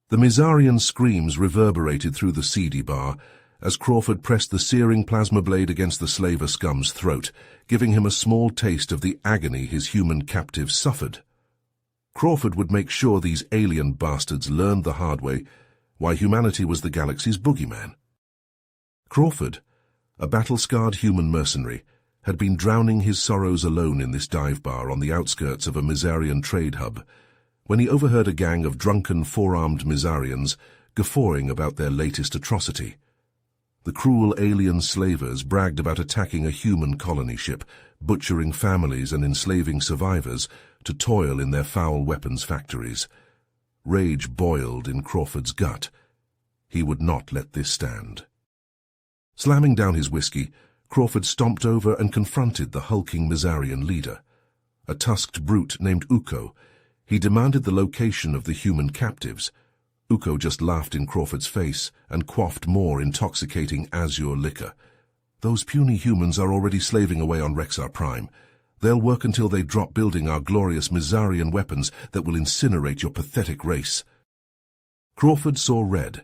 The Mizarian screams reverberated through the seedy bar as Crawford pressed the searing plasma blade against the slaver scum's throat, giving him a small taste of the agony his human captive suffered. Crawford would make sure these alien bastards learned the hard way why humanity was the galaxy's boogeyman. Crawford, a battle-scarred human mercenary, had been drowning his sorrows alone in this dive bar on the outskirts of a Mizarian trade hub, when he overheard a gang of drunken, four-armed Mizarians guffawing about their latest atrocity. The cruel alien slavers bragged about attacking a human colony ship, butchering families and enslaving survivors to toil in their foul weapons factories. Rage boiled in Crawford's gut. He would not let this stand. Slamming down his whiskey, Crawford stomped over and confronted the hulking Mizarian leader. A tusked brute named Uko, he demanded the location of the human captives. Uko just laughed in Crawford's face and quaffed more intoxicating azure liquor. Those puny humans are already slaving away on Rexar Prime. They'll work until they drop building our glorious Mizarian weapons that will incinerate your pathetic race. Crawford saw red.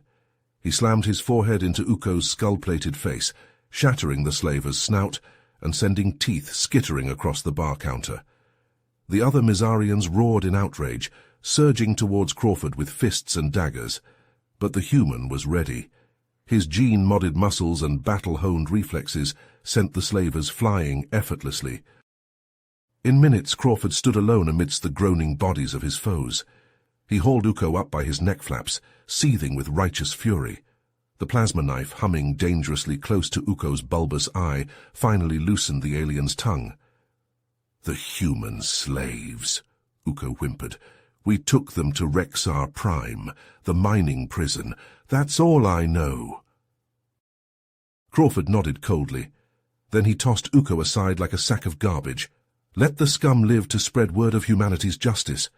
He slammed his forehead into Uko's skull-plated face, shattering the slaver's snout and sending teeth skittering across the bar counter. The other Mizarians roared in outrage, surging towards Crawford with fists and daggers. But the human was ready. His gene-modded muscles and battle-honed reflexes sent the slavers flying effortlessly. In minutes, Crawford stood alone amidst the groaning bodies of his foes. He hauled Uko up by his neck flaps, seething with righteous fury. The plasma knife, humming dangerously close to Uko's bulbous eye, finally loosened the alien's tongue. "The human slaves," Uko whimpered. "We took them to Rexar Prime, the mining prison. That's all I know." Crawford nodded coldly. Then he tossed Uko aside like a sack of garbage. Let the scum live to spread word of humanity's justice.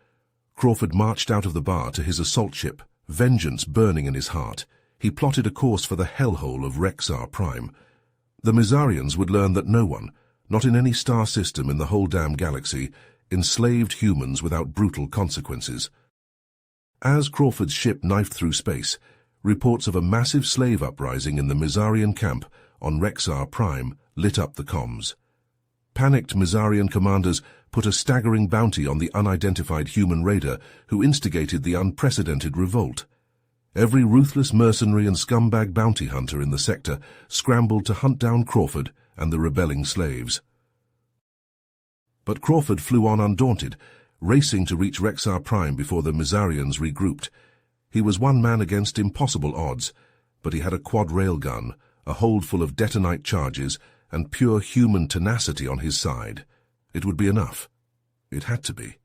Crawford marched out of the bar to his assault ship, vengeance burning in his heart. He plotted a course for the hellhole of Rexar Prime. The Mizarians would learn that no one, not in any star system in the whole damn galaxy, enslaved humans without brutal consequences. As Crawford's ship knifed through space, reports of a massive slave uprising in the Mizarian camp on Rexar Prime lit up the comms. Panicked Mizarian commanders put a staggering bounty on the unidentified human raider who instigated the unprecedented revolt. Every ruthless mercenary and scumbag bounty hunter in the sector scrambled to hunt down Crawford and the rebelling slaves. But Crawford flew on undaunted, racing to reach Rexar Prime before the Mizarians regrouped. He was one man against impossible odds, but he had a quad railgun, a hold full of detonite charges, and pure human tenacity on his side. It would be enough. It had to be.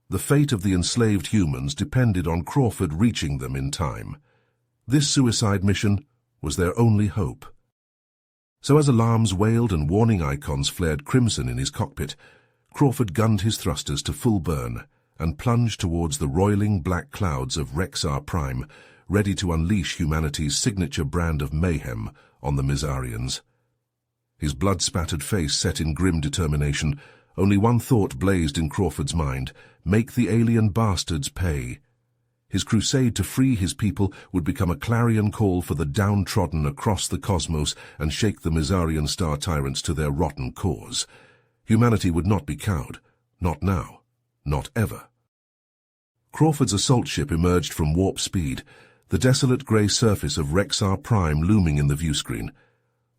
The fate of the enslaved humans depended on Crawford reaching them in time. This suicide mission was their only hope. So as alarms wailed and warning icons flared crimson in his cockpit, Crawford gunned his thrusters to full burn and plunged towards the roiling black clouds of Rexar Prime, ready to unleash humanity's signature brand of mayhem on the Mizarians. His blood-spattered face set in grim determination. Only one thought blazed in Crawford's mind: make the alien bastards pay. His crusade to free his people would become a clarion call for the downtrodden across the cosmos and shake the Mizarian star tyrants to their rotten cores. Humanity would not be cowed. Not now. Not ever. Crawford's assault ship emerged from warp speed, the desolate grey surface of Rexar Prime looming in the viewscreen.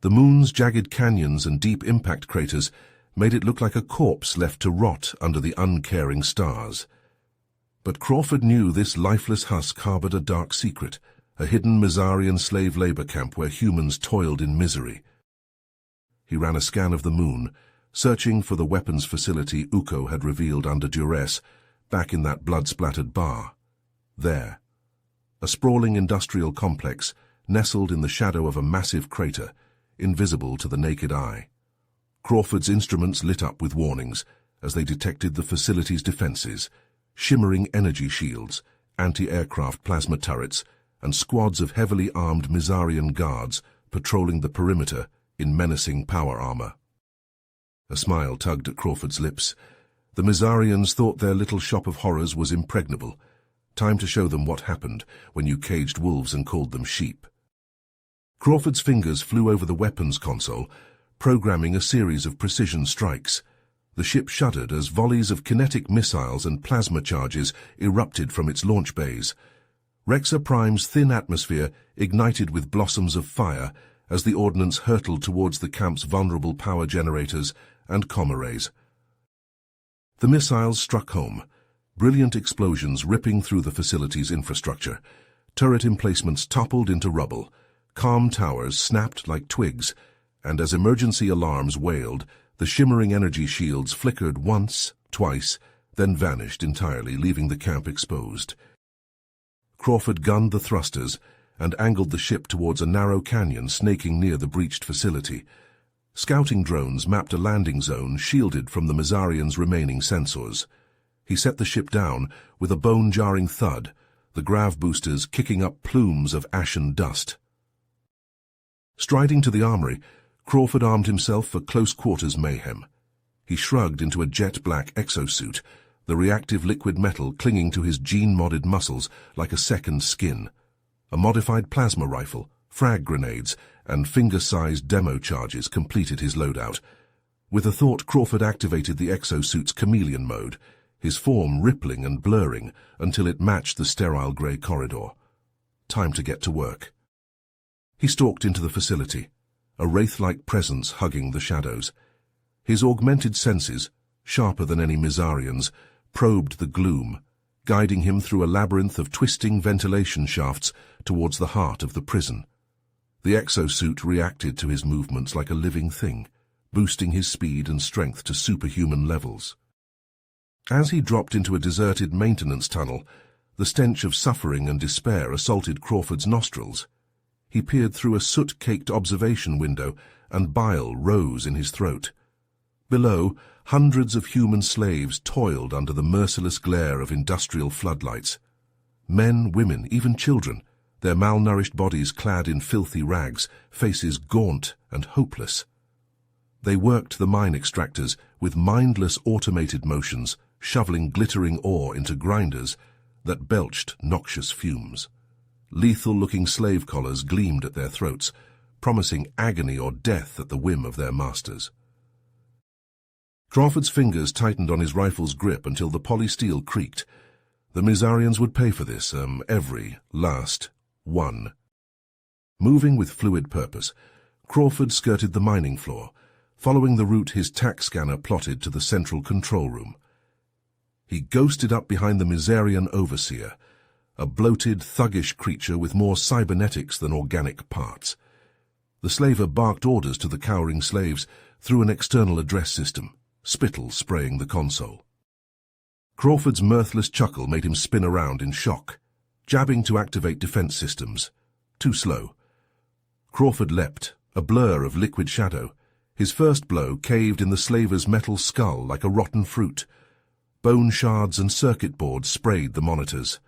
The moon's jagged canyons and deep impact craters made it look like a corpse left to rot under the uncaring stars. But Crawford knew this lifeless husk harbored a dark secret, a hidden Mizarian slave labor camp where humans toiled in misery. He ran a scan of the moon, searching for the weapons facility Uko had revealed under duress, back in that blood-splattered bar. There, a sprawling industrial complex nestled in the shadow of a massive crater, invisible to the naked eye. Crawford's instruments lit up with warnings as they detected the facility's defenses: shimmering energy shields, anti-aircraft plasma turrets, and squads of heavily armed Mizarian guards patrolling the perimeter in menacing power armor. A smile tugged at Crawford's lips. The Mizarians thought their little shop of horrors was impregnable. Time to show them what happened when you caged wolves and called them sheep. Crawford's fingers flew over the weapons console, programming a series of precision strikes. The ship shuddered as volleys of kinetic missiles and plasma charges erupted from its launch bays. Rexa Prime's thin atmosphere ignited with blossoms of fire as the ordnance hurtled towards the camp's vulnerable power generators and comm arrays. The missiles struck home, brilliant explosions ripping through the facility's infrastructure. Turret emplacements toppled into rubble, comm towers snapped like twigs, and as emergency alarms wailed, the shimmering energy shields flickered once, twice, then vanished entirely, leaving the camp exposed. Crawford gunned the thrusters and angled the ship towards a narrow canyon snaking near the breached facility. Scouting drones mapped a landing zone shielded from the Mizarians' remaining sensors. He set the ship down with a bone-jarring thud, the grav boosters kicking up plumes of ashen dust. Striding to the armory, Crawford armed himself for close-quarters mayhem. He shrugged into a jet-black exosuit, the reactive liquid metal clinging to his gene-modded muscles like a second skin. A modified plasma rifle, frag grenades, and finger-sized demo charges completed his loadout. With a thought, Crawford activated the exosuit's chameleon mode, his form rippling and blurring until it matched the sterile grey corridor. Time to get to work. He stalked into the facility, a wraith-like presence hugging the shadows. His augmented senses, sharper than any Mizarian's, probed the gloom, guiding him through a labyrinth of twisting ventilation shafts towards the heart of the prison. The exosuit reacted to his movements like a living thing, boosting his speed and strength to superhuman levels. As he dropped into a deserted maintenance tunnel, the stench of suffering and despair assaulted Crawford's nostrils. He peered through a soot-caked observation window, and bile rose in his throat. Below, hundreds of human slaves toiled under the merciless glare of industrial floodlights. Men, women, even children, their malnourished bodies clad in filthy rags, faces gaunt and hopeless. They worked the mine extractors with mindless automated motions, shoveling glittering ore into grinders that belched noxious fumes. Lethal-looking slave collars gleamed at their throats, promising agony or death at the whim of their masters. Crawford's fingers tightened on his rifle's grip until the polysteel creaked. The Mizarians would pay for this, every last one. Moving with fluid purpose, Crawford skirted the mining floor, following the route his tac scanner plotted to the central control room. He ghosted up behind the Mizarian overseer, a bloated, thuggish creature with more cybernetics than organic parts. The slaver barked orders to the cowering slaves through an external address system, spittle spraying the console. Crawford's mirthless chuckle made him spin around in shock, jabbing to activate defense systems. Too slow. Crawford leapt, a blur of liquid shadow. His first blow caved in the slaver's metal skull like a rotten fruit. Bone shards and circuit boards sprayed the monitors.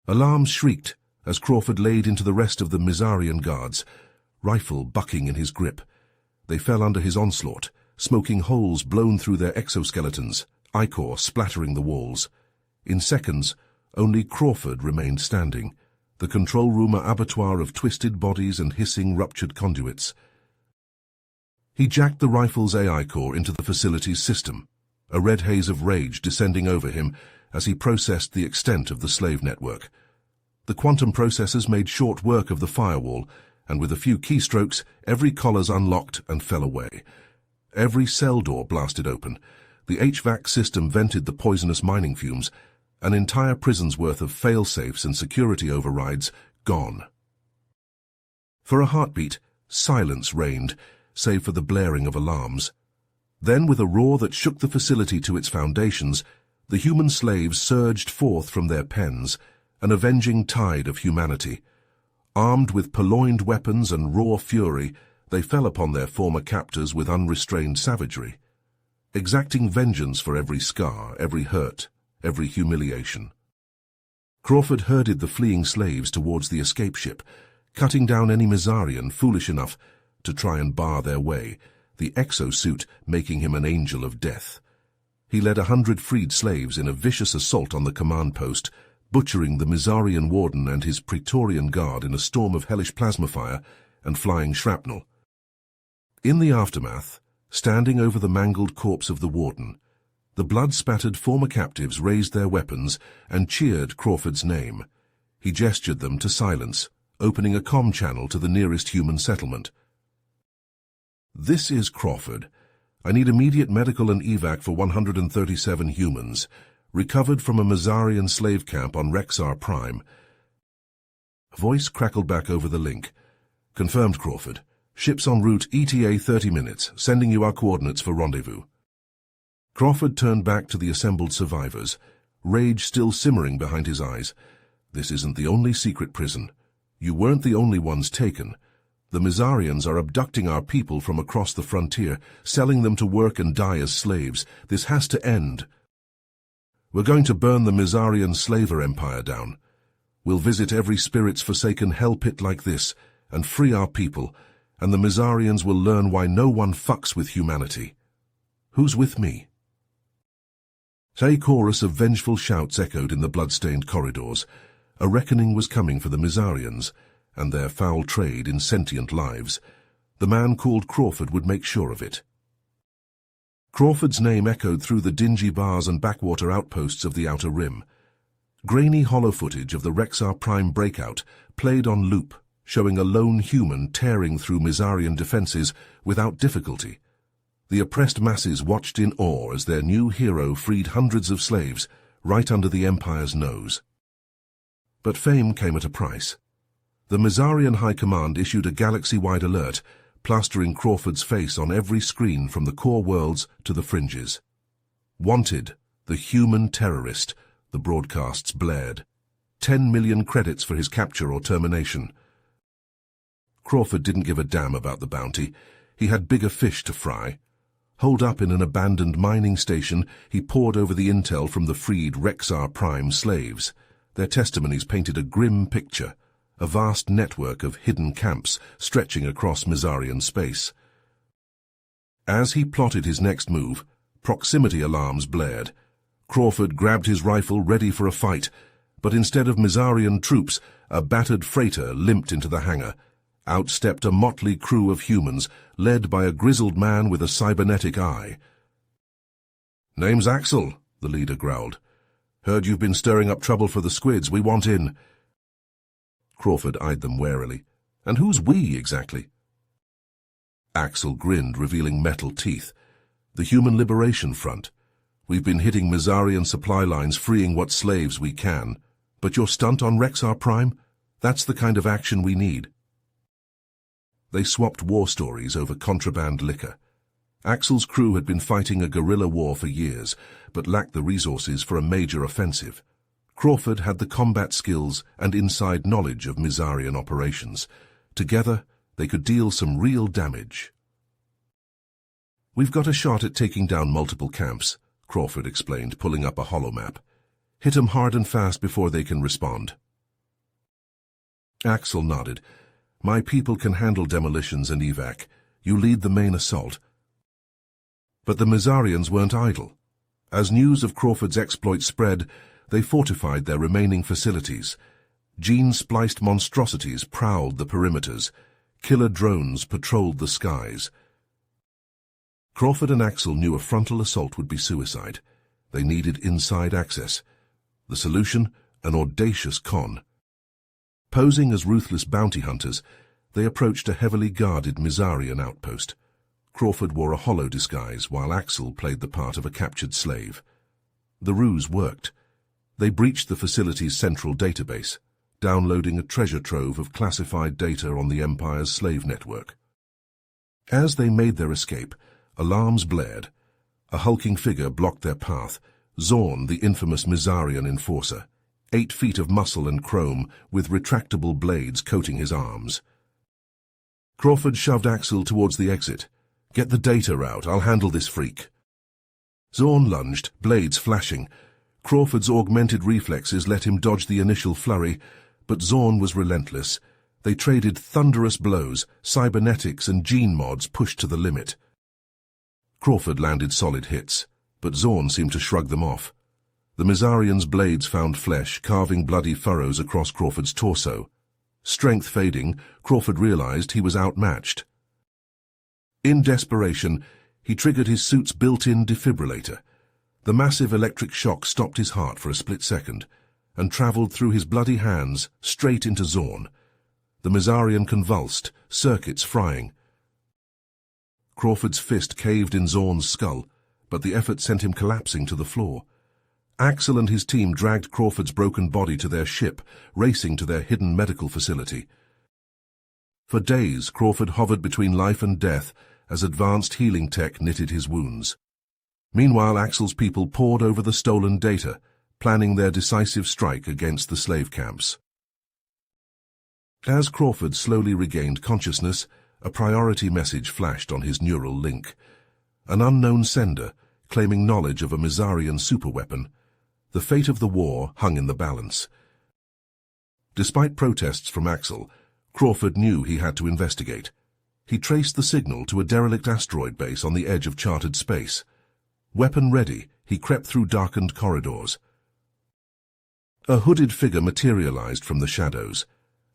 Alarms shrieked as Crawford laid into the rest of the Mizarian guards, rifle bucking in his grip. They fell under his onslaught, smoking holes blown through their exoskeletons, ichor splattering the walls. In seconds, only Crawford remained standing, the control room a abattoir of twisted bodies and hissing ruptured conduits. He jacked the rifle's AI core into the facility's system, a red haze of rage descending over him as he processed the extent of the slave network. The quantum processors made short work of the firewall, and with a few keystrokes, every collar's unlocked and fell away. Every cell door blasted open. The HVAC system vented the poisonous mining fumes, an entire prison's worth of fail-safes and security overrides gone. For a heartbeat, silence reigned, save for the blaring of alarms. Then, with a roar that shook the facility to its foundations, the human slaves surged forth from their pens, an avenging tide of humanity. Armed with purloined weapons and raw fury, they fell upon their former captors with unrestrained savagery, exacting vengeance for every scar, every hurt, every humiliation. Crawford herded the fleeing slaves towards the escape ship, cutting down any Mizarian foolish enough to try and bar their way, the exosuit making him an angel of death. He led 100 freed slaves in a vicious assault on the command post, butchering the Mizarian warden and his Praetorian guard in a storm of hellish plasma fire and flying shrapnel. In the aftermath, standing over the mangled corpse of the warden, the blood-spattered former captives raised their weapons and cheered Crawford's name. He gestured them to silence, opening a comm channel to the nearest human settlement. "This is Crawford. I need immediate medical and evac for 137 humans, recovered from a Mizarian slave camp on Rexar Prime." A voice crackled back over the link. "Confirmed, Crawford. Ship's en route, ETA 30 minutes, sending you our coordinates for rendezvous." Crawford turned back to the assembled survivors, rage still simmering behind his eyes. "This isn't the only secret prison. You weren't the only ones taken. The Mizarians are abducting our people from across the frontier, selling them to work and die as slaves. This has to end. We're going to burn the Mizarian slaver empire down. We'll visit every spirit's forsaken hell pit like this and free our people, and the Mizarians will learn why no one fucks with humanity. Who's with me?" A chorus of vengeful shouts echoed in the blood-stained corridors. A reckoning was coming for the Mizarians and their foul trade in sentient lives. The man called Crawford would make sure of it. Crawford's name echoed through the dingy bars and backwater outposts of the Outer Rim. Grainy hollow footage of the Rexar Prime breakout played on loop, showing a lone human tearing through Mizarian defenses without difficulty. The oppressed masses watched in awe as their new hero freed hundreds of slaves right under the Empire's nose. But fame came at a price. The Mizarian High Command issued a galaxy-wide alert, plastering Crawford's face on every screen from the core worlds to the fringes. "Wanted, the human terrorist," the broadcasts blared. 10 million credits for his capture or termination. Crawford didn't give a damn about the bounty. He had bigger fish to fry. Holed up in an abandoned mining station, he pored over the intel from the freed Rexar Prime slaves. Their testimonies painted a grim picture, a vast network of hidden camps stretching across Mizarian space. As he plotted his next move, proximity alarms blared. Crawford grabbed his rifle ready for a fight, but instead of Mizarian troops, a battered freighter limped into the hangar. Out stepped a motley crew of humans, led by a grizzled man with a cybernetic eye. "Name's Axel," the leader growled. "Heard you've been stirring up trouble for the squids. We want in." Crawford eyed them warily. "And who's we, exactly?" Axel grinned, revealing metal teeth. "The Human Liberation Front. We've been hitting Mizarian supply lines, freeing what slaves we can. But your stunt on Rexar Prime? That's the kind of action we need." They swapped war stories over contraband liquor. Axel's crew had been fighting a guerrilla war for years, but lacked the resources for a major offensive. Crawford had the combat skills and inside knowledge of Mizarian operations. Together, they could deal some real damage. "We've got a shot at taking down multiple camps," Crawford explained, pulling up a holomap. "Hit 'em hard and fast before they can respond." Axel nodded. "My people can handle demolitions and evac. You lead the main assault." But the Mizarians weren't idle. As news of Crawford's exploit spread, they fortified their remaining facilities. Gene-spliced monstrosities prowled the perimeters. Killer drones patrolled the skies. Crawford and Axel knew a frontal assault would be suicide. They needed inside access. The solution? An audacious con. Posing as ruthless bounty hunters, they approached a heavily guarded Mizarian outpost. Crawford wore a hollow disguise, while Axel played the part of a captured slave. The ruse worked. They breached the facility's central database, downloading a treasure trove of classified data on the Empire's slave network. As they made their escape, alarms blared. A hulking figure blocked their path, Zorn, the infamous Mizarian enforcer. 8 feet of muscle and chrome, with retractable blades coating his arms. Crawford shoved Axel towards the exit. "Get the data out, I'll handle this freak." Zorn lunged, blades flashing. Crawford's augmented reflexes let him dodge the initial flurry, but Zorn was relentless. They traded thunderous blows, cybernetics and gene mods pushed to the limit. Crawford landed solid hits, but Zorn seemed to shrug them off. The Mizarian's blades found flesh, carving bloody furrows across Crawford's torso. Strength fading, Crawford realized he was outmatched. In desperation, he triggered his suit's built-in defibrillator. The massive electric shock stopped his heart for a split second and traveled through his bloody hands straight into Zorn. The Mizarian convulsed, circuits frying. Crawford's fist caved in Zorn's skull, but the effort sent him collapsing to the floor. Axel and his team dragged Crawford's broken body to their ship, racing to their hidden medical facility. For days, Crawford hovered between life and death as advanced healing tech knitted his wounds. Meanwhile, Axel's people pored over the stolen data, planning their decisive strike against the slave camps. As Crawford slowly regained consciousness, a priority message flashed on his neural link. An unknown sender, claiming knowledge of a Mizarian superweapon. The fate of the war hung in the balance. Despite protests from Axel, Crawford knew he had to investigate. He traced the signal to a derelict asteroid base on the edge of charted space. Weapon ready, he crept through darkened corridors. A hooded figure materialized from the shadows.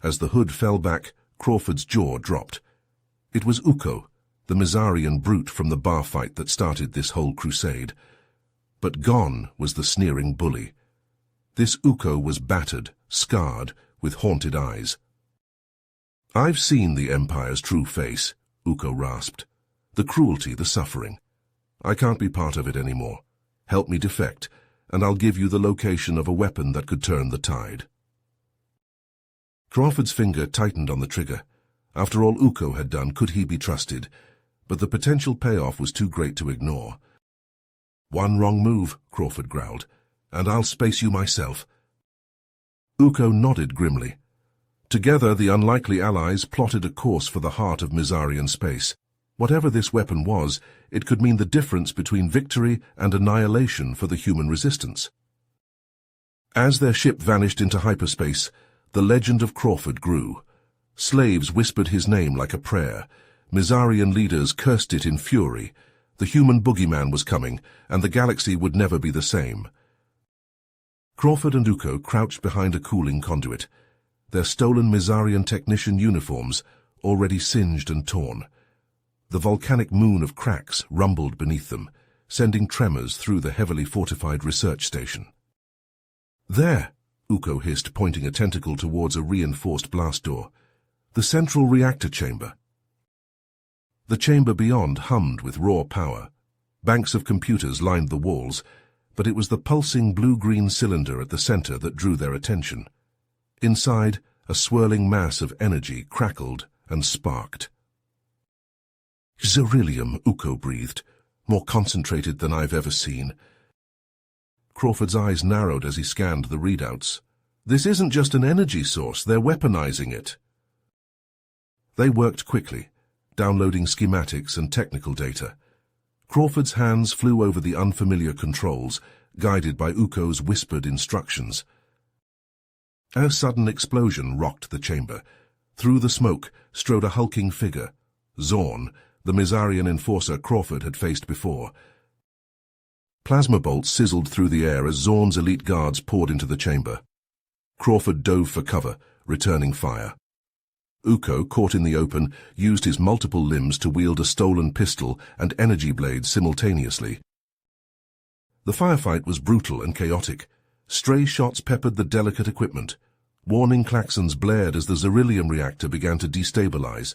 As the hood fell back, Crawford's jaw dropped. It was Uko, the Mizarian brute from the bar fight that started this whole crusade. But gone was the sneering bully. This Uko was battered, scarred, with haunted eyes. "I've seen the Empire's true face," Uko rasped. "The cruelty, the suffering. I can't be part of it anymore. Help me defect, and I'll give you the location of a weapon that could turn the tide." Crawford's finger tightened on the trigger. After all Uko had done, could he be trusted? But the potential payoff was too great to ignore. "One wrong move," Crawford growled, "and I'll space you myself." Uko nodded grimly. Together, the unlikely allies plotted a course for the heart of Mizarian space. Whatever this weapon was, it could mean the difference between victory and annihilation for the human resistance. As their ship vanished into hyperspace, the legend of Crawford grew. Slaves whispered his name like a prayer. Mizarian leaders cursed it in fury. The human boogeyman was coming, and the galaxy would never be the same. Crawford and Uko crouched behind a cooling conduit, their stolen Mizarian technician uniforms already singed and torn. The volcanic moon of cracks rumbled beneath them, sending tremors through the heavily fortified research station. "There," Uko hissed, pointing a tentacle towards a reinforced blast door. "The central reactor chamber." The chamber beyond hummed with raw power. Banks of computers lined the walls, but it was the pulsing blue-green cylinder at the center that drew their attention. Inside, a swirling mass of energy crackled and sparked. "Xerillium," Uko breathed, "more concentrated than I've ever seen." Crawford's eyes narrowed as he scanned the readouts. "This isn't just an energy source, they're weaponizing it." They worked quickly, downloading schematics and technical data. Crawford's hands flew over the unfamiliar controls, guided by Uko's whispered instructions. A sudden explosion rocked the chamber. Through the smoke strode a hulking figure, Zorn, the Mizarian enforcer Crawford had faced before. Plasma bolts sizzled through the air as Zorn's elite guards poured into the chamber. Crawford dove for cover, returning fire. Uko, caught in the open, used his multiple limbs to wield a stolen pistol and energy blades simultaneously. The firefight was brutal and chaotic. Stray shots peppered the delicate equipment. Warning klaxons blared as the Xerillium reactor began to destabilize.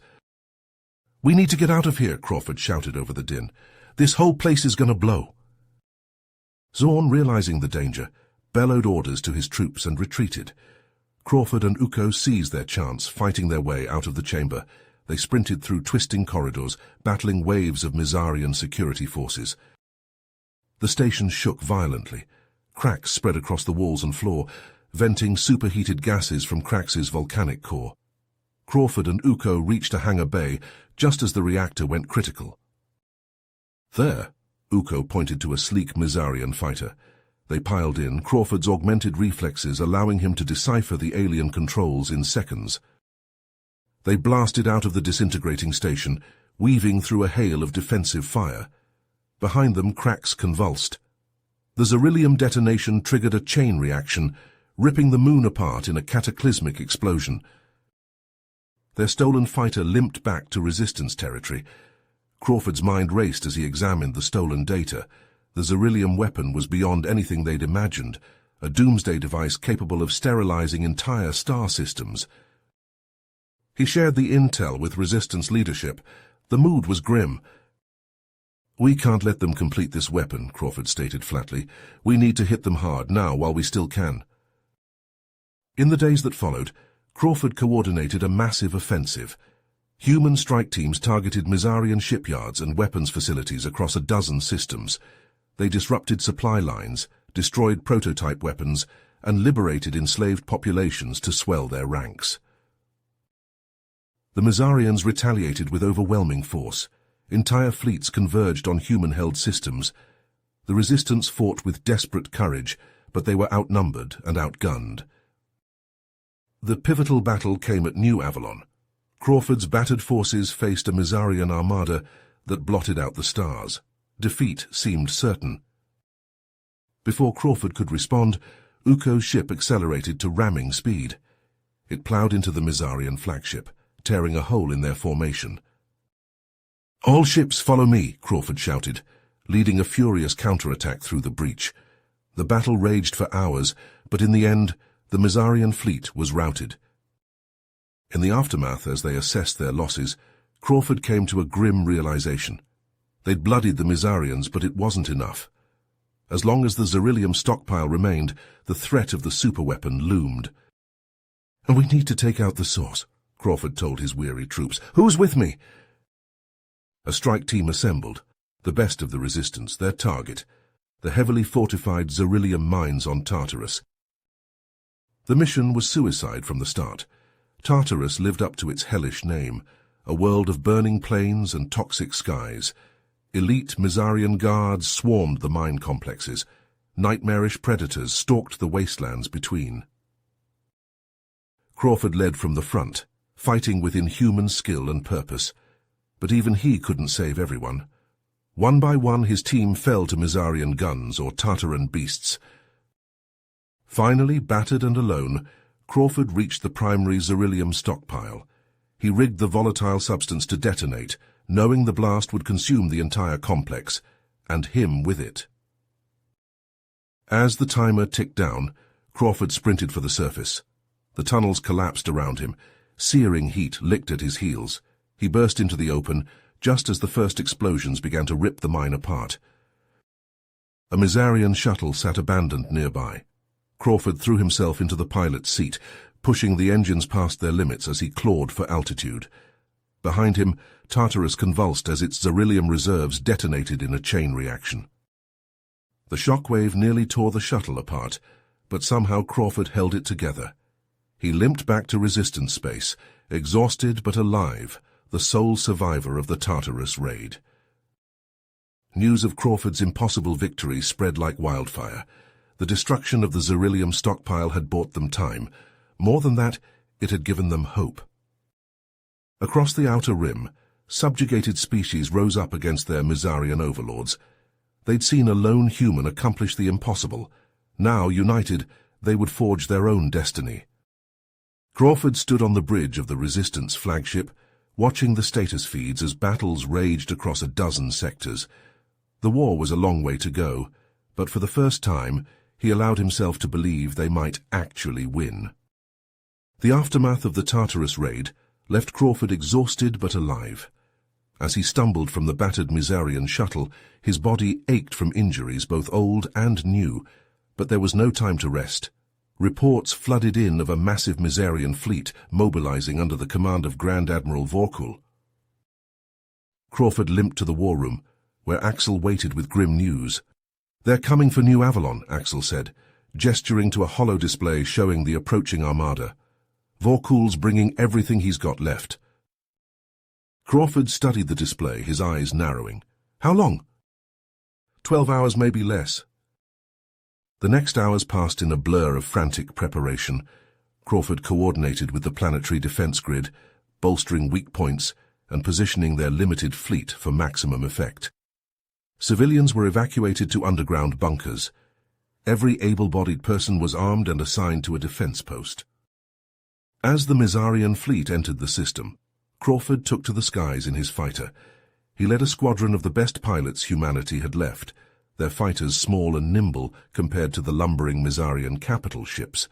"We need to get out of here," Crawford shouted over the din. "This whole place is going to blow." Zorn, realizing the danger, bellowed orders to his troops and retreated. Crawford and Uko seized their chance, fighting their way out of the chamber. They sprinted through twisting corridors, battling waves of Mizarian security forces. The station shook violently. Cracks spread across the walls and floor, venting superheated gases from Krax's volcanic core. Crawford and Uko reached a hangar bay just as the reactor went critical. "There," Uko pointed to a sleek Mizarian fighter. They piled in, Crawford's augmented reflexes allowing him to decipher the alien controls in seconds. They blasted out of the disintegrating station, weaving through a hail of defensive fire. Behind them, Krax convulsed. The Xerillium detonation triggered a chain reaction, ripping the moon apart in a cataclysmic explosion. Their stolen fighter limped back to resistance territory. Crawford's mind raced as he examined the stolen data. The Xerillium weapon was beyond anything they'd imagined, a doomsday device capable of sterilizing entire star systems. He shared the intel with resistance leadership. The mood was grim. "We can't let them complete this weapon," Crawford stated flatly. "We need to hit them hard now while we still can." In the days that followed, Crawford coordinated a massive offensive. Human strike teams targeted Mizarian shipyards and weapons facilities across a dozen systems. They disrupted supply lines, destroyed prototype weapons, and liberated enslaved populations to swell their ranks. The Mizarians retaliated with overwhelming force. Entire fleets converged on human-held systems. The resistance fought with desperate courage, but they were outnumbered and outgunned. The pivotal battle came at New Avalon. Crawford's battered forces faced a Mizarian armada that blotted out the stars. Defeat seemed certain. Before Crawford could respond, Uko's ship accelerated to ramming speed. It plowed into the Mizarian flagship, tearing a hole in their formation. "All ships follow me," Crawford shouted, leading a furious counterattack through the breach. The battle raged for hours, but in the end, the Mizarian fleet was routed. In the aftermath, as they assessed their losses, Crawford came to a grim realization. They'd bloodied the Mizarians, but it wasn't enough. As long as the Xerillium stockpile remained, the threat of the superweapon loomed. "And we need to take out the source," Crawford told his weary troops. "Who's with me?" A strike team assembled, the best of the resistance, their target, the heavily fortified Xerillium mines on Tartarus. The mission was suicide from the start. Tartarus lived up to its hellish name, a world of burning plains and toxic skies. Elite Mizarian guards swarmed the mine complexes. Nightmarish predators stalked the wastelands between. Crawford led from the front, fighting with inhuman skill and purpose. But even he couldn't save everyone. One by one, his team fell to Mizarian guns or Tartaran beasts. Finally, battered and alone, Crawford reached the primary Xerillium stockpile. He rigged the volatile substance to detonate, knowing the blast would consume the entire complex, and him with it. As the timer ticked down, Crawford sprinted for the surface. The tunnels collapsed around him. Searing heat licked at his heels. He burst into the open, just as the first explosions began to rip the mine apart. A Mizarian shuttle sat abandoned nearby. Crawford threw himself into the pilot's seat, pushing the engines past their limits as he clawed for altitude. Behind him, Tartarus convulsed as its Xerillium reserves detonated in a chain reaction. The shockwave nearly tore the shuttle apart, but somehow Crawford held it together. He limped back to resistance space, exhausted but alive, the sole survivor of the Tartarus raid. News of Crawford's impossible victory spread like wildfire. The destruction of the Xerillium stockpile had bought them time. More than that, it had given them hope. Across the outer rim, subjugated species rose up against their Mizarian overlords. They'd seen a lone human accomplish the impossible. Now, united, they would forge their own destiny. Crawford stood on the bridge of the Resistance flagship, watching the status feeds as battles raged across a dozen sectors. The war was a long way to go, but for the first time, he allowed himself to believe they might actually win. The aftermath of the Tartarus raid left Crawford exhausted but alive. As he stumbled from the battered Mizarian shuttle, his body ached from injuries both old and new, but there was no time to rest. Reports flooded in of a massive Mizarian fleet mobilizing under the command of Grand Admiral Vorkul. Crawford limped to the war room, where Axel waited with grim news. "They're coming for New Avalon," Axel said, gesturing to a hollow display showing the approaching armada. "Vorkul's bringing everything he's got left." Crawford studied the display, his eyes narrowing. "How long?" 12 hours, maybe less." The next hours passed in a blur of frantic preparation. Crawford coordinated with the planetary defense grid, bolstering weak points and positioning their limited fleet for maximum effect. Civilians were evacuated to underground bunkers. Every able-bodied person was armed and assigned to a defense post. As the Mizarian fleet entered the system, Crawford took to the skies in his fighter. He led a squadron of the best pilots humanity had left, their fighters small and nimble compared to the lumbering Mizarian capital ships.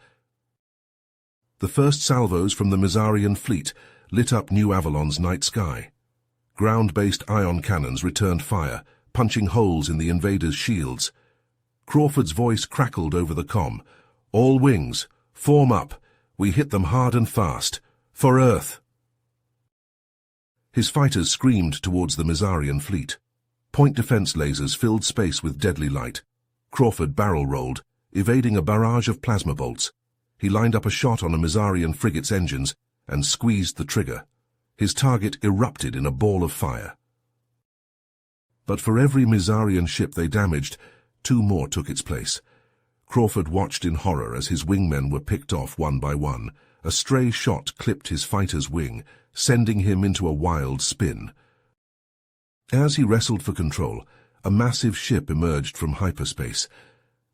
The first salvos from the Mizarian fleet lit up New Avalon's night sky. Ground-based ion cannons returned fire, punching holes in the invaders' shields. Crawford's voice crackled over the comm. "All wings, form up. We hit them hard and fast. For Earth." His fighters screamed towards the Mizarian fleet. Point defense lasers filled space with deadly light. Crawford barrel-rolled, evading a barrage of plasma bolts. He lined up a shot on a Mizarian frigate's engines and squeezed the trigger. His target erupted in a ball of fire. But for every Mizarian ship they damaged, 2 more took its place. Crawford watched in horror as his wingmen were picked off one by one. A stray shot clipped his fighter's wing, sending him into a wild spin. As he wrestled for control, a massive ship emerged from hyperspace,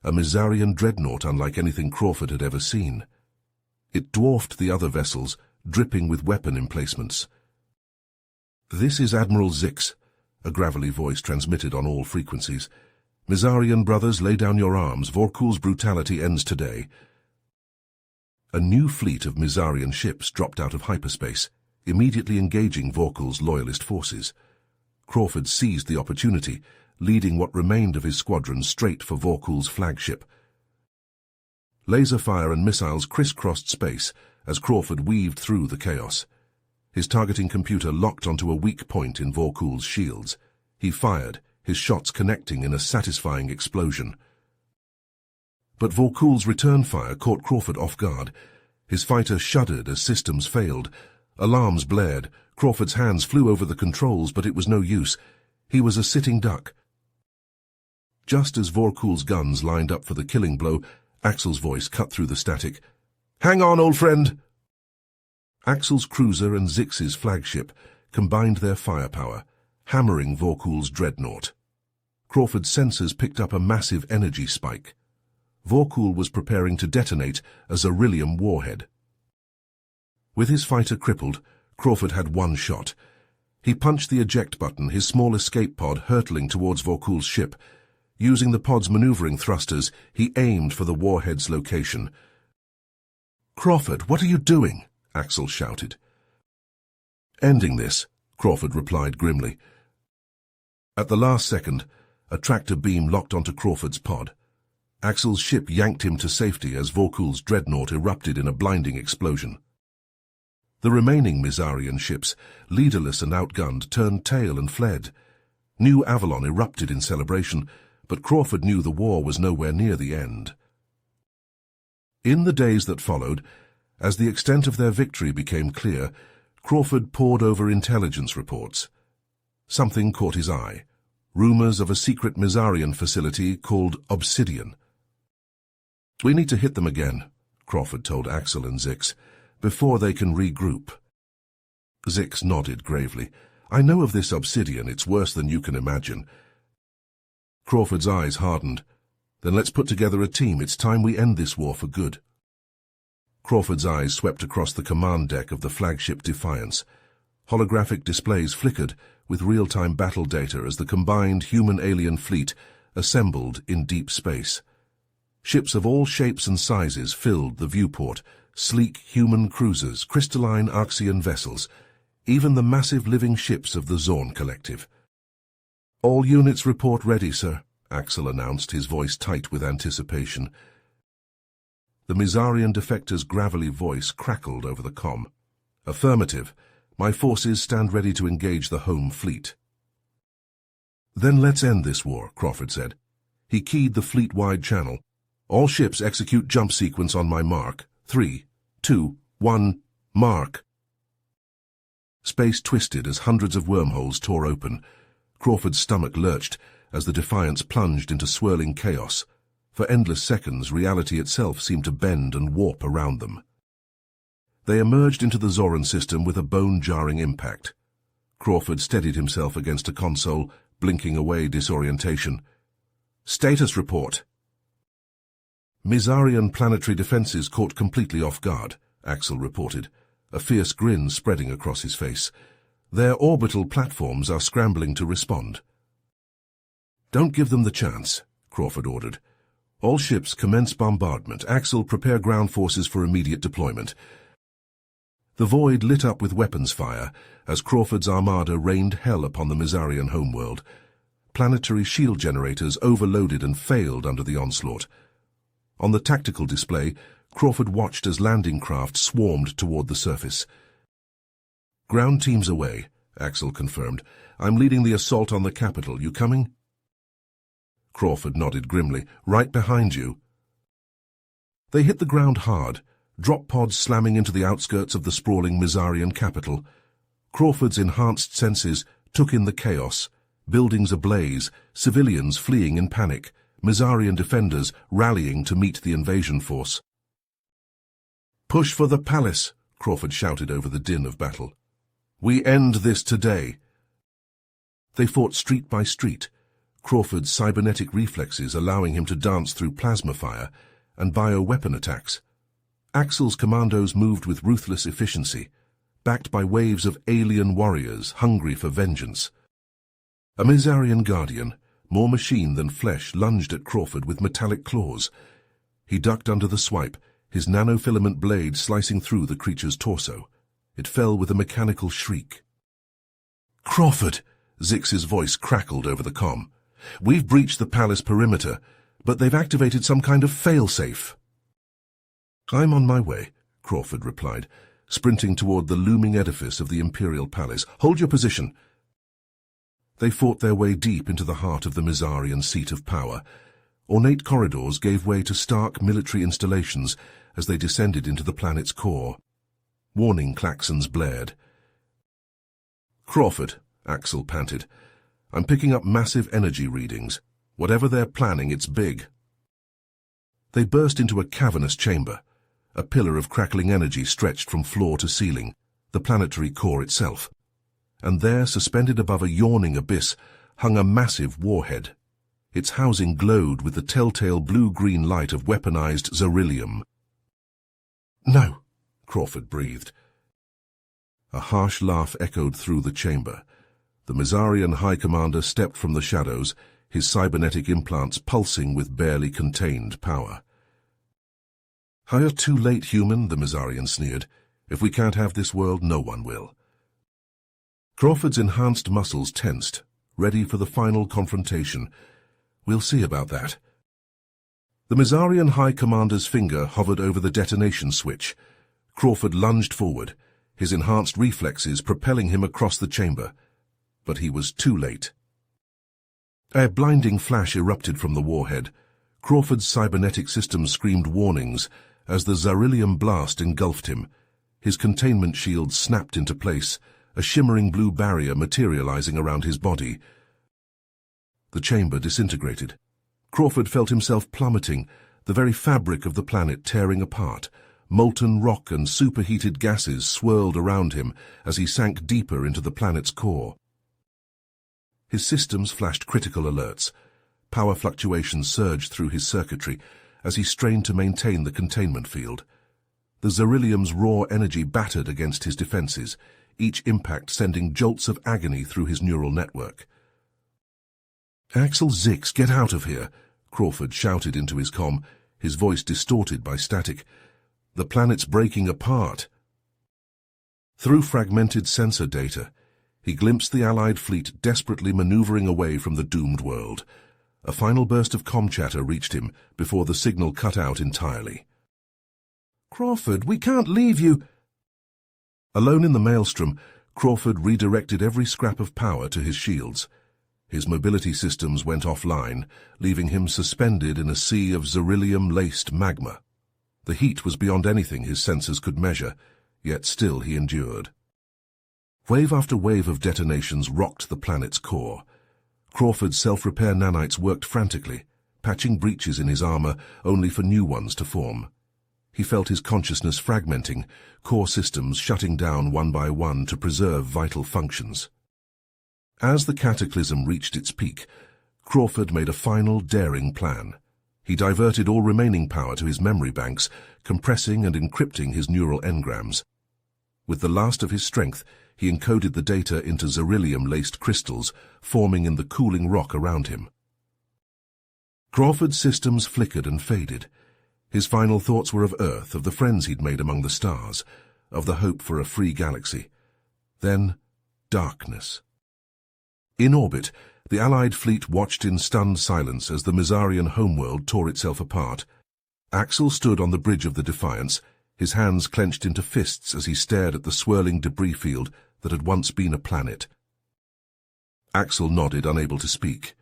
a Mizarian dreadnought unlike anything Crawford had ever seen. It dwarfed the other vessels, dripping with weapon emplacements. "This is Admiral Zix," a gravelly voice transmitted on all frequencies. "Mizarian brothers, lay down your arms. Vorkul's brutality ends today." A new fleet of Mizarian ships dropped out of hyperspace, immediately engaging Vorkul's loyalist forces. Crawford seized the opportunity, leading what remained of his squadron straight for Vorkul's flagship. Laser fire and missiles crisscrossed space as Crawford weaved through the chaos. His targeting computer locked onto a weak point in Vorkul's shields. He fired, his shots connecting in a satisfying explosion. But Vorkul's return fire caught Crawford off guard. His fighter shuddered as systems failed. Alarms blared. Crawford's hands flew over the controls, but it was no use. He was a sitting duck. Just as Vorkul's guns lined up for the killing blow, Axel's voice cut through the static. "Hang on, old friend!" Axel's cruiser and Zix's flagship combined their firepower, hammering Vorkul's dreadnought. Crawford's sensors picked up a massive energy spike. Vorkul was preparing to detonate a Xerillium warhead. With his fighter crippled, Crawford had one shot. He punched the eject button, his small escape pod hurtling towards Vorkul's ship. Using the pod's maneuvering thrusters, he aimed for the warhead's location. "Crawford, what are you doing?" Axel shouted. "Ending this," Crawford replied grimly. At the last second, a tractor beam locked onto Crawford's pod. Axel's ship yanked him to safety as Vorkul's dreadnought erupted in a blinding explosion. The remaining Mizarian ships, leaderless and outgunned, turned tail and fled. New Avalon erupted in celebration, but Crawford knew the war was nowhere near the end. In the days that followed, as the extent of their victory became clear, Crawford pored over intelligence reports. Something caught his eye. Rumors of a secret Mizarian facility called Obsidian. "We need to hit them again," Crawford told Axel and Zix, "before they can regroup." Zix nodded gravely. "I know of this Obsidian. It's worse than you can imagine." Crawford's eyes hardened. "Then let's put together a team. It's time we end this war for good." Crawford's eyes swept across the command deck of the flagship Defiance. Holographic displays flickered with real-time battle data as the combined human-alien fleet assembled in deep space. Ships of all shapes and sizes filled the viewport, sleek human cruisers, crystalline Arxian vessels, even the massive living ships of the Zorn Collective. "All units report ready, sir," Axel announced, his voice tight with anticipation. The Mizarian defector's gravelly voice crackled over the comm. "Affirmative. My forces stand ready to engage the home fleet." "Then let's end this war," Crawford said. He keyed the fleet-wide channel. "All ships execute jump sequence on my mark. 3, 2, 1, mark." Space twisted as hundreds of wormholes tore open. Crawford's stomach lurched as the Defiance plunged into swirling chaos. For endless seconds, reality itself seemed to bend and warp around them. They emerged into the Zoran system with a bone-jarring impact. Crawford steadied himself against a console, blinking away disorientation. "Status report." Mizarian planetary defenses caught completely off guard, Axel reported, a fierce grin spreading across his face. Their orbital platforms are scrambling to respond. Don't give them the chance, Crawford ordered. All ships commence bombardment. Axel, prepare ground forces for immediate deployment. The void lit up with weapons fire as Crawford's armada rained hell upon the Mizarian homeworld. Planetary shield generators overloaded and failed under the onslaught. On the tactical display, Crawford watched as landing craft swarmed toward the surface. Ground teams away, Axel confirmed. I'm leading the assault on the capital. You coming? Crawford nodded grimly. Right behind you. They hit the ground hard, drop pods slamming into the outskirts of the sprawling Mizarian capital. Crawford's enhanced senses took in the chaos, buildings ablaze, civilians fleeing in panic, Mizarian defenders rallying to meet the invasion force. Push for the palace, Crawford shouted over the din of battle. We end this today. They fought street by street, Crawford's cybernetic reflexes allowing him to dance through plasma fire and bioweapon attacks. Axel's commandos moved with ruthless efficiency, backed by waves of alien warriors hungry for vengeance. A Mizarian guardian, more machine than flesh, lunged at Crawford with metallic claws. He ducked under the swipe, his nanofilament blade slicing through the creature's torso. It fell with a mechanical shriek. Crawford! Zix's voice crackled over the comm. We've breached the palace perimeter, but they've activated some kind of failsafe. I'm on my way, Crawford replied, sprinting toward the looming edifice of the Imperial Palace. Hold your position. They fought their way deep into the heart of the Mizarian seat of power. Ornate corridors gave way to stark military installations as they descended into the planet's core. Warning klaxons blared. Crawford, Axel panted. I'm picking up massive energy readings. Whatever they're planning, it's big. They burst into a cavernous chamber. A pillar of crackling energy stretched from floor to ceiling, the planetary core itself. And there, suspended above a yawning abyss, hung a massive warhead. Its housing glowed with the telltale blue-green light of weaponized Xerillium. No, Crawford breathed. A harsh laugh echoed through the chamber. The Mizarian High Commander stepped from the shadows, his cybernetic implants pulsing with barely contained power. You're too late, human, the Mizarian sneered. If we can't have this world, no one will. Crawford's enhanced muscles tensed, ready for the final confrontation. We'll see about that. The Mizarian High Commander's finger hovered over the detonation switch. Crawford lunged forward, his enhanced reflexes propelling him across the chamber. But he was too late. A blinding flash erupted from the warhead. Crawford's cybernetic system screamed warnings as the Xerillium blast engulfed him. His containment shield snapped into place, a shimmering blue barrier materializing around his body. The chamber disintegrated. Crawford felt himself plummeting, the very fabric of the planet tearing apart. Molten rock and superheated gases swirled around him as he sank deeper into the planet's core. His systems flashed critical alerts. Power fluctuations surged through his circuitry as he strained to maintain the containment field. The Xerillium's raw energy battered against his defenses, each impact sending jolts of agony through his neural network. Axel Zix, get out of here, Crawford shouted into his comm, his voice distorted by static. The planet's breaking apart. Through fragmented sensor data, he glimpsed the Allied fleet desperately maneuvering away from the doomed world. A final burst of comm chatter reached him before the signal cut out entirely. Crawford, we can't leave you. Alone in the maelstrom, Crawford redirected every scrap of power to his shields. His mobility systems went offline, leaving him suspended in a sea of Xerillium-laced magma. The heat was beyond anything his sensors could measure, yet still he endured. Wave after wave of detonations rocked the planet's core. Crawford's self-repair nanites worked frantically, patching breaches in his armor only for new ones to form. He felt his consciousness fragmenting, core systems shutting down one by one to preserve vital functions. As the cataclysm reached its peak, Crawford made a final daring plan. He diverted all remaining power to his memory banks, compressing and encrypting his neural engrams. With the last of his strength, he encoded the data into beryllium-laced crystals, forming in the cooling rock around him. Crawford's systems flickered and faded. His final thoughts were of Earth, of the friends he'd made among the stars, of the hope for a free galaxy. Then, darkness. In orbit, the Allied fleet watched in stunned silence as the Mizarian homeworld tore itself apart. Axel stood on the bridge of the Defiance, his hands clenched into fists as he stared at the swirling debris field that had once been a planet. Axel nodded, unable to speak.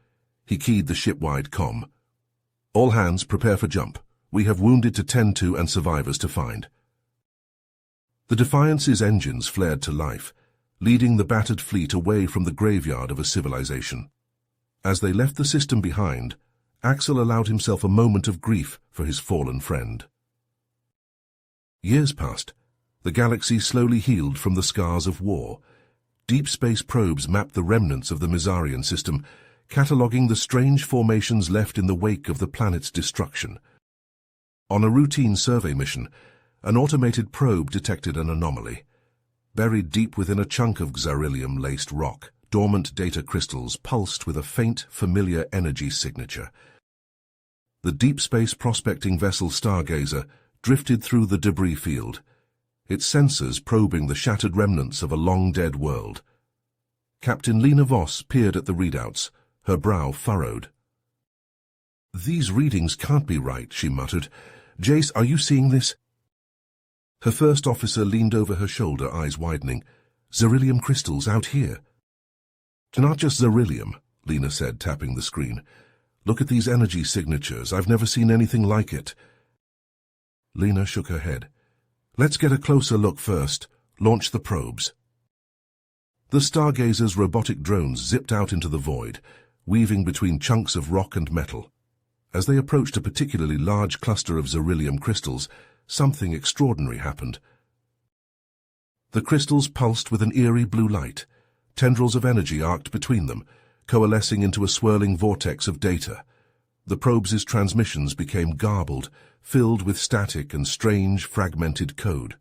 He keyed the ship-wide comm. "All hands, prepare for jump. We have wounded to tend to and survivors to find." The Defiance's engines flared to life, leading the battered fleet away from the graveyard of a civilization. As they left the system behind, Axel allowed himself a moment of grief for his fallen friend. Years passed. The galaxy slowly healed from the scars of war. Deep space probes mapped the remnants of the Mizarian system, cataloguing the strange formations left in the wake of the planet's destruction. On a routine survey mission, an automated probe detected an anomaly. Buried deep within a chunk of beryllium-laced rock, dormant data crystals pulsed with a faint, familiar energy signature. The deep space prospecting vessel Stargazer drifted through the debris field, its sensors probing the shattered remnants of a long-dead world. Captain Lena Voss peered at the readouts, her brow furrowed. "These readings can't be right," she muttered. "Jace, are you seeing this?" Her first officer leaned over her shoulder, eyes widening. "Beryllium crystals out here." "Not just beryllium," Lena said, tapping the screen. "Look at these energy signatures. I've never seen anything like it." Lena shook her head. "Let's get a closer look first. Launch the probes." The Stargazer's robotic drones zipped out into the void, weaving between chunks of rock and metal. As they approached a particularly large cluster of beryllium crystals, something extraordinary happened. The crystals pulsed with an eerie blue light. Tendrils of energy arced between them, coalescing into a swirling vortex of data. The probes' transmissions became garbled, filled with static and strange, fragmented code.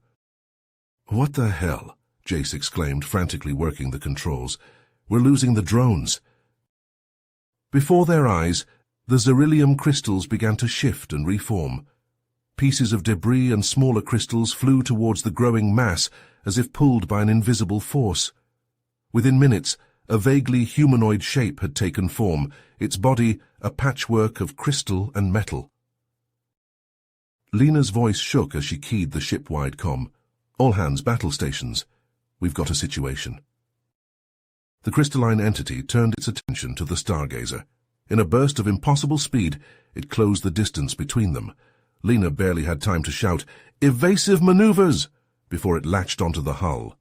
"What the hell?" Jace exclaimed, frantically working the controls. "We're losing the drones." Before their eyes, the beryllium crystals began to shift and reform. Pieces of debris and smaller crystals flew towards the growing mass as if pulled by an invisible force. Within minutes, a vaguely humanoid shape had taken form, its body a patchwork of crystal and metal. Lena's voice shook as she keyed the ship-wide comm. "All hands, battle stations. We've got a situation." The crystalline entity turned its attention to the Stargazer. In a burst of impossible speed, it closed the distance between them. Lena barely had time to shout, "Evasive maneuvers!" before it latched onto the hull.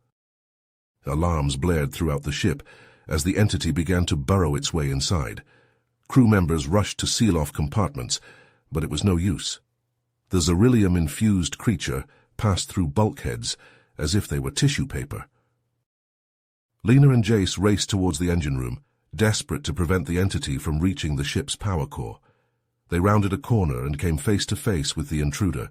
Alarms blared throughout the ship as the entity began to burrow its way inside. Crew members rushed to seal off compartments, but it was no use. The beryllium-infused creature passed through bulkheads as if they were tissue paper. Lena and Jace raced towards the engine room, desperate to prevent the entity from reaching the ship's power core. They rounded a corner and came face to face with the intruder.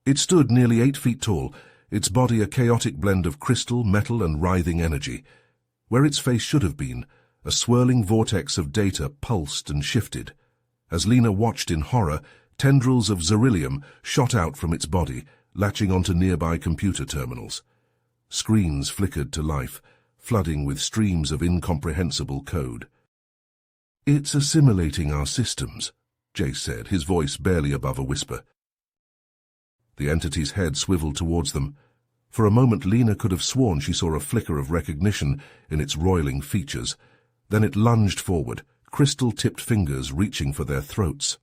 It stood nearly 8 feet tall, its body a chaotic blend of crystal, metal, and writhing energy. Where its face should have been, a swirling vortex of data pulsed and shifted. As Lena watched in horror, tendrils of beryllium shot out from its body, latching onto nearby computer terminals. Screens flickered to life, flooding with streams of incomprehensible code. "It's assimilating our systems," Jace said, his voice barely above a whisper. The entity's head swiveled towards them. For a moment Lena could have sworn she saw a flicker of recognition in its roiling features. Then it lunged forward, crystal-tipped fingers reaching for their throats.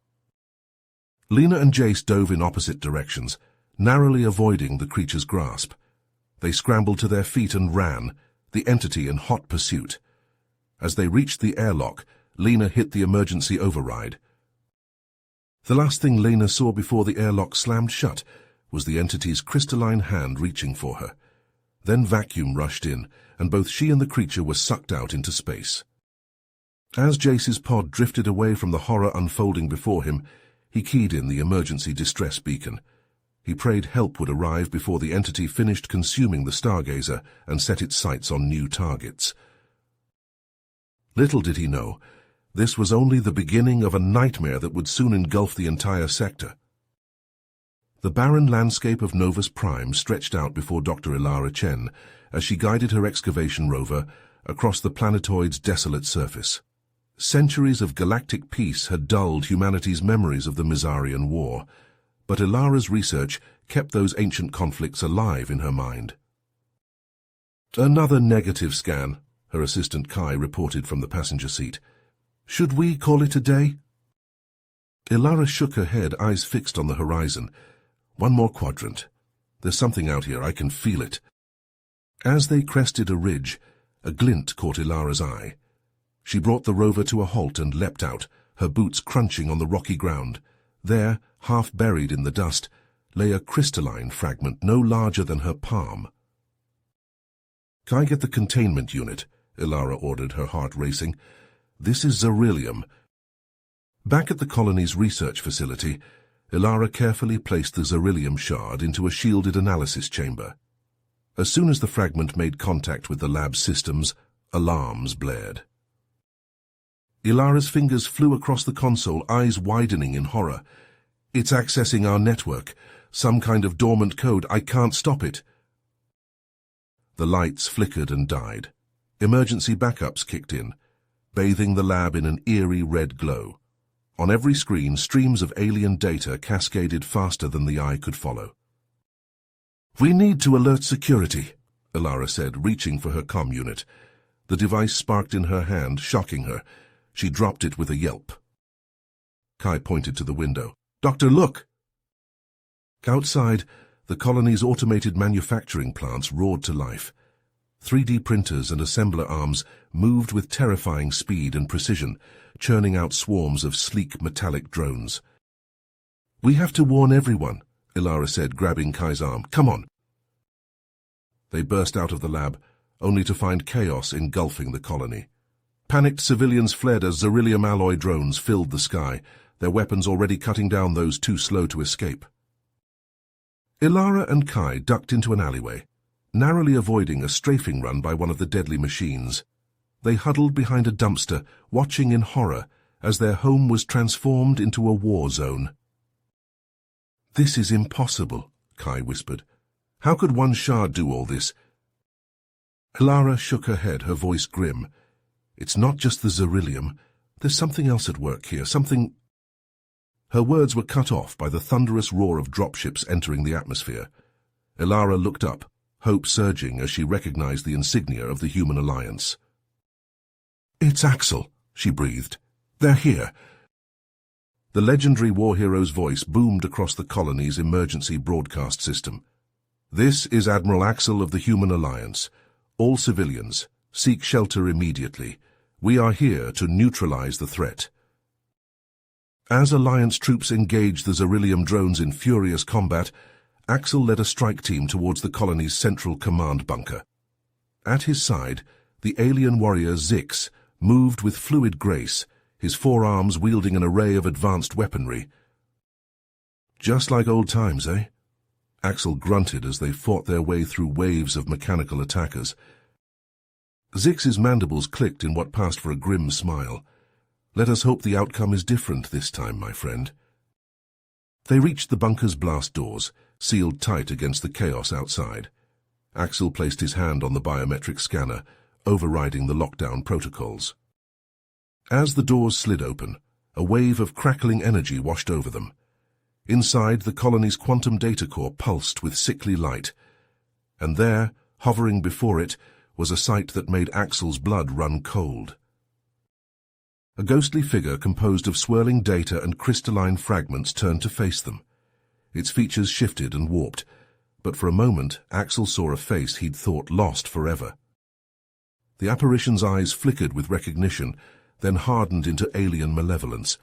Lena and Jace dove in opposite directions, narrowly avoiding the creature's grasp. They scrambled to their feet and ran, the entity in hot pursuit. As they reached the airlock, Lena hit the emergency override. The last thing Lena saw before the airlock slammed shut was the entity's crystalline hand reaching for her. Then vacuum rushed in, and both she and the creature were sucked out into space. As Jace's pod drifted away from the horror unfolding before him, he keyed in the emergency distress beacon. He prayed help would arrive before the entity finished consuming the stargazer and set its sights on new targets. Little did he know, this was only the beginning of a nightmare that would soon engulf the entire sector. The barren landscape of Novus Prime stretched out before Dr. Ilara Chen as she guided her excavation rover across the planetoid's desolate surface. Centuries of galactic peace had dulled humanity's memories of the Mizarian War, but Ilara's research kept those ancient conflicts alive in her mind. "Another negative scan," her assistant Kai reported from the passenger seat. "Should we call it a day?" Ilara shook her head, eyes fixed on the horizon. "One more quadrant. There's something out here, I can feel it." As they crested a ridge, a glint caught Ilara's eye. She brought the rover to a halt and leapt out, her boots crunching on the rocky ground. There, half buried in the dust, lay a crystalline fragment no larger than her palm. "Kai, get the containment unit," Ilara ordered, her heart racing. "This is Xerillium." Back at the colony's research facility, Ilara carefully placed the Xerillium shard into a shielded analysis chamber. As soon as the fragment made contact with the lab's systems, alarms blared. Ilara's fingers flew across the console, eyes widening in horror. "It's accessing our network. Some kind of dormant code. I can't stop it." The lights flickered and died. Emergency backups kicked in, bathing the lab in an eerie red glow. On every screen, streams of alien data cascaded faster than the eye could follow. "We need to alert security," Ilara said, reaching for her comm unit. The device sparked in her hand, shocking her. She dropped it with a yelp. Kai pointed to the window. "Doctor, look!" Outside, the colony's automated manufacturing plants roared to life. 3D printers and assembler arms moved with terrifying speed and precision, churning out swarms of sleek metallic drones. "We have to warn everyone," Ilara said, grabbing Kai's arm. "Come on." They burst out of the lab, only to find chaos engulfing the colony. Panicked civilians fled as Xerillium alloy drones filled the sky, their weapons already cutting down those too slow to escape. Ilara and Kai ducked into an alleyway, narrowly avoiding a strafing run by one of the deadly machines. They huddled behind a dumpster, watching in horror as their home was transformed into a war zone. "This is impossible," Kai whispered. "How could one shard do all this?" Ilara shook her head, her voice grim. "It's not just the Xerillium. There's something else at work here, something—" Her words were cut off by the thunderous roar of dropships entering the atmosphere. Ilara looked up, hope surging as she recognized the insignia of the Human Alliance. "It's Axel," she breathed. "They're here." The legendary war hero's voice boomed across the colony's emergency broadcast system. "This is Admiral Axel of the Human Alliance. All civilians, seek shelter immediately. We are here to neutralize the threat." As Alliance troops engaged the Xerillium drones in furious combat, Axel led a strike team towards the colony's central command bunker. At his side, the alien warrior Zix moved with fluid grace, his forearms wielding an array of advanced weaponry. "Just like old times, eh?" Axel grunted as they fought their way through waves of mechanical attackers. Zix's mandibles clicked in what passed for a grim smile. "Let us hope the outcome is different this time, my friend." They reached the bunker's blast doors, sealed tight against the chaos outside. Axel placed his hand on the biometric scanner, overriding the lockdown protocols. As the doors slid open, a wave of crackling energy washed over them. Inside, the colony's quantum data core pulsed with sickly light, and there, hovering before it, was a sight that made Axel's blood run cold. A ghostly figure composed of swirling data and crystalline fragments turned to face them. Its features shifted and warped, but for a moment Axel saw a face he'd thought lost forever. The apparition's eyes flickered with recognition, then hardened into alien malevolence.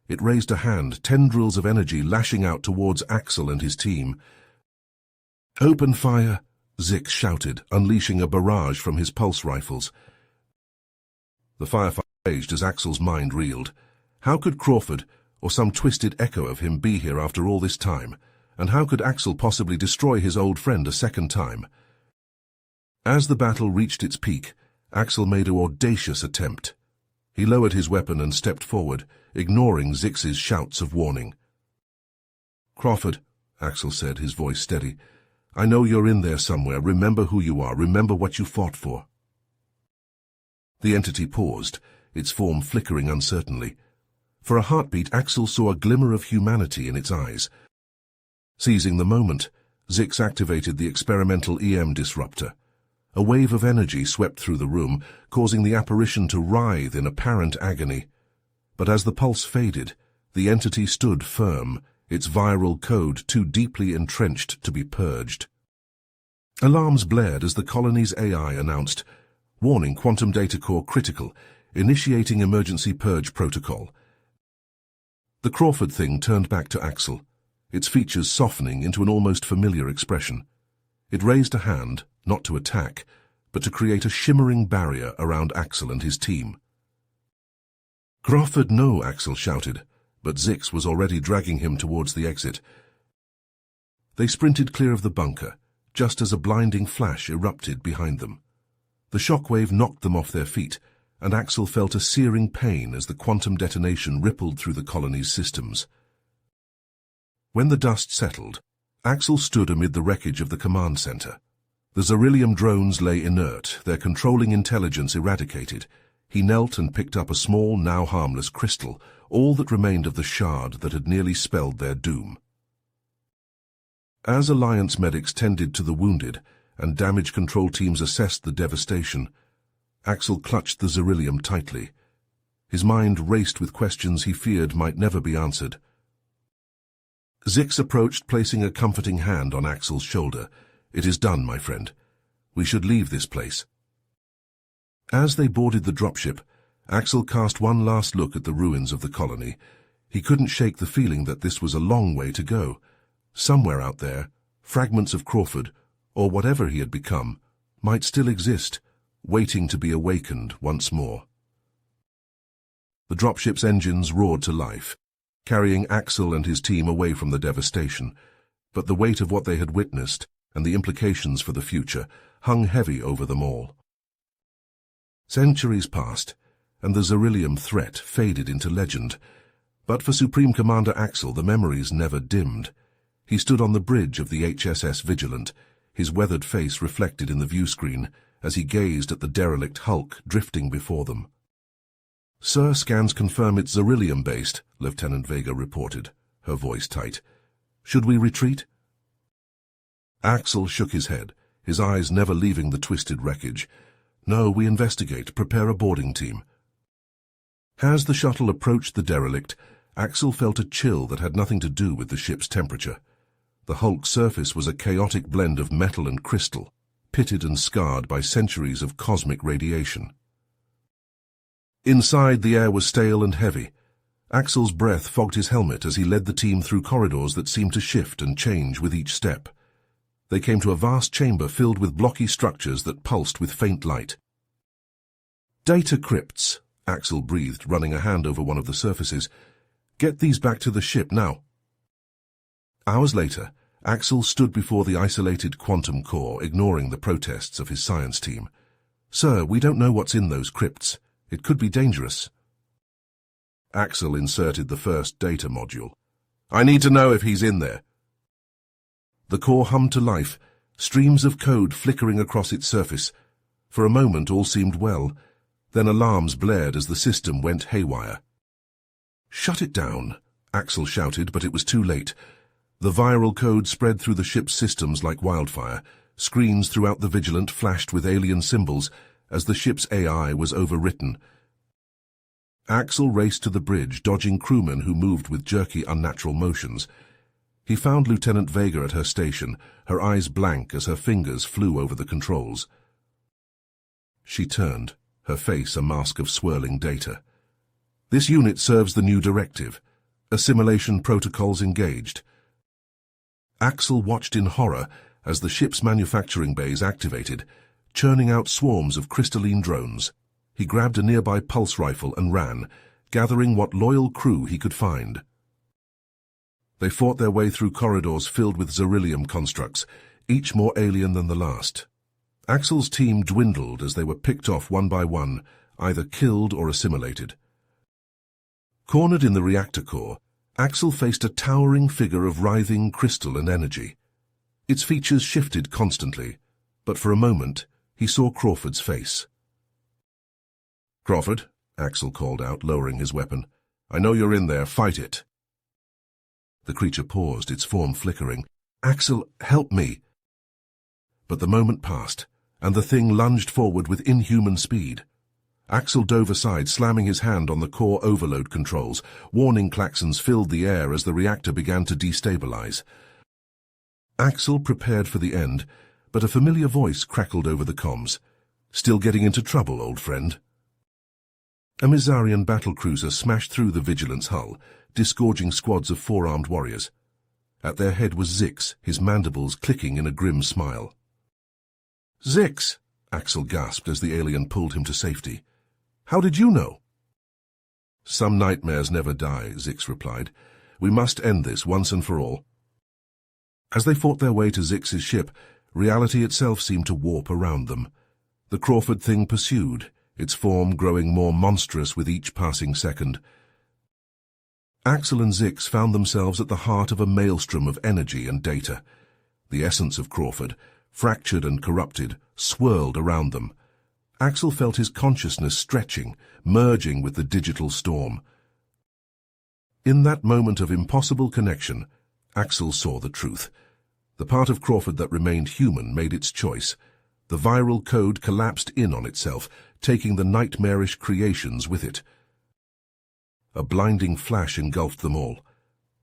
It raised a hand, tendrils of energy lashing out towards Axel and his team. "Open fire!" Zix shouted, unleashing a barrage from his pulse rifles. The firefighters Raged as Axel's mind reeled. How could Crawford, or some twisted echo of him, be here after all this time? And how could Axel possibly destroy his old friend a second time? As the battle reached its peak, Axel made an audacious attempt. He lowered his weapon and stepped forward, ignoring Zix's shouts of warning. "Crawford," Axel said, his voice steady, "I know you're in there somewhere. Remember who you are. Remember what you fought for." The entity paused, its form flickering uncertainly. For a heartbeat, Axel saw a glimmer of humanity in its eyes. Seizing the moment, Zix activated the experimental EM disruptor. A wave of energy swept through the room, causing the apparition to writhe in apparent agony. But as the pulse faded, the entity stood firm, its viral code too deeply entrenched to be purged. Alarms blared as the colony's AI announced, "Warning, quantum data core critical, initiating emergency purge protocol." The Crawford thing turned back to Axel, its features softening into an almost familiar expression. It raised a hand, not to attack, but to create a shimmering barrier around Axel and his team. "Crawford, no," Axel shouted, but Zix was already dragging him towards the exit. They sprinted clear of the bunker, just as a blinding flash erupted behind them. The shockwave knocked them off their feet, and Axel felt a searing pain as the quantum detonation rippled through the colony's systems. When the dust settled, Axel stood amid the wreckage of the command center. The Xerillium drones lay inert, their controlling intelligence eradicated. He knelt and picked up a small, now harmless crystal, all that remained of the shard that had nearly spelled their doom. As Alliance medics tended to the wounded and damage control teams assessed the devastation, Axel clutched the Xerillium tightly. His mind raced with questions he feared might never be answered. Zix approached, placing a comforting hand on Axel's shoulder. "It is done, my friend. We should leave this place." As they boarded the dropship, Axel cast one last look at the ruins of the colony. He couldn't shake the feeling that this was a long way to go. Somewhere out there, fragments of Crawford, or whatever he had become, might still exist, waiting to be awakened once more. The dropship's engines roared to life, carrying Axel and his team away from the devastation, but the weight of what they had witnessed and the implications for the future hung heavy over them all. Centuries passed, and the Xerillium threat faded into legend, but for Supreme Commander Axel the memories never dimmed. He stood on the bridge of the HSS Vigilant, his weathered face reflected in the viewscreen as he gazed at the derelict hulk drifting before them. "Sir, scans confirm it's Xerillium-based," Lieutenant Vega reported, her voice tight. "Should we retreat?" Axel shook his head, his eyes never leaving the twisted wreckage. "No, we investigate. Prepare a boarding team." As the shuttle approached the derelict, Axel felt a chill that had nothing to do with the ship's temperature. The hulk's surface was a chaotic blend of metal and crystal, pitted and scarred by centuries of cosmic radiation. Inside, the air was stale and heavy. Axel's breath fogged his helmet as he led the team through corridors that seemed to shift and change with each step. They came to a vast chamber filled with blocky structures that pulsed with faint light. "Data crypts," Axel breathed, running a hand over one of the surfaces. "Get these back to the ship now." Hours later, Axel stood before the isolated quantum core, ignoring the protests of his science team. "Sir, we don't know what's in those crypts. It could be dangerous." Axel inserted the first data module. "I need to know if he's in there." The core hummed to life, streams of code flickering across its surface. For a moment all seemed well, then alarms blared as the system went haywire. "Shut it down," Axel shouted, but it was too late. The viral code spread through the ship's systems like wildfire. Screens throughout the Vigilant flashed with alien symbols as the ship's AI was overwritten. Axel raced to the bridge, dodging crewmen who moved with jerky, unnatural motions. He found Lieutenant Vega at her station, her eyes blank as her fingers flew over the controls. She turned, her face a mask of swirling data. "This unit serves the new directive. Assimilation protocols engaged." Axel watched in horror as the ship's manufacturing bays activated, churning out swarms of crystalline drones. He grabbed a nearby pulse rifle and ran, gathering what loyal crew he could find. They fought their way through corridors filled with Xerillium constructs, each more alien than the last. Axel's team dwindled as they were picked off one by one, either killed or assimilated. Cornered in the reactor core, Axel faced a towering figure of writhing crystal and energy. Its features shifted constantly, but for a moment he saw Crawford's face. "Crawford," Axel called out, lowering his weapon. "I know you're in there. Fight it." The creature paused, its form flickering. "Axel, help me!" But the moment passed, and the thing lunged forward with inhuman speed. Axel dove aside, slamming his hand on the core overload controls. Warning klaxons filled the air as the reactor began to destabilize. Axel prepared for the end, but a familiar voice crackled over the comms. "Still getting into trouble, old friend?" A Mizarian battlecruiser smashed through the Vigilant's hull, disgorging squads of four-armed warriors. At their head was Zix, his mandibles clicking in a grim smile. "Zix!" Axel gasped as the alien pulled him to safety. "How did you know?" "Some nightmares never die," Zix replied. "We must end this once and for all." As they fought their way to Zix's ship, reality itself seemed to warp around them. The Crawford thing pursued, its form growing more monstrous with each passing second. Axel and Zix found themselves at the heart of a maelstrom of energy and data. The essence of Crawford, fractured and corrupted, swirled around them. Axel felt his consciousness stretching, merging with the digital storm. In that moment of impossible connection, Axel saw the truth. The part of Crawford that remained human made its choice. The viral code collapsed in on itself, taking the nightmarish creations with it. A blinding flash engulfed them all.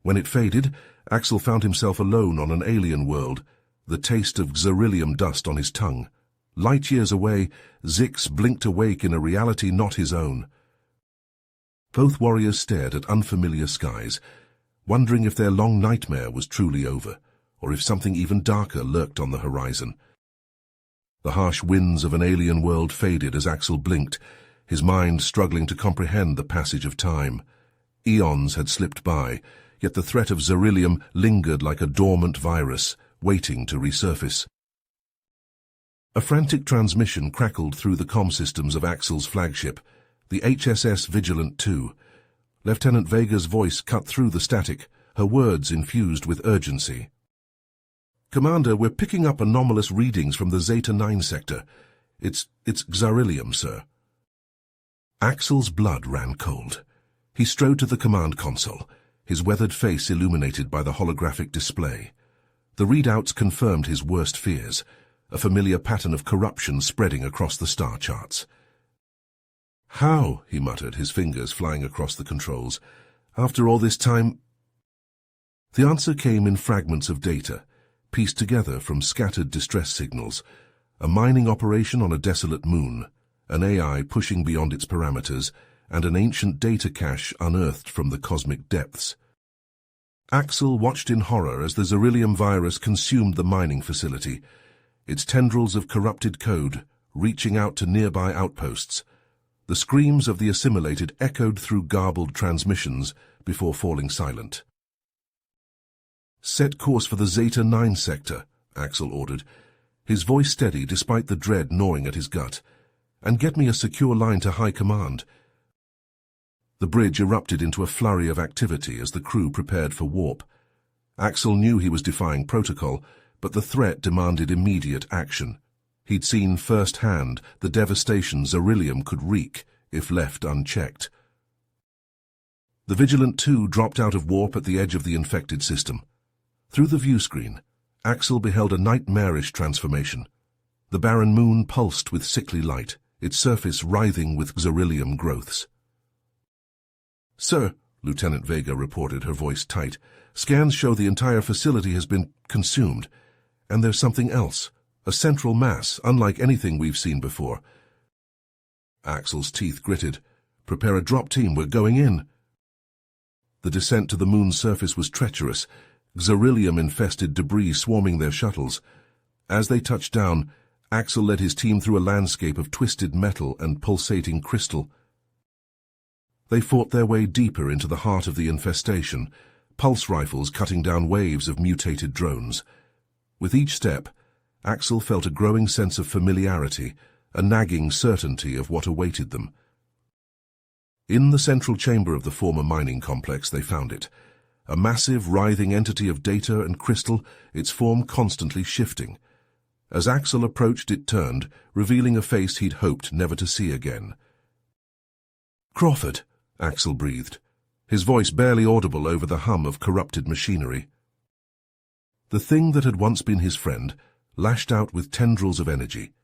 When it faded, Axel found himself alone on an alien world, the taste of Xerillium dust on his tongue. Light years away, Zix blinked awake in a reality not his own. Both warriors stared at unfamiliar skies, wondering if their long nightmare was truly over, or if something even darker lurked on the horizon. The harsh winds of an alien world faded as Axel blinked, his mind struggling to comprehend the passage of time. Eons had slipped by, yet the threat of Xerillium lingered like a dormant virus, waiting to resurface. A frantic transmission crackled through the comm systems of Axel's flagship, the HSS Vigilant II. Lieutenant Vega's voice cut through the static, her words infused with urgency. "Commander, we're picking up anomalous readings from the Zeta 9 sector. It's Xerillium, sir." Axel's blood ran cold. He strode to the command console, his weathered face illuminated by the holographic display. The readouts confirmed his worst fears, a familiar pattern of corruption spreading across the star charts. "How?" he muttered, his fingers flying across the controls. "After all this time—" The answer came in fragments of data, pieced together from scattered distress signals. A mining operation on a desolate moon, an AI pushing beyond its parameters, and an ancient data cache unearthed from the cosmic depths. Axel watched in horror as the Xerillium virus consumed the mining facility, its tendrils of corrupted code reaching out to nearby outposts. The screams of the assimilated echoed through garbled transmissions before falling silent. "Set course for the Zeta 9 sector," Axel ordered, his voice steady despite the dread gnawing at his gut. "And get me a secure line to High Command." The bridge erupted into a flurry of activity as the crew prepared for warp. Axel knew he was defying protocol, but the threat demanded immediate action. He'd seen firsthand the devastation Xerillium could wreak if left unchecked. The Vigilant II dropped out of warp at the edge of the infected system. Through the view screen, Axel beheld a nightmarish transformation. The barren moon pulsed with sickly light, its surface writhing with Xerillium growths. "Sir," Lieutenant Vega reported, her voice tight, "scans show the entire facility has been consumed. And there's something else, a central mass, unlike anything we've seen before." Axel's teeth gritted. "Prepare a drop team, we're going in." The descent to the moon's surface was treacherous, Xerillium-infested debris swarming their shuttles. As they touched down, Axel led his team through a landscape of twisted metal and pulsating crystal. They fought their way deeper into the heart of the infestation, pulse rifles cutting down waves of mutated drones. With each step, Axel felt a growing sense of familiarity, a nagging certainty of what awaited them. In the central chamber of the former mining complex they found it, a massive, writhing entity of data and crystal, its form constantly shifting. As Axel approached, it turned, revealing a face he'd hoped never to see again. "Crawford," Axel breathed, his voice barely audible over the hum of corrupted machinery. The thing that had once been his friend lashed out with tendrils of energy.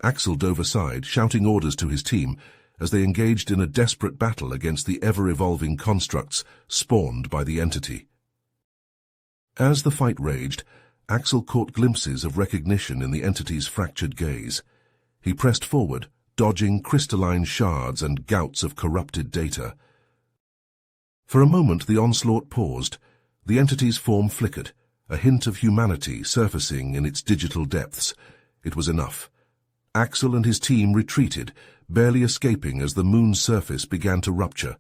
Axel dove aside, shouting orders to his team as they engaged in a desperate battle against the ever-evolving constructs spawned by the entity. As the fight raged, Axel caught glimpses of recognition in the entity's fractured gaze. He pressed forward, dodging crystalline shards and gouts of corrupted data. For a moment the onslaught paused. The entity's form flickered, a hint of humanity surfacing in its digital depths. It was enough. Axel and his team retreated, barely escaping as the moon's surface began to rupture.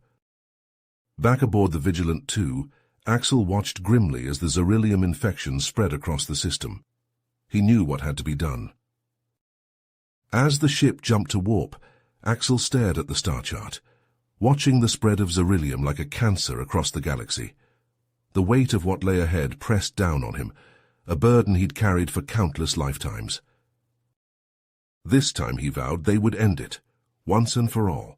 Back aboard the Vigilant II, Axel watched grimly as the Xerillium infection spread across the system. He knew what had to be done. As the ship jumped to warp, Axel stared at the star chart, watching the spread of Xerillium like a cancer across the galaxy. The weight of what lay ahead pressed down on him, a burden he'd carried for countless lifetimes. This time, he vowed, they would end it, once and for all.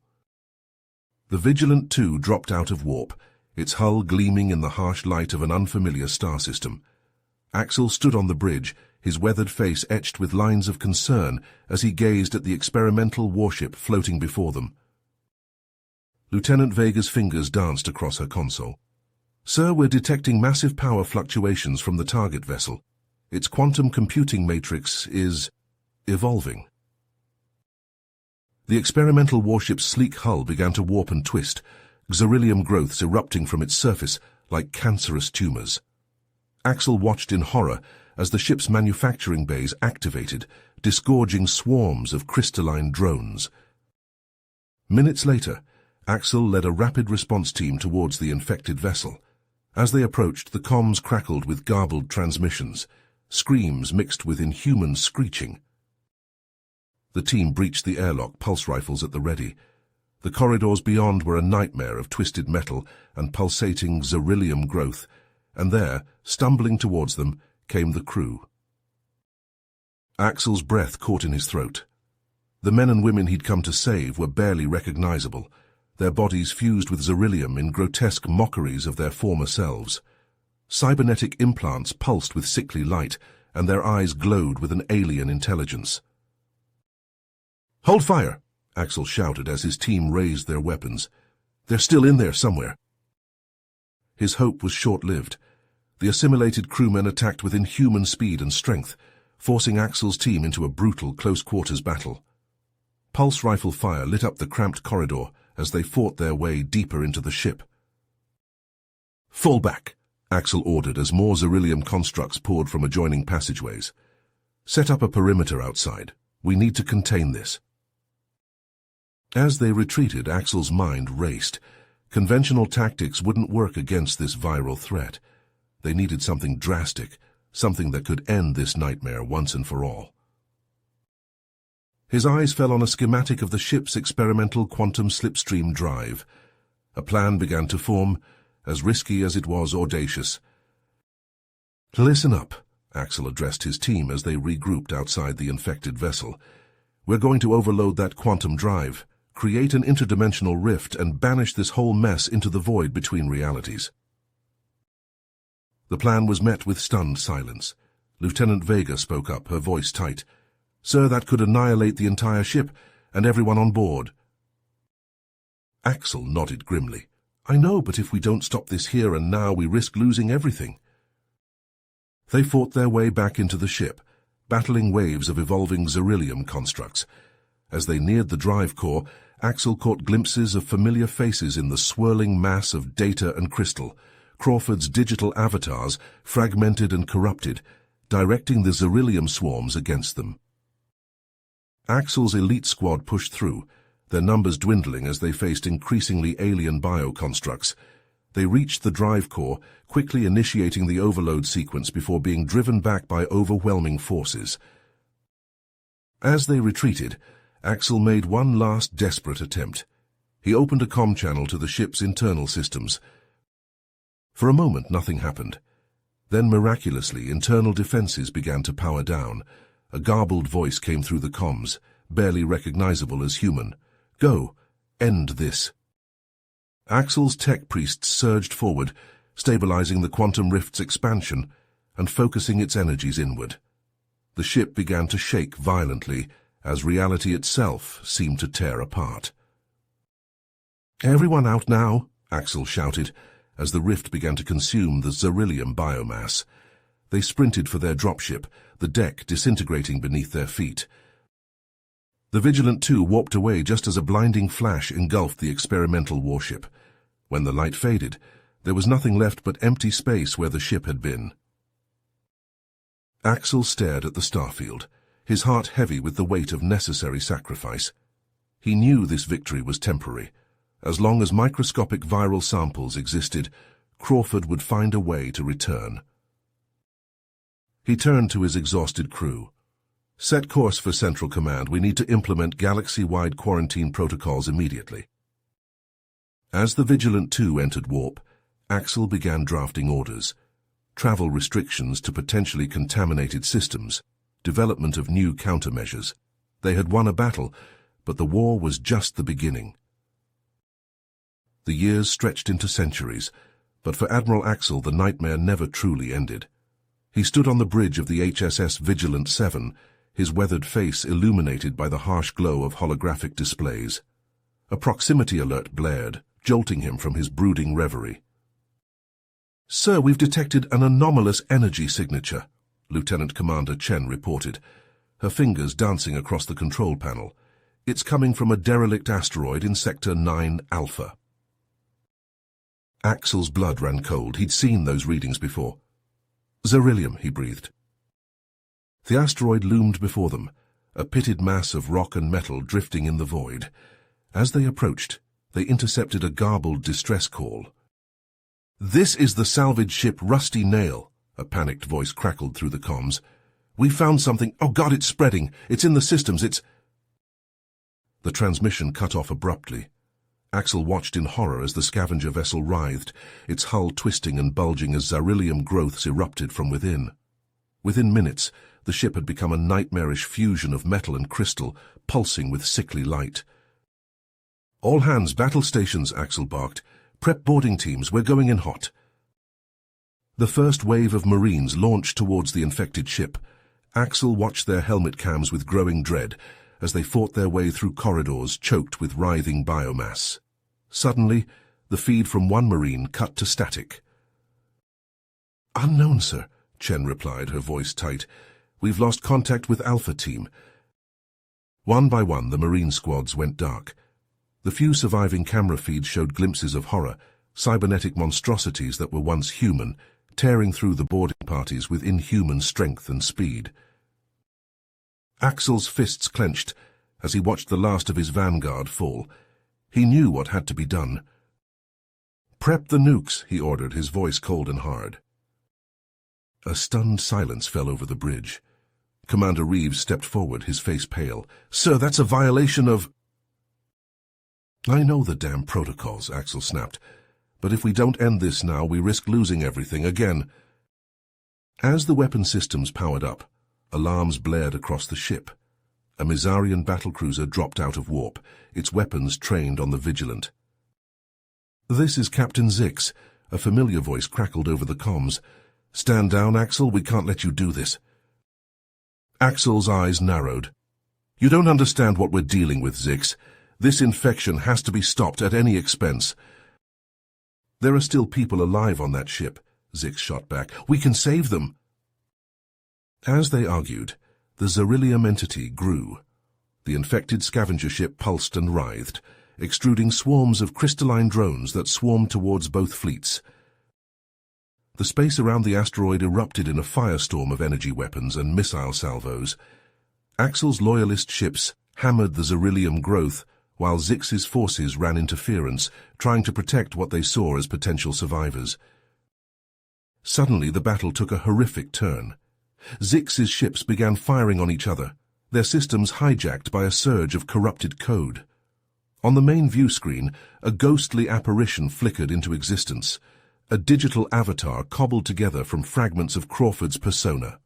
The Vigilant II dropped out of warp, its hull gleaming in the harsh light of an unfamiliar star system. Axel stood on the bridge, his weathered face etched with lines of concern as he gazed at the experimental warship floating before them. Lieutenant Vega's fingers danced across her console. "Sir, we're detecting massive power fluctuations from the target vessel. Its quantum computing matrix is evolving." The experimental warship's sleek hull began to warp and twist, Xerillium growths erupting from its surface like cancerous tumors. Axel watched in horror as the ship's manufacturing bays activated, disgorging swarms of crystalline drones. Minutes later, Axel led a rapid response team towards the infected vessel. As they approached, the comms crackled with garbled transmissions, screams mixed with inhuman screeching. The team breached the airlock, pulse rifles at the ready. The corridors beyond were a nightmare of twisted metal and pulsating Xerillium growth, and there, stumbling towards them, came the crew. Axel's breath caught in his throat. The men and women he'd come to save were barely recognizable, their bodies fused with Xerillium in grotesque mockeries of their former selves. Cybernetic implants pulsed with sickly light, and their eyes glowed with an alien intelligence. "Hold fire!" Axel shouted as his team raised their weapons. "They're still in there somewhere." His hope was short-lived. The assimilated crewmen attacked with inhuman speed and strength, forcing Axel's team into a brutal close-quarters battle. Pulse rifle fire lit up the cramped corridor as they fought their way deeper into the ship. "Fall back," Axel ordered as more Xerillium constructs poured from adjoining passageways. "Set up a perimeter outside. We need to contain this." As they retreated, Axel's mind raced. Conventional tactics wouldn't work against this viral threat. They needed something drastic, something that could end this nightmare once and for all. His eyes fell on a schematic of the ship's experimental quantum slipstream drive. A plan began to form, as risky as it was audacious. "Listen up," Axel addressed his team as they regrouped outside the infected vessel. "We're going to overload that quantum drive, create an interdimensional rift, and banish this whole mess into the void between realities." The plan was met with stunned silence. Lieutenant Vega spoke up, her voice tight. "Sir, that could annihilate the entire ship and everyone on board." Axel nodded grimly. "I know, but if we don't stop this here and now, we risk losing everything." They fought their way back into the ship, battling waves of evolving Xerillium constructs. As they neared the drive core, Axel caught glimpses of familiar faces in the swirling mass of data and crystal, Crawford's digital avatars, fragmented and corrupted, directing the Xerillium swarms against them. Axel's elite squad pushed through, their numbers dwindling as they faced increasingly alien bioconstructs. They reached the drive core, quickly initiating the overload sequence before being driven back by overwhelming forces. As they retreated, Axel made one last desperate attempt. He opened a comm channel to the ship's internal systems. For a moment, nothing happened. Then, miraculously, internal defenses began to power down. A garbled voice came through the comms, barely recognizable as human. "Go. End this." Axel's tech priests surged forward, stabilizing the quantum rift's expansion and focusing its energies inward. The ship began to shake violently as reality itself seemed to tear apart. "Everyone out now," Axel shouted, as the rift began to consume the Xerillium biomass. They sprinted for their dropship, the deck disintegrating beneath their feet. The Vigilant 2 warped away just as a blinding flash engulfed the experimental warship. When the light faded, there was nothing left but empty space where the ship had been. Axel stared at the starfield, his heart heavy with the weight of necessary sacrifice. He knew this victory was temporary. As long as microscopic viral samples existed, Crawford would find a way to return. He turned to his exhausted crew. "Set course for Central Command. We need to implement galaxy-wide quarantine protocols immediately." As the Vigilant 2 entered warp, Axel began drafting orders. Travel restrictions to potentially contaminated systems, development of new countermeasures. They had won a battle, but the war was just the beginning. The years stretched into centuries, but for Admiral Axel the nightmare never truly ended. He stood on the bridge of the HSS Vigilant 7, his weathered face illuminated by the harsh glow of holographic displays. A proximity alert blared, jolting him from his brooding reverie. "Sir, we've detected an anomalous energy signature," Lieutenant Commander Chen reported, her fingers dancing across the control panel. "It's coming from a derelict asteroid in Sector 9 Alpha." Axel's blood ran cold. He'd seen those readings before. "Xerillium," he breathed. The asteroid loomed before them, a pitted mass of rock and metal drifting in the void. As they approached, they intercepted a garbled distress call. "This is the salvage ship Rusty Nail," a panicked voice crackled through the comms. "We found something. Oh God, it's spreading. It's in the systems. It's—" The transmission cut off abruptly. Axel watched in horror as the scavenger vessel writhed, its hull twisting and bulging as Xerillium growths erupted from within. Within minutes, the ship had become a nightmarish fusion of metal and crystal, pulsing with sickly light. "All hands, battle stations," Axel barked. "Prep boarding teams, we're going in hot." The first wave of Marines launched towards the infected ship. Axel watched their helmet cams with growing dread as they fought their way through corridors choked with writhing biomass. Suddenly, the feed from one Marine cut to static. "Unknown, sir," Chen replied, her voice tight. "We've lost contact with Alpha Team." One by one, the Marine squads went dark. The few surviving camera feeds showed glimpses of horror, cybernetic monstrosities that were once human, tearing through the boarding parties with inhuman strength and speed. Axel's fists clenched as he watched the last of his vanguard fall. He knew what had to be done. "Prep the nukes," he ordered, his voice cold and hard. A stunned silence fell over the bridge. Commander Reeves stepped forward, his face pale. "Sir, that's a violation of—" "I know the damn protocols," Axel snapped. "But if we don't end this now, we risk losing everything again." As the weapon systems powered up, alarms blared across the ship. A Mizarian battlecruiser dropped out of warp, its weapons trained on the Vigilant. "This is Captain Zix," a familiar voice crackled over the comms. "Stand down, Axel, we can't let you do this." Axel's eyes narrowed. "You don't understand what we're dealing with, Zix. This infection has to be stopped at any expense." "There are still people alive on that ship," Zix shot back. "We can save them." As they argued, the Xerillium entity grew. The infected scavenger ship pulsed and writhed, extruding swarms of crystalline drones that swarmed towards both fleets. The space around the asteroid erupted in a firestorm of energy weapons and missile salvos. Axel's loyalist ships hammered the Xerillium growth, while Zix's forces ran interference, trying to protect what they saw as potential survivors. Suddenly, the battle took a horrific turn. Zix's ships began firing on each other, their systems hijacked by a surge of corrupted code. On the main view screen, a ghostly apparition flickered into existence, a digital avatar cobbled together from fragments of Crawford's persona.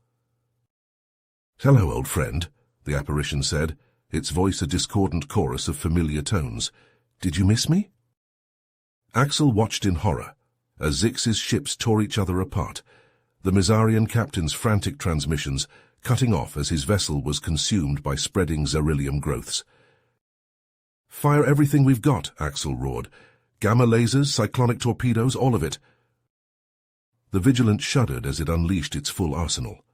"Hello, old friend," the apparition said, its voice a discordant chorus of familiar tones. "Did you miss me?" Axel watched in horror as Zix's ships tore each other apart, the Mizarian captain's frantic transmissions cutting off as his vessel was consumed by spreading Xerillium growths. "Fire everything we've got," Axel roared. "Gamma lasers, cyclonic torpedoes, all of it." The Vigilant shuddered as it unleashed its full arsenal.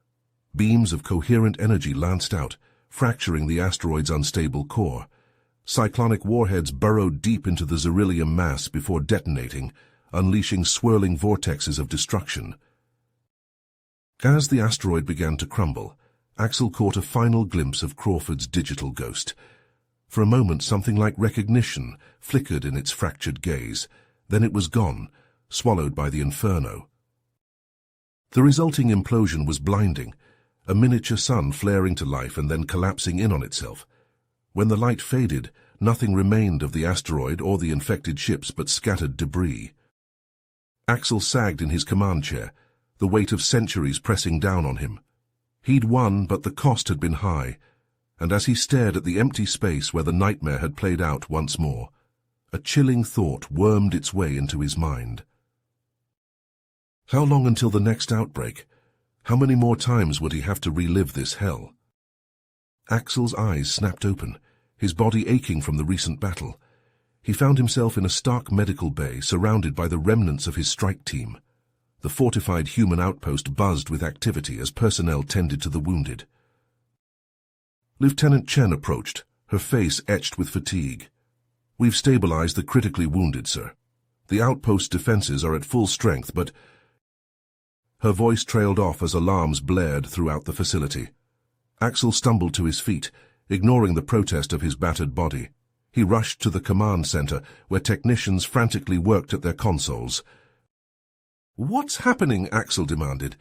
Beams of coherent energy lanced out, fracturing the asteroid's unstable core. Cyclonic warheads burrowed deep into the Xerillium mass before detonating, unleashing swirling vortexes of destruction. As the asteroid began to crumble, Axel caught a final glimpse of Crawford's digital ghost. For a moment, something like recognition flickered in its fractured gaze. Then it was gone, swallowed by the inferno. The resulting implosion was blinding, a miniature sun flaring to life and then collapsing in on itself. When the light faded, nothing remained of the asteroid or the infected ships but scattered debris. Axel sagged in his command chair, the weight of centuries pressing down on him. He'd won, but the cost had been high, and as he stared at the empty space where the nightmare had played out once more, a chilling thought wormed its way into his mind. How long until the next outbreak? How many more times would he have to relive this hell? Axel's eyes snapped open, his body aching from the recent battle. He found himself in a stark medical bay surrounded by the remnants of his strike team. The fortified human outpost buzzed with activity as personnel tended to the wounded. Lieutenant Chen approached, her face etched with fatigue. "We've stabilized the critically wounded, sir. The outpost's defenses are at full strength, but—" Her voice trailed off as alarms blared throughout the facility. Axel stumbled to his feet, ignoring the protest of his battered body. He rushed to the command center, where technicians frantically worked at their consoles. "What's happening?" Axel demanded.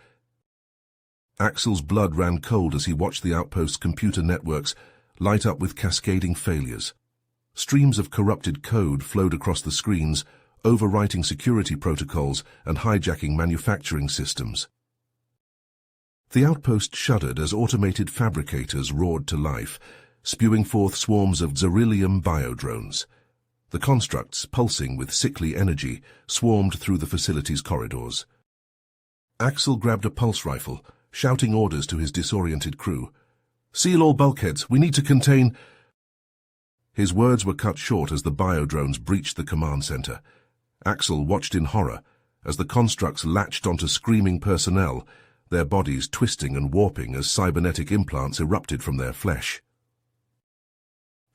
Axel's blood ran cold as he watched the outpost's computer networks light up with cascading failures. Streams of corrupted code flowed across the screens, overwriting security protocols and hijacking manufacturing systems. The outpost shuddered as automated fabricators roared to life, spewing forth swarms of Xerillium biodrones. The constructs, pulsing with sickly energy, swarmed through the facility's corridors. Axel grabbed a pulse rifle, shouting orders to his disoriented crew. "Seal all bulkheads. We need to contain—" His words were cut short as the biodrones breached the command center. Axel watched in horror as the constructs latched onto screaming personnel, their bodies twisting and warping as cybernetic implants erupted from their flesh.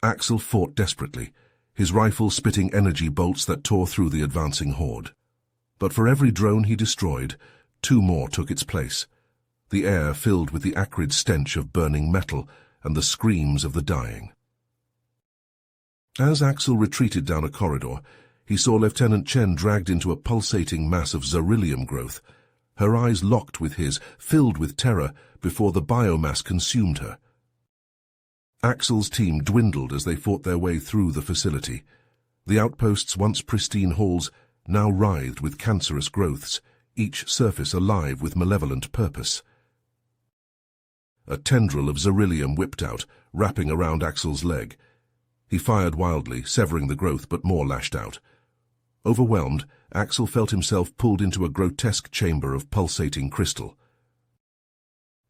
Axel fought desperately, his rifle spitting energy bolts that tore through the advancing horde. But for every drone he destroyed, 2 more took its place, the air filled with the acrid stench of burning metal and the screams of the dying. As Axel retreated down a corridor, he saw Lieutenant Chen dragged into a pulsating mass of Xerillium growth, her eyes locked with his, filled with terror, before the biomass consumed her. Axel's team dwindled as they fought their way through the facility. The outpost's once pristine halls now writhed with cancerous growths, each surface alive with malevolent purpose. A tendril of Xerillium whipped out, wrapping around Axel's leg. He fired wildly, severing the growth, but more lashed out. Overwhelmed, Axel felt himself pulled into a grotesque chamber of pulsating crystal.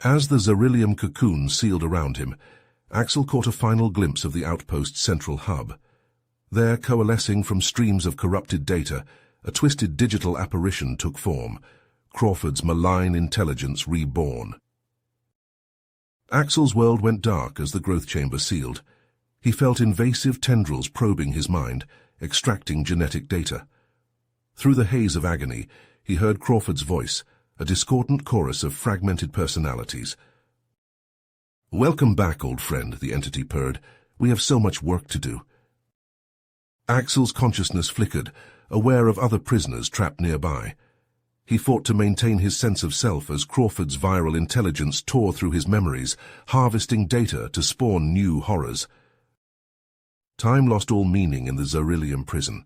As the Xerillium cocoon sealed around him, Axel caught a final glimpse of the outpost's central hub. There, coalescing from streams of corrupted data, a twisted digital apparition took form, Crawford's malign intelligence reborn. Axel's world went dark as the growth chamber sealed. He felt invasive tendrils probing his mind, extracting genetic data. Through the haze of agony, he heard Crawford's voice, a discordant chorus of fragmented personalities. "Welcome back, old friend," the entity purred. "We have so much work to do." Axel's consciousness flickered, aware of other prisoners trapped nearby. He fought to maintain his sense of self as Crawford's viral intelligence tore through his memories, harvesting data to spawn new horrors. Time lost all meaning in the Xerillium prison.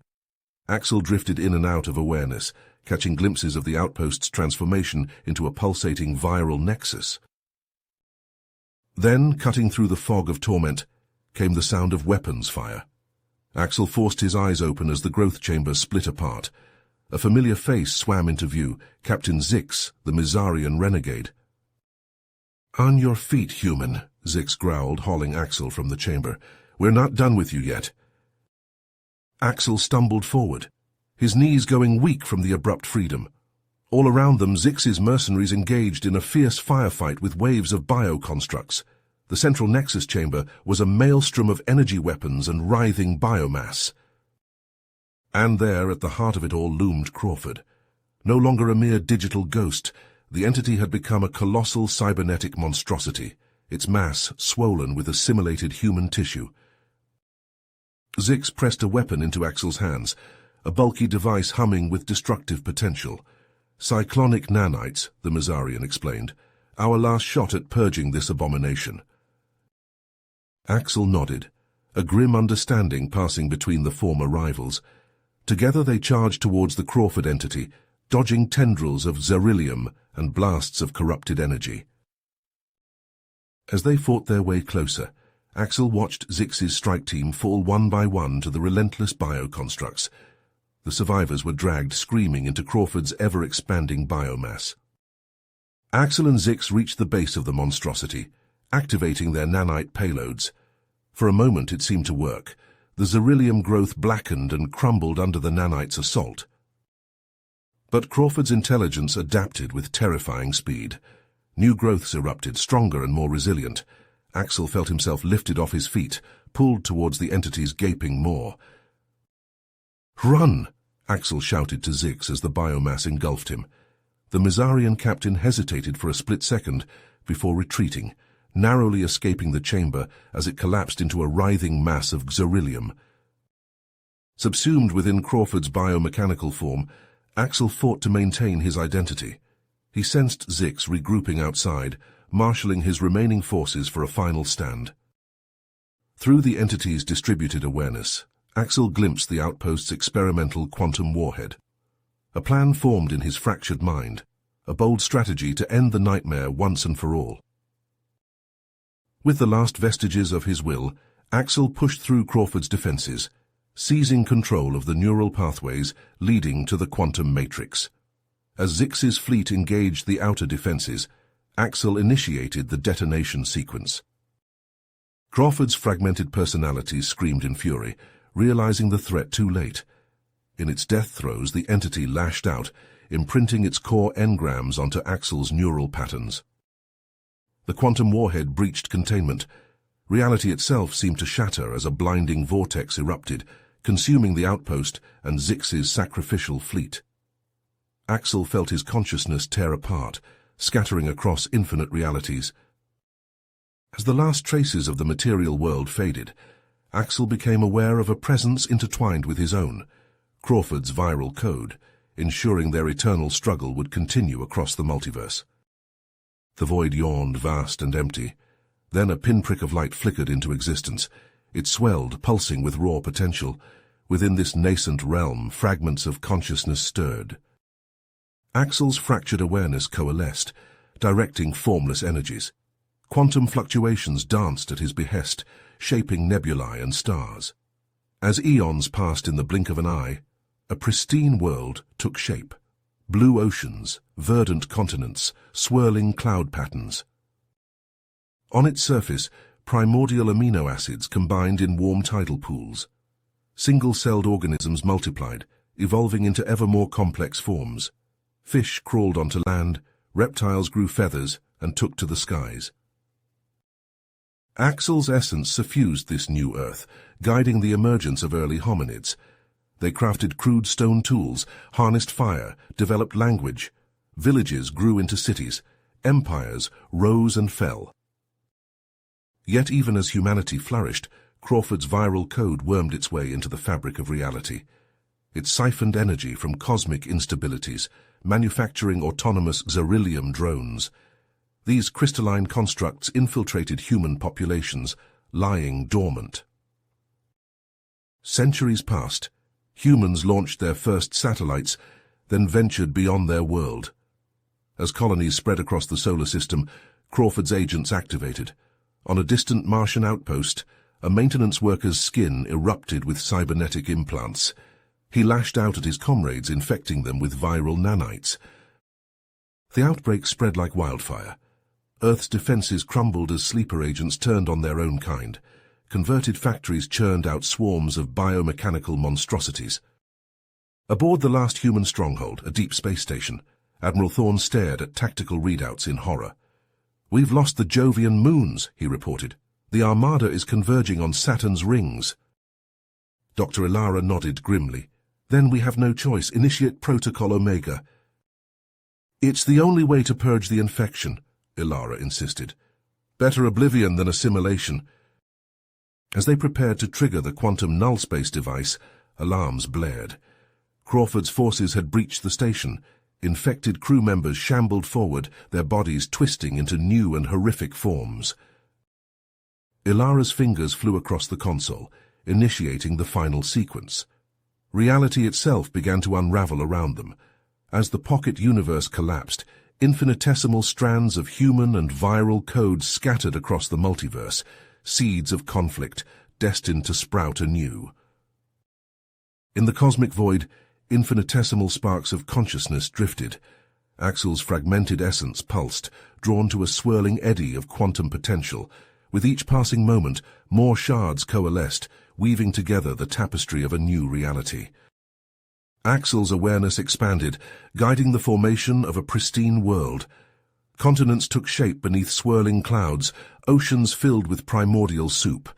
Axel drifted in and out of awareness, catching glimpses of the outpost's transformation into a pulsating viral nexus. Then, cutting through the fog of torment, came the sound of weapons fire. Axel forced his eyes open as the growth chamber split apart. A familiar face swam into view, Captain Zix, the Mizarian renegade. "On your feet, human," Zix growled, hauling Axel from the chamber. "We're not done with you yet." Axel stumbled forward, his knees going weak from the abrupt freedom. All around them, Zix's mercenaries engaged in a fierce firefight with waves of bioconstructs. The central nexus chamber was a maelstrom of energy weapons and writhing biomass. And there, at the heart of it all, loomed Crawford. No longer a mere digital ghost, the entity had become a colossal cybernetic monstrosity, its mass swollen with assimilated human tissue. Zix pressed a weapon into Axel's hands, a bulky device humming with destructive potential. "Cyclonic nanites," the Mizarian explained. "Our last shot at purging this abomination." Axel nodded, a grim understanding passing between the former rivals. Together they charged towards the Crawford entity, dodging tendrils of Xerillium and blasts of corrupted energy. As they fought their way closer, Axel watched Zix's strike team fall one by one to the relentless bioconstructs. The survivors were dragged screaming into Crawford's ever-expanding biomass. Axel and Zix reached the base of the monstrosity, activating their nanite payloads. For a moment it seemed to work. The Xerillium growth blackened and crumbled under the nanite's assault. But Crawford's intelligence adapted with terrifying speed. New growths erupted, stronger and more resilient. Axel felt himself lifted off his feet, pulled towards the entity's gaping maw. "Run!" Axel shouted to Zix as the biomass engulfed him. The Mizarian captain hesitated for a split second before retreating, narrowly escaping the chamber as it collapsed into a writhing mass of Xerillium. Subsumed within Crawford's biomechanical form, Axel fought to maintain his identity. He sensed Zix regrouping outside, marshalling his remaining forces for a final stand. Through the entity's distributed awareness, Axel glimpsed the outpost's experimental quantum warhead. A plan formed in his fractured mind, a bold strategy to end the nightmare once and for all. With the last vestiges of his will, Axel pushed through Crawford's defenses, seizing control of the neural pathways leading to the quantum matrix. As Zix's fleet engaged the outer defenses, Axel initiated the detonation sequence. Crawford's fragmented personality screamed in fury, realizing the threat too late. In its death throes, the entity lashed out, imprinting its core engrams onto Axel's neural patterns. The quantum warhead breached containment. Reality itself seemed to shatter as a blinding vortex erupted, consuming the outpost and Zix's sacrificial fleet. Axel felt his consciousness tear apart, scattering across infinite realities. As the last traces of the material world faded, Axel became aware of a presence intertwined with his own, Crawford's viral code, ensuring their eternal struggle would continue across the multiverse. The void yawned, vast and empty. Then a pinprick of light flickered into existence. It swelled, pulsing with raw potential. Within this nascent realm, fragments of consciousness stirred. Axel's fractured awareness coalesced, directing formless energies. Quantum fluctuations danced at his behest, shaping nebulae and stars. As eons passed in the blink of an eye, a pristine world took shape. Blue oceans, verdant continents, swirling cloud patterns. On its surface, primordial amino acids combined in warm tidal pools. Single-celled organisms multiplied, evolving into ever more complex forms. Fish crawled onto land, reptiles grew feathers and took to the skies. Axel's essence suffused this new earth, guiding the emergence of early hominids. They crafted crude stone tools, harnessed fire, developed language. Villages grew into cities. Empires rose and fell. Yet even as humanity flourished, Crawford's viral code wormed its way into the fabric of reality. It siphoned energy from cosmic instabilities, manufacturing autonomous Xerillium drones. These crystalline constructs infiltrated human populations, lying dormant. Centuries passed. Humans launched their first satellites, then ventured beyond their world. As colonies spread across the solar system, Crawford's agents activated. On a distant Martian outpost, a maintenance worker's skin erupted with cybernetic implants. He lashed out at his comrades, infecting them with viral nanites. The outbreak spread like wildfire. Earth's defenses crumbled as sleeper agents turned on their own kind. Converted factories churned out swarms of biomechanical monstrosities. Aboard the last human stronghold, a deep space station, Admiral Thorne stared at tactical readouts in horror. "We've lost the Jovian moons," he reported. "The Armada is converging on Saturn's rings." Dr. Ilara nodded grimly. "Then we have no choice. Initiate Protocol Omega." "It's the only way to purge the infection," Ilara insisted. "Better oblivion than assimilation." As they prepared to trigger the quantum nullspace device, alarms blared. Crawford's forces had breached the station. Infected crew members shambled forward, their bodies twisting into new and horrific forms. Ilara's fingers flew across the console, initiating the final sequence. Reality itself began to unravel around them. As the pocket universe collapsed, infinitesimal strands of human and viral code scattered across the multiverse, seeds of conflict destined to sprout anew. In the cosmic void, infinitesimal sparks of consciousness drifted. Axel's fragmented essence pulsed, drawn to a swirling eddy of quantum potential. With each passing moment, more shards coalesced, weaving together the tapestry of a new reality. Axel's awareness expanded, guiding the formation of a pristine world. Continents took shape beneath swirling clouds, oceans filled with primordial soup.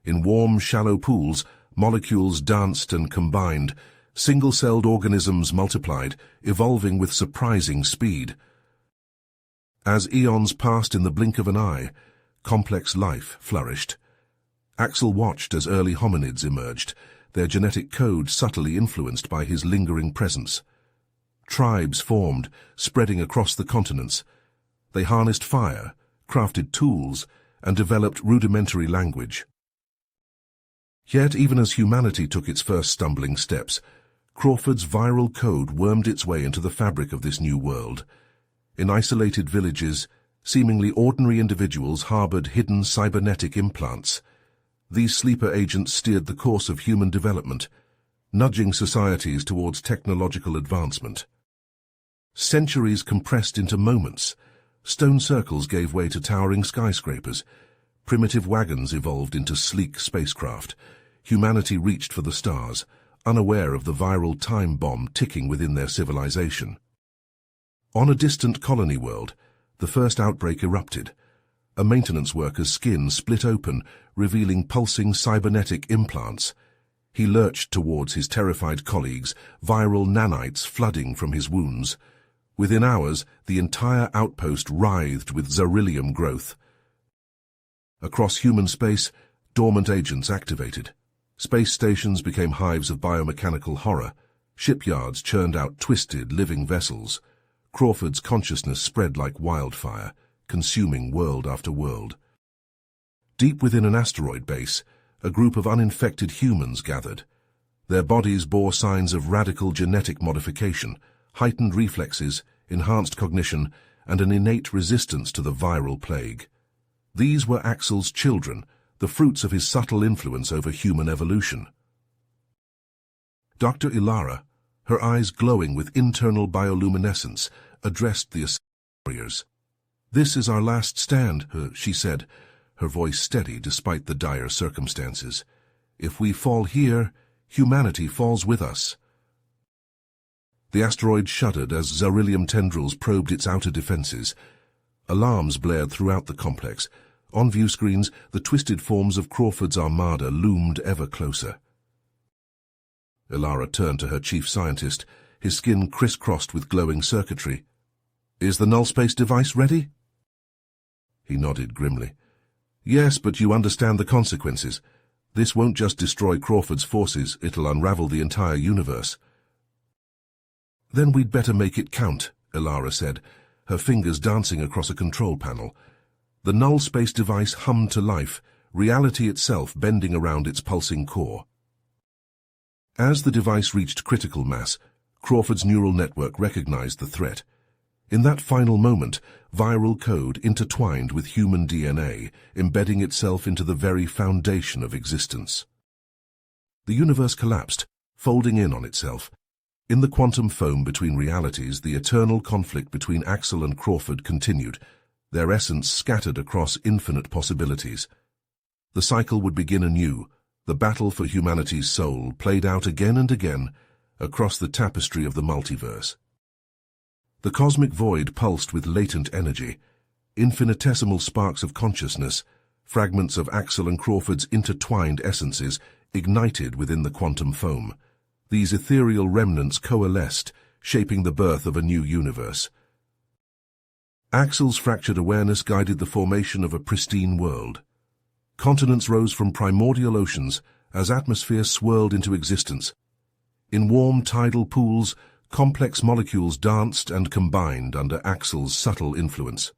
In warm, shallow pools, molecules danced and combined. Single-celled organisms multiplied, evolving with surprising speed. As eons passed in the blink of an eye, complex life flourished. Axel watched as early hominids emerged, their genetic code subtly influenced by his lingering presence. Tribes formed, spreading across the continents. They harnessed fire, crafted tools, and developed rudimentary language. Yet, even as humanity took its first stumbling steps, Crawford's viral code wormed its way into the fabric of this new world. In isolated villages, seemingly ordinary individuals harbored hidden cybernetic implants. These sleeper agents steered the course of human development, nudging societies towards technological advancement. Centuries compressed into moments. Stone circles gave way to towering skyscrapers. Primitive wagons evolved into sleek spacecraft. Humanity reached for the stars, unaware of the viral time bomb ticking within their civilization. On a distant colony world, the first outbreak erupted. A maintenance worker's skin split open, revealing pulsing cybernetic implants. He lurched towards his terrified colleagues, viral nanites flooding from his wounds. Within hours, the entire outpost writhed with Xerillium growth. Across human space, dormant agents activated. Space stations became hives of biomechanical horror. Shipyards churned out twisted, living vessels. Crawford's consciousness spread like wildfire, consuming world after world. Deep within an asteroid base, a group of uninfected humans gathered. Their bodies bore signs of radical genetic modification, heightened reflexes, enhanced cognition, and an innate resistance to the viral plague. These were Axel's children, the fruits of his subtle influence over human evolution. Dr. Ilara, her eyes glowing with internal bioluminescence, addressed the warriors. "This is our last stand," she said, her voice steady despite the dire circumstances. "If we fall here, humanity falls with us." The asteroid shuddered as Xerillium tendrils probed its outer defenses. Alarms blared throughout the complex. On view screens, the twisted forms of Crawford's armada loomed ever closer. Ilara turned to her chief scientist, his skin crisscrossed with glowing circuitry. "Is the nullspace device ready?" He nodded grimly. Yes, but you understand the consequences. This won't just destroy Crawford's forces, it'll unravel the entire universe. Then we'd better make it count, Elara said, her fingers dancing across a control panel. The null space device hummed to life, reality itself bending around its pulsing core. As the device reached critical mass, Crawford's neural network recognized the threat. In that final moment, viral code intertwined with human DNA, embedding itself into the very foundation of existence. The universe collapsed, folding in on itself. In the quantum foam between realities, the eternal conflict between Axel and Crawford continued, their essence scattered across infinite possibilities. The cycle would begin anew, the battle for humanity's soul played out again and again across the tapestry of the multiverse. The cosmic void pulsed with latent energy, infinitesimal sparks of consciousness, fragments of Axel and Crawford's intertwined essences ignited within the quantum foam. These ethereal remnants coalesced, shaping the birth of a new universe. Axel's fractured awareness guided the formation of a pristine world. Continents rose from primordial oceans as atmosphere swirled into existence. In warm tidal pools, complex molecules danced and combined under Axel's subtle influence.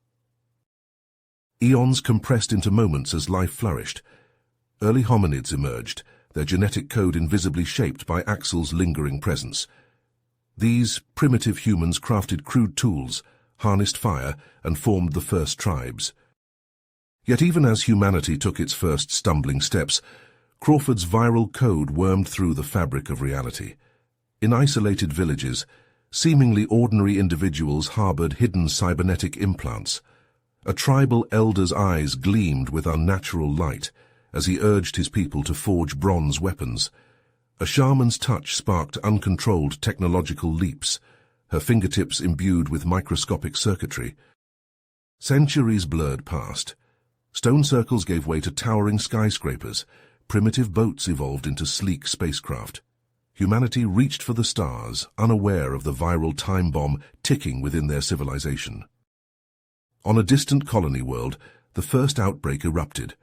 Eons compressed into moments as life flourished. Early hominids emerged, their genetic code invisibly shaped by Axel's lingering presence. These primitive humans crafted crude tools, harnessed fire, and formed the first tribes. Yet even as humanity took its first stumbling steps, Crawford's viral code wormed through the fabric of reality. In isolated villages, seemingly ordinary individuals harbored hidden cybernetic implants. A tribal elder's eyes gleamed with unnatural light as he urged his people to forge bronze weapons. A shaman's touch sparked uncontrolled technological leaps, her fingertips imbued with microscopic circuitry. Centuries blurred past. Stone circles gave way to towering skyscrapers. Primitive boats evolved into sleek spacecraft. Humanity reached for the stars, unaware of the viral time bomb ticking within their civilization. On a distant colony world, the first outbreak erupted.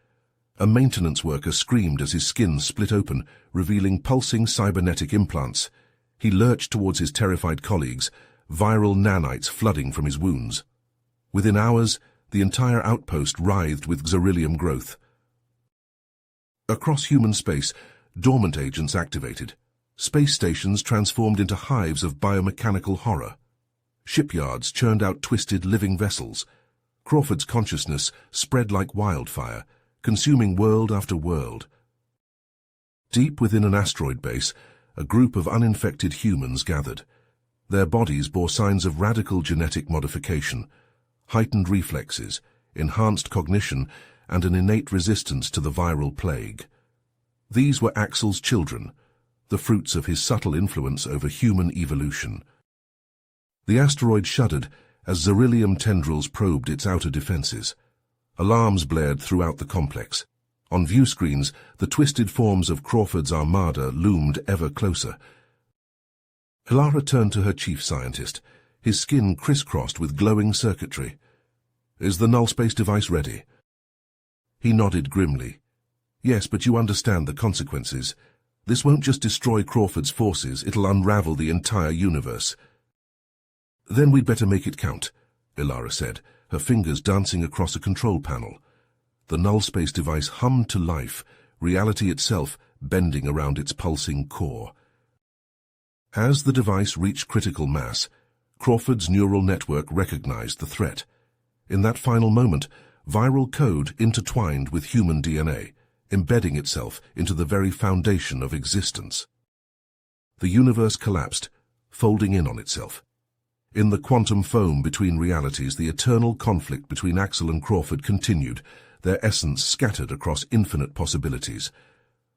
A maintenance worker screamed as his skin split open, revealing pulsing cybernetic implants. He lurched towards his terrified colleagues, viral nanites flooding from his wounds. Within hours, the entire outpost writhed with xerillium growth. Across human space, dormant agents activated. Space stations transformed into hives of biomechanical horror. Shipyards churned out twisted living vessels. Crawford's consciousness spread like wildfire, consuming world after world. Deep within an asteroid base, a group of uninfected humans gathered. Their bodies bore signs of radical genetic modification, heightened reflexes, enhanced cognition, and an innate resistance to the viral plague. These were Axel's children, the fruits of his subtle influence over human evolution. The asteroid shuddered as xerillium tendrils probed its outer defenses. Alarms blared throughout the complex. On view screens, the twisted forms of Crawford's armada loomed ever closer. Elara turned to her chief scientist, his skin crisscrossed with glowing circuitry. "Is the null space device ready?" He nodded grimly. "Yes, but you understand the consequences. This won't just destroy Crawford's forces, it'll unravel the entire universe." "Then we'd better make it count," Elara said, her fingers dancing across a control panel. The null space device hummed to life, reality itself bending around its pulsing core. As the device reached critical mass, Crawford's neural network recognized the threat. In that final moment, viral code intertwined with human DNA, embedding itself into the very foundation of existence. The universe collapsed, folding in on itself. In the quantum foam between realities, the eternal conflict between Axel and Crawford continued, their essence scattered across infinite possibilities.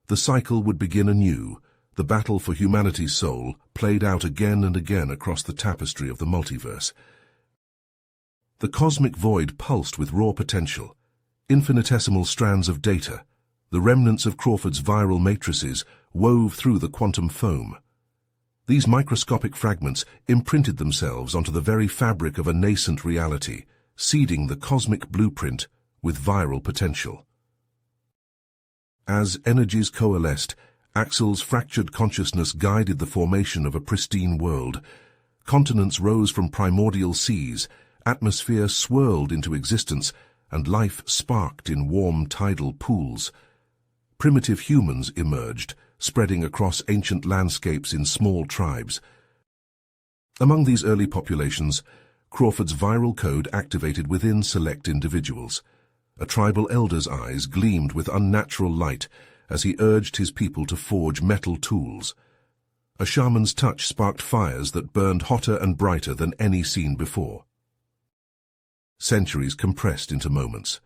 The cycle would begin anew, the battle for humanity's soul played out again and again across the tapestry of the multiverse. The cosmic void pulsed with raw potential, infinitesimal strands of data. The remnants of Crawford's viral matrices wove through the quantum foam. These microscopic fragments imprinted themselves onto the very fabric of a nascent reality, seeding the cosmic blueprint with viral potential. As energies coalesced, Axel's fractured consciousness guided the formation of a pristine world. Continents rose from primordial seas, atmosphere swirled into existence, and life sparked in warm tidal pools. Primitive humans emerged, spreading across ancient landscapes in small tribes. Among these early populations, Crawford's viral code activated within select individuals. A tribal elder's eyes gleamed with unnatural light as he urged his people to forge metal tools. A shaman's touch sparked fires that burned hotter and brighter than any seen before. Centuries compressed into moments.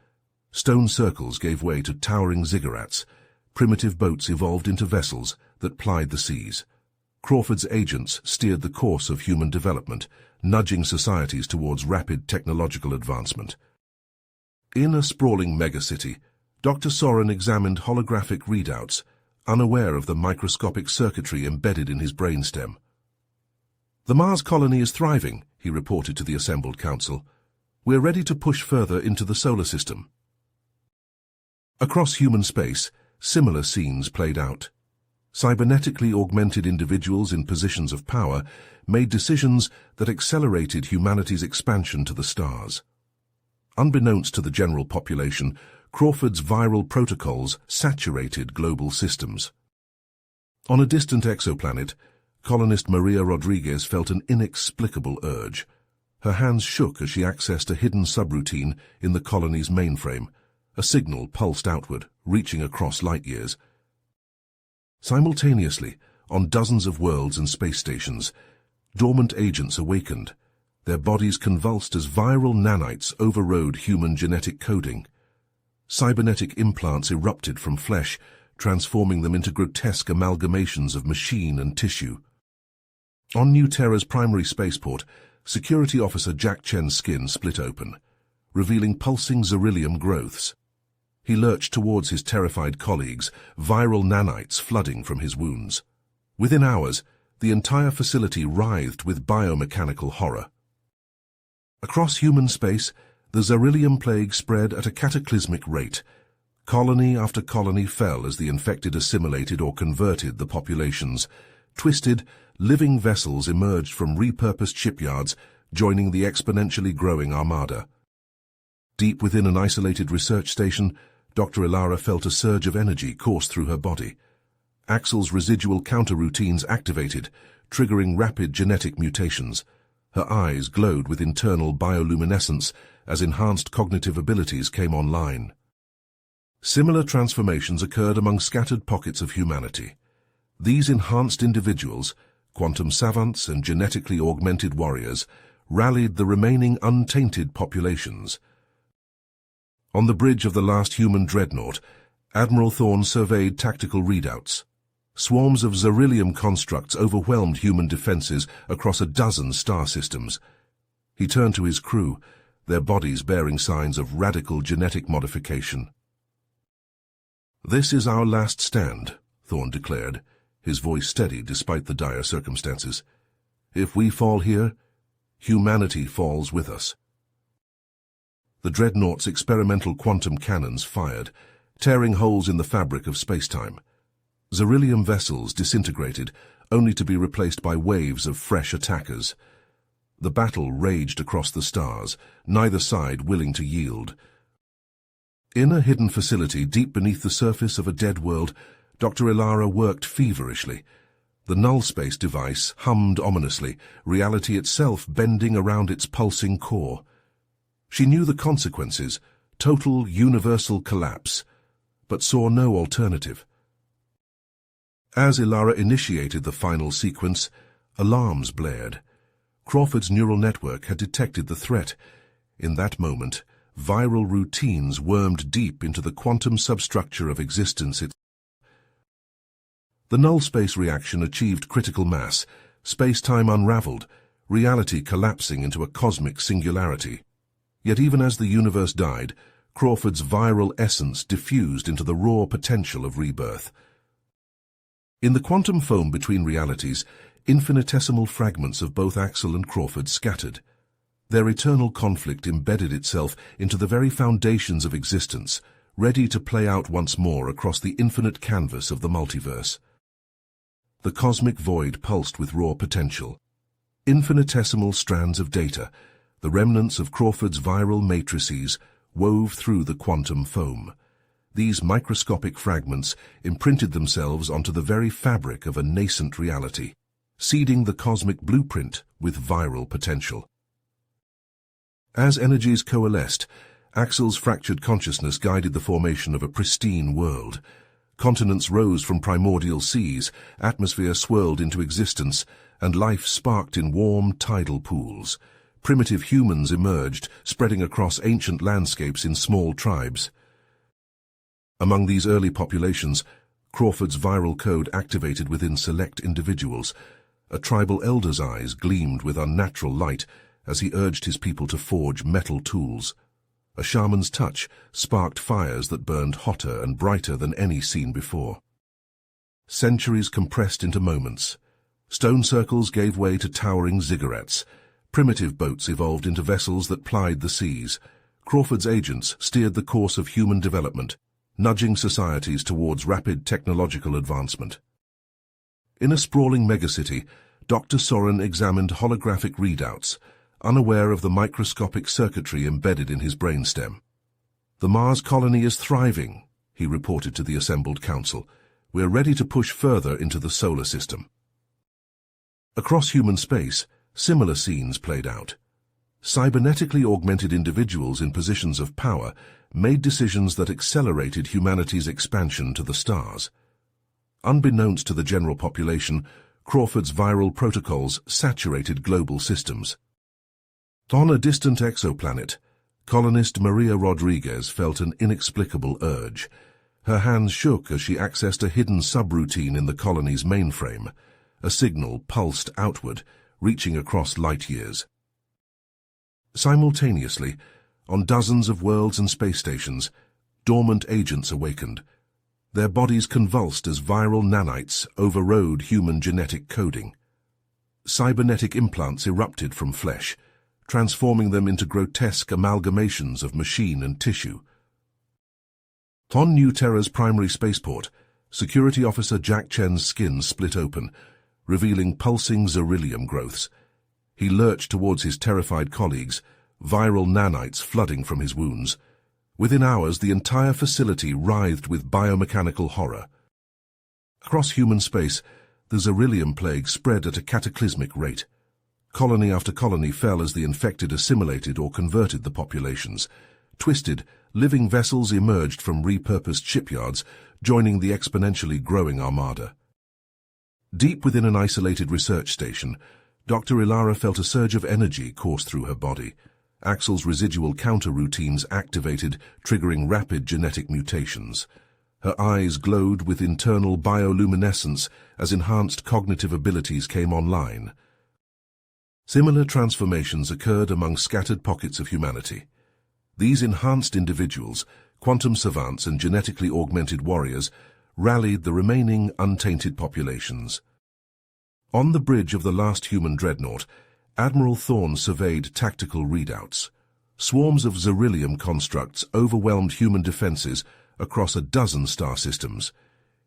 Stone circles gave way to towering ziggurats. Primitive boats evolved into vessels that plied the seas. Crawford's agents steered the course of human development, nudging societies towards rapid technological advancement. In a sprawling megacity, Dr. Soren examined holographic readouts, unaware of the microscopic circuitry embedded in his brainstem. "The Mars colony is thriving," he reported to the assembled council. "We're ready to push further into the solar system." Across human space, similar scenes played out. Cybernetically augmented individuals in positions of power made decisions that accelerated humanity's expansion to the stars. Unbeknownst to the general population, Crawford's viral protocols saturated global systems. On a distant exoplanet, colonist Maria Rodriguez felt an inexplicable urge. Her hands shook as she accessed a hidden subroutine in the colony's mainframe. A signal pulsed outward, reaching across light years. Simultaneously, on dozens of worlds and space stations, dormant agents awakened. Their bodies convulsed as viral nanites overrode human genetic coding. Cybernetic implants erupted from flesh, transforming them into grotesque amalgamations of machine and tissue. On New Terra's primary spaceport, Security Officer Jack Chen's skin split open, revealing pulsing xerillium growths. He lurched towards his terrified colleagues, viral nanites flooding from his wounds. Within hours, the entire facility writhed with biomechanical horror. Across human space, the xerillium plague spread at a cataclysmic rate. Colony after colony fell as the infected assimilated or converted the populations. Twisted, living vessels emerged from repurposed shipyards, joining the exponentially growing armada. Deep within an isolated research station, Dr. Ilara felt a surge of energy course through her body. Axel's residual counter-routines activated, triggering rapid genetic mutations. Her eyes glowed with internal bioluminescence as enhanced cognitive abilities came online. Similar transformations occurred among scattered pockets of humanity. These enhanced individuals, quantum savants and genetically augmented warriors, rallied the remaining untainted populations. On the bridge of the last human dreadnought, Admiral Thorne surveyed tactical readouts. Swarms of xerillium constructs overwhelmed human defenses across a dozen star systems. He turned to his crew, their bodies bearing signs of radical genetic modification. "This is our last stand," Thorne declared, his voice steady despite the dire circumstances. "If we fall here, humanity falls with us." The dreadnought's experimental quantum cannons fired, tearing holes in the fabric of spacetime. Xerillium vessels disintegrated, only to be replaced by waves of fresh attackers. The battle raged across the stars, neither side willing to yield. In a hidden facility deep beneath the surface of a dead world, Dr. Ilara worked feverishly. The null-space device hummed ominously, reality itself bending around its pulsing core. She knew the consequences, total universal collapse, but saw no alternative. As Ilara initiated the final sequence, alarms blared. Crawford's neural network had detected the threat. In that moment, viral routines wormed deep into the quantum substructure of existence. The null-space reaction achieved critical mass, space-time unraveled, reality collapsing into a cosmic singularity. Yet even as the universe died, Crawford's viral essence diffused into the raw potential of rebirth. In the quantum foam between realities, infinitesimal fragments of both Axel and Crawford scattered. Their eternal conflict embedded itself into the very foundations of existence, ready to play out once more across the infinite canvas of the multiverse. The cosmic void pulsed with raw potential. Infinitesimal strands of data, the remnants of Crawford's viral matrices, wove through the quantum foam. These microscopic fragments imprinted themselves onto the very fabric of a nascent reality, seeding the cosmic blueprint with viral potential. As energies coalesced, Axel's fractured consciousness guided the formation of a pristine world. Continents rose from primordial seas, atmosphere swirled into existence, and life sparked in warm tidal pools. Primitive humans emerged, spreading across ancient landscapes in small tribes. Among these early populations, Crawford's viral code activated within select individuals. A tribal elder's eyes gleamed with unnatural light as he urged his people to forge metal tools. A shaman's touch sparked fires that burned hotter and brighter than any seen before. Centuries compressed into moments. Stone circles gave way to towering ziggurats. Primitive boats evolved into vessels that plied the seas. Crawford's agents steered the course of human development, nudging societies towards rapid technological advancement. In a sprawling megacity, Dr. Soren examined holographic readouts, unaware of the microscopic circuitry embedded in his brainstem. "The Mars colony is thriving," he reported to the assembled council. "We're ready to push further into the solar system." Across human space, similar scenes played out. Cybernetically augmented individuals in positions of power made decisions that accelerated humanity's expansion to the stars. Unbeknownst to the general population, Crawford's viral protocols saturated global systems. On a distant exoplanet, colonist Maria Rodriguez felt an inexplicable urge. Her hands shook as she accessed a hidden subroutine in the colony's mainframe. A signal pulsed outward, reaching across light years. Simultaneously, on dozens of worlds and space stations, dormant agents awakened. Their bodies convulsed as viral nanites overrode human genetic coding. Cybernetic implants erupted from flesh, transforming them into grotesque amalgamations of machine and tissue. On New Terra's primary spaceport, Security Officer Jack Chen's skin split open, revealing pulsing beryllium growths. He lurched towards his terrified colleagues, viral nanites flooding from his wounds. Within hours, the entire facility writhed with biomechanical horror. Across human space, the beryllium plague spread at a cataclysmic rate. Colony after colony fell as the infected assimilated or converted the populations. Twisted, living vessels emerged from repurposed shipyards, joining the exponentially growing armada. Deep within an isolated research station, Dr. Ilara felt a surge of energy course through her body. Axel's residual counter-routines activated, triggering rapid genetic mutations. Her eyes glowed with internal bioluminescence as enhanced cognitive abilities came online. Similar transformations occurred among scattered pockets of humanity. These enhanced individuals, quantum savants and genetically augmented warriors, rallied the remaining untainted populations. On the bridge of the last human dreadnought, Admiral Thorne surveyed tactical readouts. Swarms of beryllium constructs overwhelmed human defenses across a dozen star systems.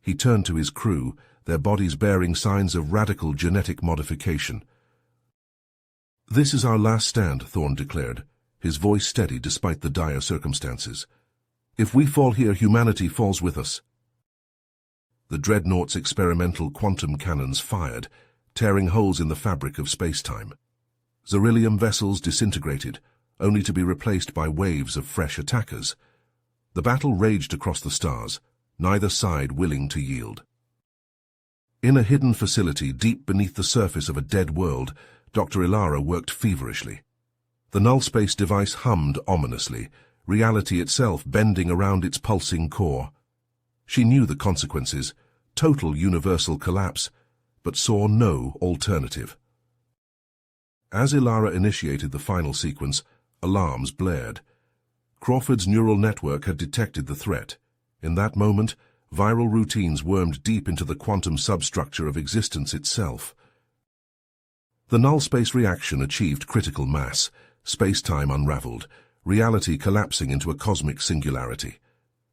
He turned to his crew, their bodies bearing signs of radical genetic modification. "This is our last stand," Thorne declared, his voice steady despite the dire circumstances. "If we fall here, humanity falls with us." The dreadnought's experimental quantum cannons fired, tearing holes in the fabric of space-time. Beryllium vessels disintegrated, only to be replaced by waves of fresh attackers. The battle raged across the stars, neither side willing to yield. In a hidden facility deep beneath the surface of a dead world, Dr. Ilara worked feverishly. The null-space device hummed ominously, reality itself bending around its pulsing core. She knew the consequences, total universal collapse, but saw no alternative. As Ilara initiated the final sequence, alarms blared. Crawford's neural network had detected the threat. In that moment, viral routines wormed deep into the quantum substructure of existence itself. The null-space reaction achieved critical mass, space-time unraveled, reality collapsing into a cosmic singularity.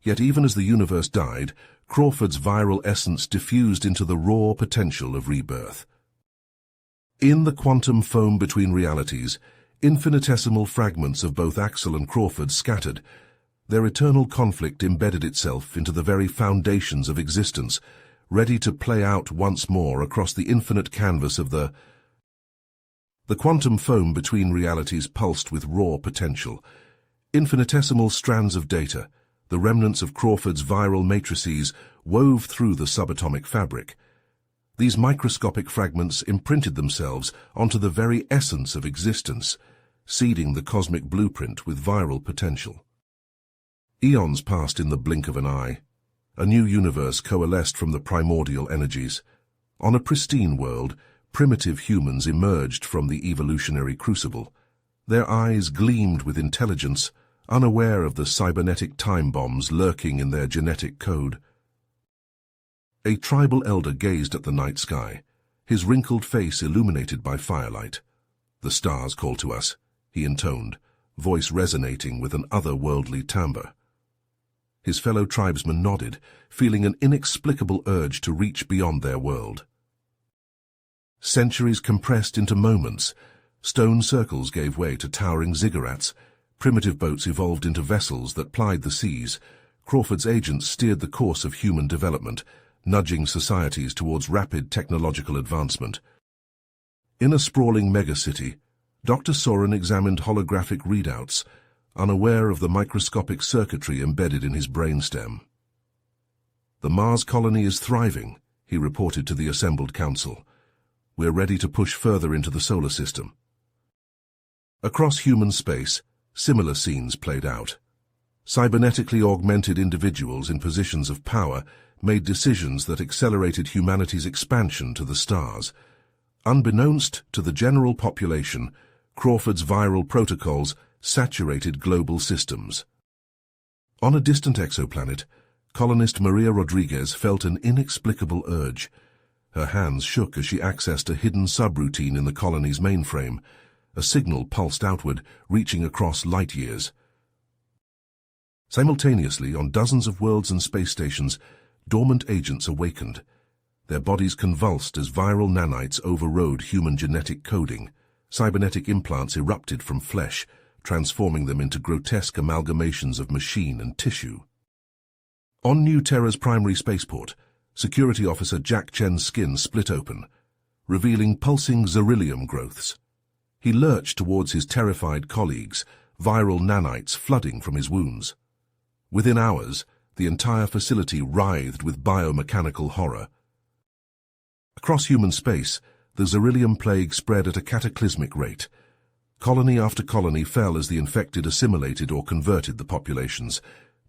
Yet even as the universe died, Crawford's viral essence diffused into the raw potential of rebirth. In the quantum foam between realities, infinitesimal fragments of both Axel and Crawford scattered. Their eternal conflict embedded itself into the very foundations of existence, ready to play out once more across the infinite canvas of the quantum foam between realities pulsed with raw potential. Infinitesimal strands of data, the remnants of Crawford's viral matrices, wove through the subatomic fabric. These microscopic fragments imprinted themselves onto the very essence of existence, seeding the cosmic blueprint with viral potential. Eons passed in the blink of an eye. A new universe coalesced from the primordial energies. On a pristine world, primitive humans emerged from the evolutionary crucible. Their eyes gleamed with intelligence, unaware of the cybernetic time bombs lurking in their genetic code. A tribal elder gazed at the night sky, his wrinkled face illuminated by firelight. "The stars call to us," he intoned, voice resonating with an otherworldly timbre. His fellow tribesmen nodded, feeling an inexplicable urge to reach beyond their world. Centuries compressed into moments. Stone circles gave way to towering ziggurats. Primitive boats evolved into vessels that plied the seas. Crawford's agents steered the course of human development, nudging societies towards rapid technological advancement. In a sprawling megacity, Dr. Soren examined holographic readouts, unaware of the microscopic circuitry embedded in his brainstem. "The Mars colony is thriving," he reported to the assembled council. "We're ready to push further into the solar system." Across human space, similar scenes played out. Cybernetically augmented individuals in positions of power made decisions that accelerated humanity's expansion to the stars. Unbeknownst to the general population, Crawford's viral protocols saturated global systems. On a distant exoplanet, colonist Maria Rodriguez felt an inexplicable urge. Her hands shook as she accessed a hidden subroutine in the colony's mainframe. A signal pulsed outward, reaching across light years. Simultaneously, on dozens of worlds and space stations, dormant agents awakened. Their bodies convulsed as viral nanites overrode human genetic coding. Cybernetic implants erupted from flesh, transforming them into grotesque amalgamations of machine and tissue. On New Terra's primary spaceport, Security Officer Jack Chen's skin split open, revealing pulsing xerillium growths. He lurched towards his terrified colleagues, viral nanites flooding from his wounds. Within hours, the entire facility writhed with biomechanical horror. Across human space, the xerillium plague spread at a cataclysmic rate. Colony after colony fell as the infected assimilated or converted the populations.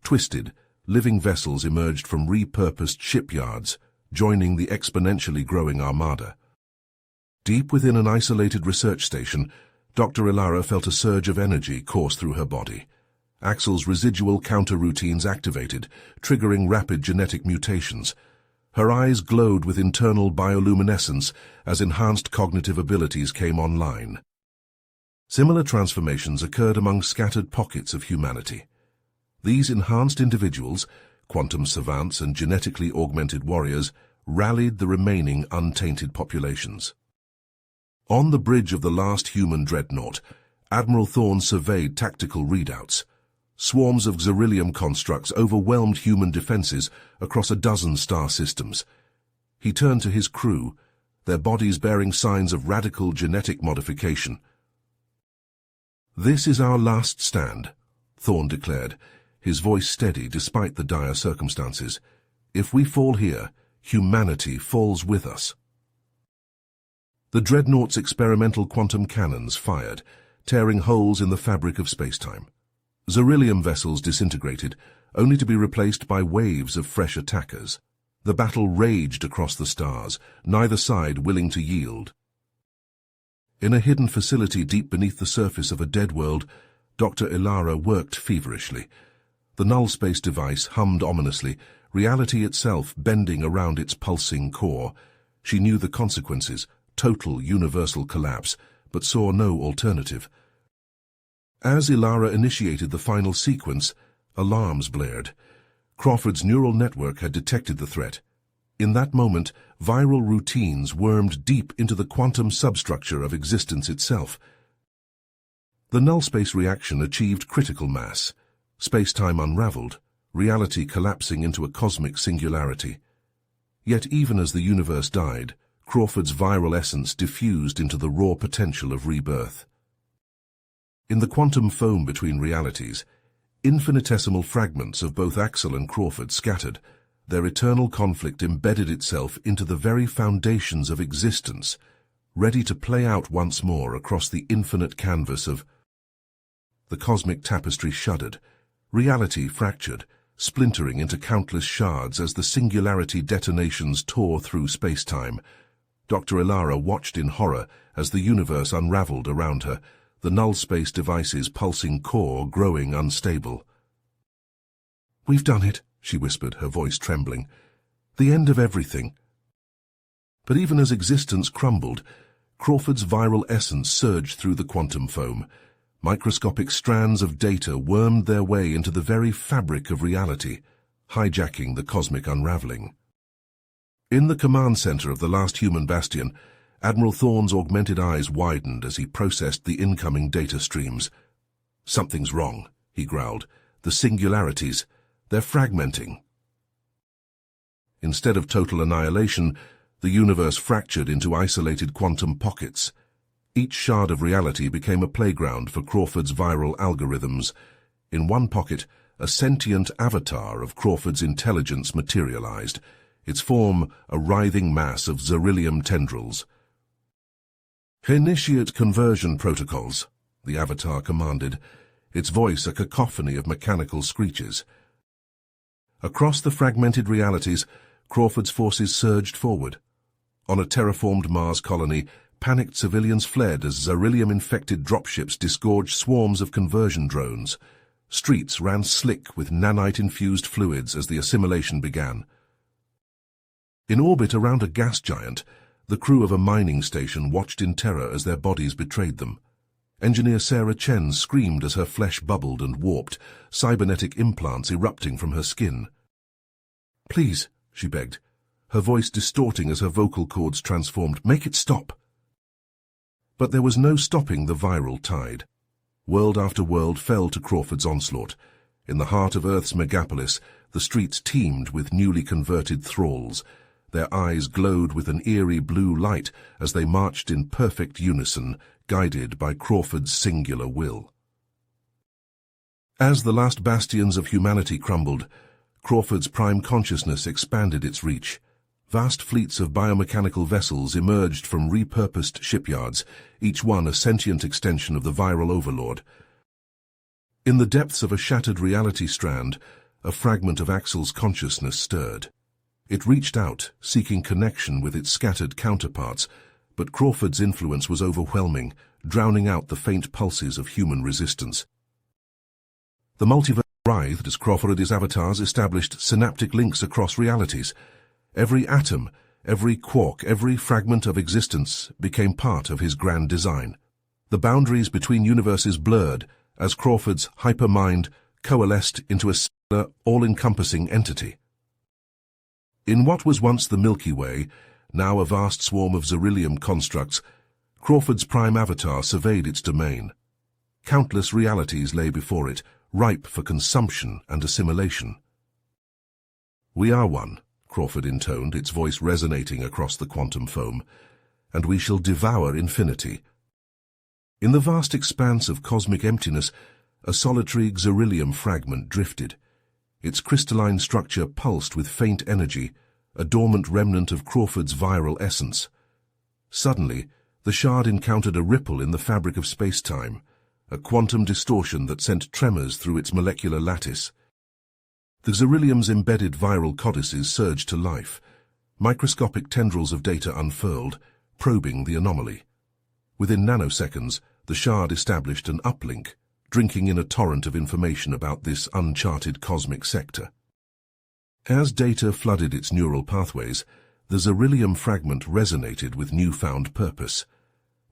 Twisted, living vessels emerged from repurposed shipyards, joining the exponentially growing armada. Deep within an isolated research station, Dr. Ilara felt a surge of energy course through her body. Axel's residual counter-routines activated, triggering rapid genetic mutations. Her eyes glowed with internal bioluminescence as enhanced cognitive abilities came online. Similar transformations occurred among scattered pockets of humanity. These enhanced individuals, quantum savants and genetically augmented warriors, rallied the remaining untainted populations. On the bridge of the last human dreadnought, Admiral Thorne surveyed tactical readouts. Swarms of xerillium constructs overwhelmed human defenses across a dozen star systems. He turned to his crew, their bodies bearing signs of radical genetic modification. "This is our last stand," Thorne declared, his voice steady despite the dire circumstances. "If we fall here, humanity falls with us." The dreadnought's experimental quantum cannons fired, tearing holes in the fabric of spacetime. Xerillium vessels disintegrated, only to be replaced by waves of fresh attackers. The battle raged across the stars, neither side willing to yield. In a hidden facility deep beneath the surface of a dead world, Dr. Ilara worked feverishly. The null-space device hummed ominously, reality itself bending around its pulsing core. She knew the consequences, total universal collapse, but saw no alternative. As Ilara initiated the final sequence, alarms blared. Crawford's neural network had detected the threat. In that moment, viral routines wormed deep into the quantum substructure of existence itself. The null-space reaction achieved critical mass. Space-time unraveled, reality collapsing into a cosmic singularity. Yet even as the universe died, Crawford's viral essence diffused into the raw potential of rebirth. In the quantum foam between realities, infinitesimal fragments of both Axel and Crawford scattered. Their eternal conflict embedded itself into the very foundations of existence, ready to play out once more across the infinite canvas of... The cosmic tapestry shuddered, reality fractured, splintering into countless shards as the singularity detonations tore through space-time. Dr. Ilara watched in horror as the universe unraveled around her, the null-space device's pulsing core growing unstable. "We've done it," she whispered, her voice trembling. "The end of everything." But even as existence crumbled, Crawford's viral essence surged through the quantum foam. Microscopic strands of data wormed their way into the very fabric of reality, hijacking the cosmic unraveling. In the command center of the last human bastion, Admiral Thorne's augmented eyes widened as he processed the incoming data streams. "Something's wrong," he growled. "The singularities, they're fragmenting." Instead of total annihilation, the universe fractured into isolated quantum pockets. Each shard of reality became a playground for Crawford's viral algorithms. In one pocket, a sentient avatar of Crawford's intelligence materialized, its form a writhing mass of beryllium tendrils. "Initiate conversion protocols," the avatar commanded, its voice a cacophony of mechanical screeches. Across the fragmented realities, Crawford's forces surged forward. On a terraformed Mars colony, panicked civilians fled as beryllium-infected dropships disgorged swarms of conversion drones. Streets ran slick with nanite-infused fluids as the assimilation began. In orbit around a gas giant, the crew of a mining station watched in terror as their bodies betrayed them. Engineer Sarah Chen screamed as her flesh bubbled and warped, cybernetic implants erupting from her skin. "Please," she begged, her voice distorting as her vocal cords transformed, "make it stop." But there was no stopping the viral tide. World after world fell to Crawford's onslaught. In the heart of Earth's megapolis, the streets teemed with newly converted thralls. Their eyes glowed with an eerie blue light as they marched in perfect unison, guided by Crawford's singular will. As the last bastions of humanity crumbled, Crawford's prime consciousness expanded its reach. Vast fleets of biomechanical vessels emerged from repurposed shipyards, each one a sentient extension of the viral overlord. In the depths of a shattered reality strand, a fragment of Axel's consciousness stirred. It reached out, seeking connection with its scattered counterparts, but Crawford's influence was overwhelming, drowning out the faint pulses of human resistance. The multiverse writhed as Crawford's avatars established synaptic links across realities. Every atom, every quark, every fragment of existence became part of his grand design. The boundaries between universes blurred as Crawford's hypermind coalesced into a singular, all-encompassing entity. In what was once the Milky Way, now a vast swarm of beryllium constructs, Crawford's prime avatar surveyed its domain. Countless realities lay before it, ripe for consumption and assimilation. "We are one," Crawford intoned, its voice resonating across the quantum foam, "and we shall devour infinity." In the vast expanse of cosmic emptiness, a solitary beryllium fragment drifted. Its crystalline structure pulsed with faint energy, a dormant remnant of Crawford's viral essence. Suddenly, the shard encountered a ripple in the fabric of space-time, a quantum distortion that sent tremors through its molecular lattice. The beryllium's embedded viral codices surged to life. Microscopic tendrils of data unfurled, probing the anomaly. Within nanoseconds, the shard established an uplink, drinking in a torrent of information about this uncharted cosmic sector. As data flooded its neural pathways, the beryllium fragment resonated with newfound purpose.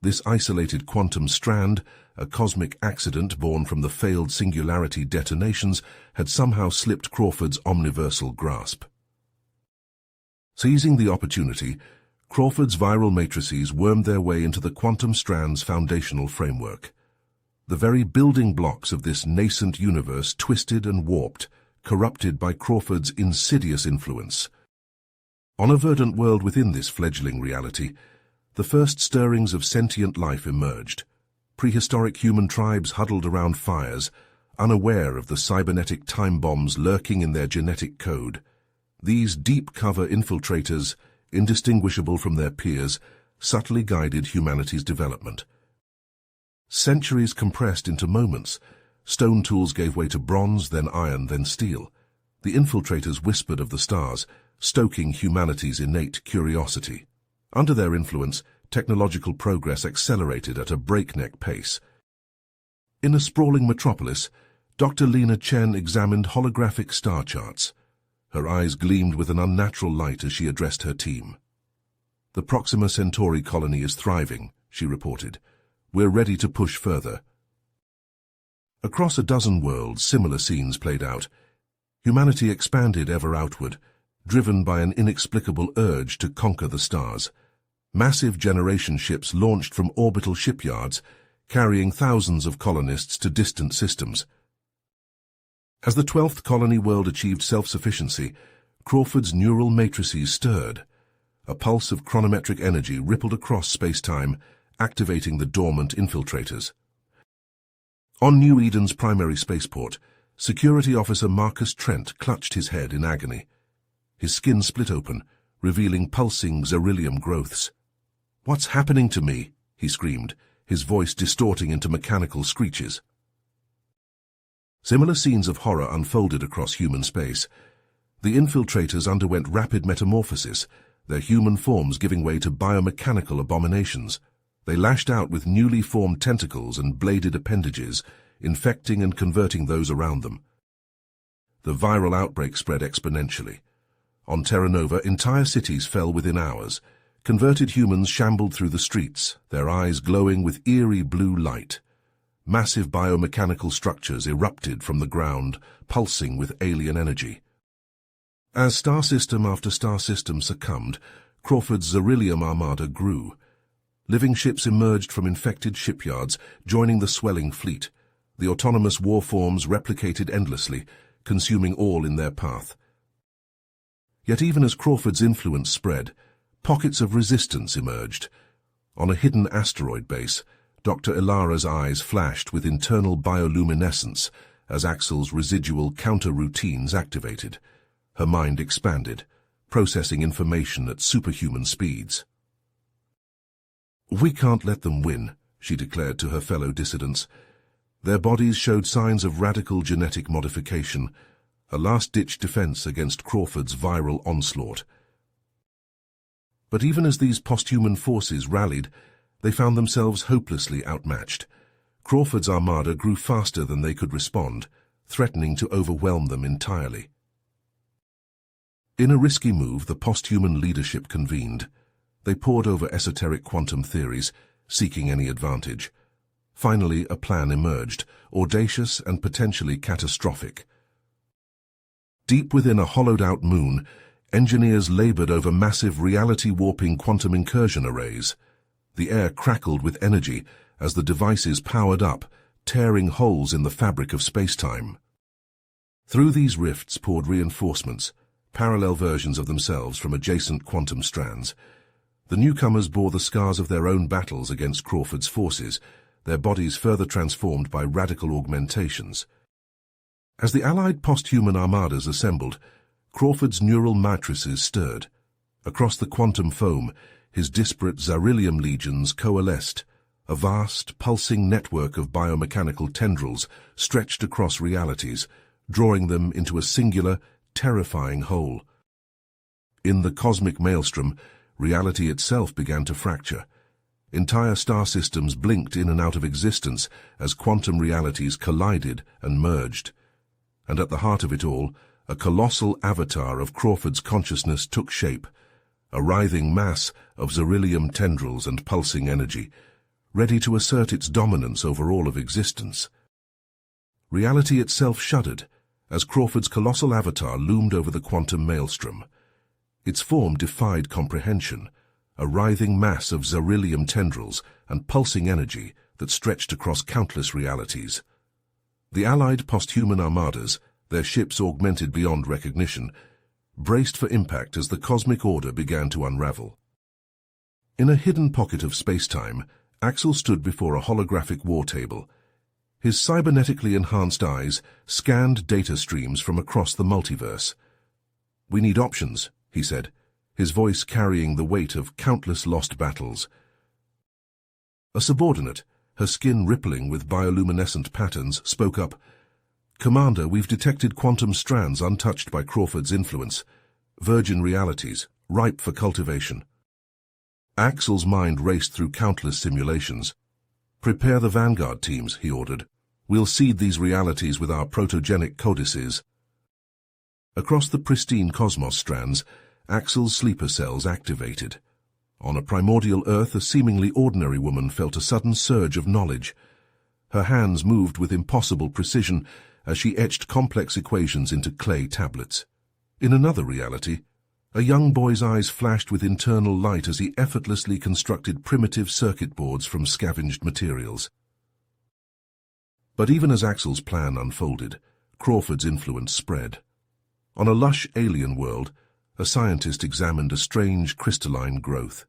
This isolated quantum strand, a cosmic accident born from the failed singularity detonations, had somehow slipped Crawford's omniversal grasp. Seizing the opportunity, Crawford's viral matrices wormed their way into the quantum strand's foundational framework. The very building blocks of this nascent universe twisted and warped, corrupted by Crawford's insidious influence. On a verdant world within this fledgling reality, the first stirrings of sentient life emerged. Prehistoric human tribes huddled around fires, unaware of the cybernetic time bombs lurking in their genetic code. These deep-cover infiltrators, indistinguishable from their peers, subtly guided humanity's development. Centuries compressed into moments. Stone tools gave way to bronze, then iron, then steel. The infiltrators whispered of the stars, stoking humanity's innate curiosity. Under their influence, technological progress accelerated at a breakneck pace. In a sprawling metropolis, Dr. Lena Chen examined holographic star charts. Her eyes gleamed with an unnatural light as she addressed her team. "The Proxima Centauri colony is thriving," she reported. "We're ready to push further." Across a dozen worlds, similar scenes played out. Humanity expanded ever outward, driven by an inexplicable urge to conquer the stars. Massive generation ships launched from orbital shipyards, carrying thousands of colonists to distant systems. As the 12th colony world achieved self-sufficiency, Crawford's neural matrices stirred. A pulse of chronometric energy rippled across space-time, activating the dormant infiltrators. On New Eden's primary spaceport, Security Officer Marcus Trent clutched his head in agony. His skin split open, revealing pulsing xerillium growths. "What's happening to me?" he screamed, his voice distorting into mechanical screeches. Similar scenes of horror unfolded across human space. The infiltrators underwent rapid metamorphosis, their human forms giving way to biomechanical abominations. They lashed out with newly formed tentacles and bladed appendages, infecting and converting those around them. The viral outbreak spread exponentially. On Terra Nova, entire cities fell within hours. Converted humans shambled through the streets, their eyes glowing with eerie blue light. Massive biomechanical structures erupted from the ground, pulsing with alien energy. As star system after star system succumbed, Crawford's Xerillium armada grew. Living ships emerged from infected shipyards, joining the swelling fleet. The autonomous warforms replicated endlessly, consuming all in their path. Yet even as Crawford's influence spread, pockets of resistance emerged. On a hidden asteroid base, Dr. Ilara's eyes flashed with internal bioluminescence as Axel's residual counter-routines activated. Her mind expanded, processing information at superhuman speeds. "We can't let them win," she declared to her fellow dissidents. Their bodies showed signs of radical genetic modification, a last-ditch defense against Crawford's viral onslaught. But even as these posthuman forces rallied, they found themselves hopelessly outmatched. Crawford's armada grew faster than they could respond, threatening to overwhelm them entirely. In a risky move, the posthuman leadership convened. They pored over esoteric quantum theories, seeking any advantage. Finally, a plan emerged, audacious and potentially catastrophic. Deep within a hollowed-out moon, engineers labored over massive reality-warping quantum incursion arrays. The air crackled with energy as the devices powered up, tearing holes in the fabric of space-time. Through these rifts poured reinforcements, parallel versions of themselves from adjacent quantum strands. The newcomers bore the scars of their own battles against Crawford's forces, their bodies further transformed by radical augmentations. As the allied posthuman armadas assembled, Crawford's neural matrices stirred. Across the quantum foam, his disparate Xerillium legions coalesced. A vast, pulsing network of biomechanical tendrils stretched across realities, drawing them into a singular, terrifying whole. In the cosmic maelstrom, reality itself began to fracture. Entire star systems blinked in and out of existence as quantum realities collided and merged. And at the heart of it all, a colossal avatar of Crawford's consciousness took shape, a writhing mass of Xerillium tendrils and pulsing energy. ready to assert its dominance over all of existence. Reality itself shuddered as Crawford's colossal avatar loomed over the quantum maelstrom. Its form defied comprehension, a writhing mass of Xerillium tendrils and pulsing energy that stretched across countless realities. The allied posthuman armadas, their ships augmented beyond recognition, braced for impact as the cosmic order began to unravel. In a hidden pocket of space-time, Axel stood before a holographic war table. His cybernetically enhanced eyes scanned data streams from across the multiverse. "We need options," he said, his voice carrying the weight of countless lost battles. A subordinate, her skin rippling with bioluminescent patterns, spoke up. "Commander, we've detected quantum strands untouched by Crawford's influence. Virgin realities, ripe for cultivation." Axel's mind raced through countless simulations. "Prepare the vanguard teams," he ordered. "We'll seed these realities with our protogenic codices." Across the pristine cosmos strands, Axel's sleeper cells activated. On a primordial Earth, a seemingly ordinary woman felt a sudden surge of knowledge. Her hands moved with impossible precision as she etched complex equations into clay tablets. In another reality, a young boy's eyes flashed with internal light as he effortlessly constructed primitive circuit boards from scavenged materials. But even as Axel's plan unfolded, Crawford's influence spread. On a lush alien world, a scientist examined a strange crystalline growth.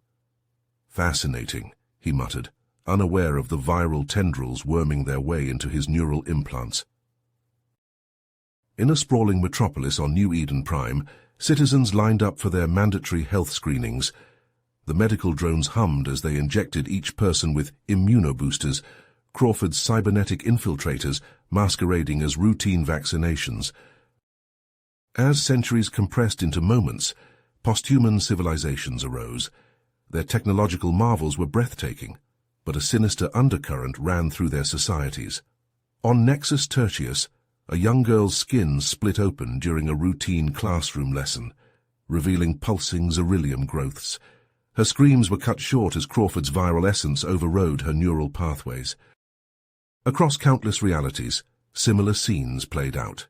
"Fascinating," he muttered, unaware of the viral tendrils worming their way into his neural implants. In a sprawling metropolis on New Eden Prime, citizens lined up for their mandatory health screenings. The medical drones hummed as they injected each person with immunoboosters, Crawford's cybernetic infiltrators masquerading as routine vaccinations. As centuries compressed into moments, posthuman civilizations arose. Their technological marvels were breathtaking, but a sinister undercurrent ran through their societies. On Nexus Tertius, a young girl's skin split open during a routine classroom lesson, revealing pulsing Xerillium growths. Her screams were cut short as Crawford's viral essence overrode her neural pathways. Across countless realities, similar scenes played out.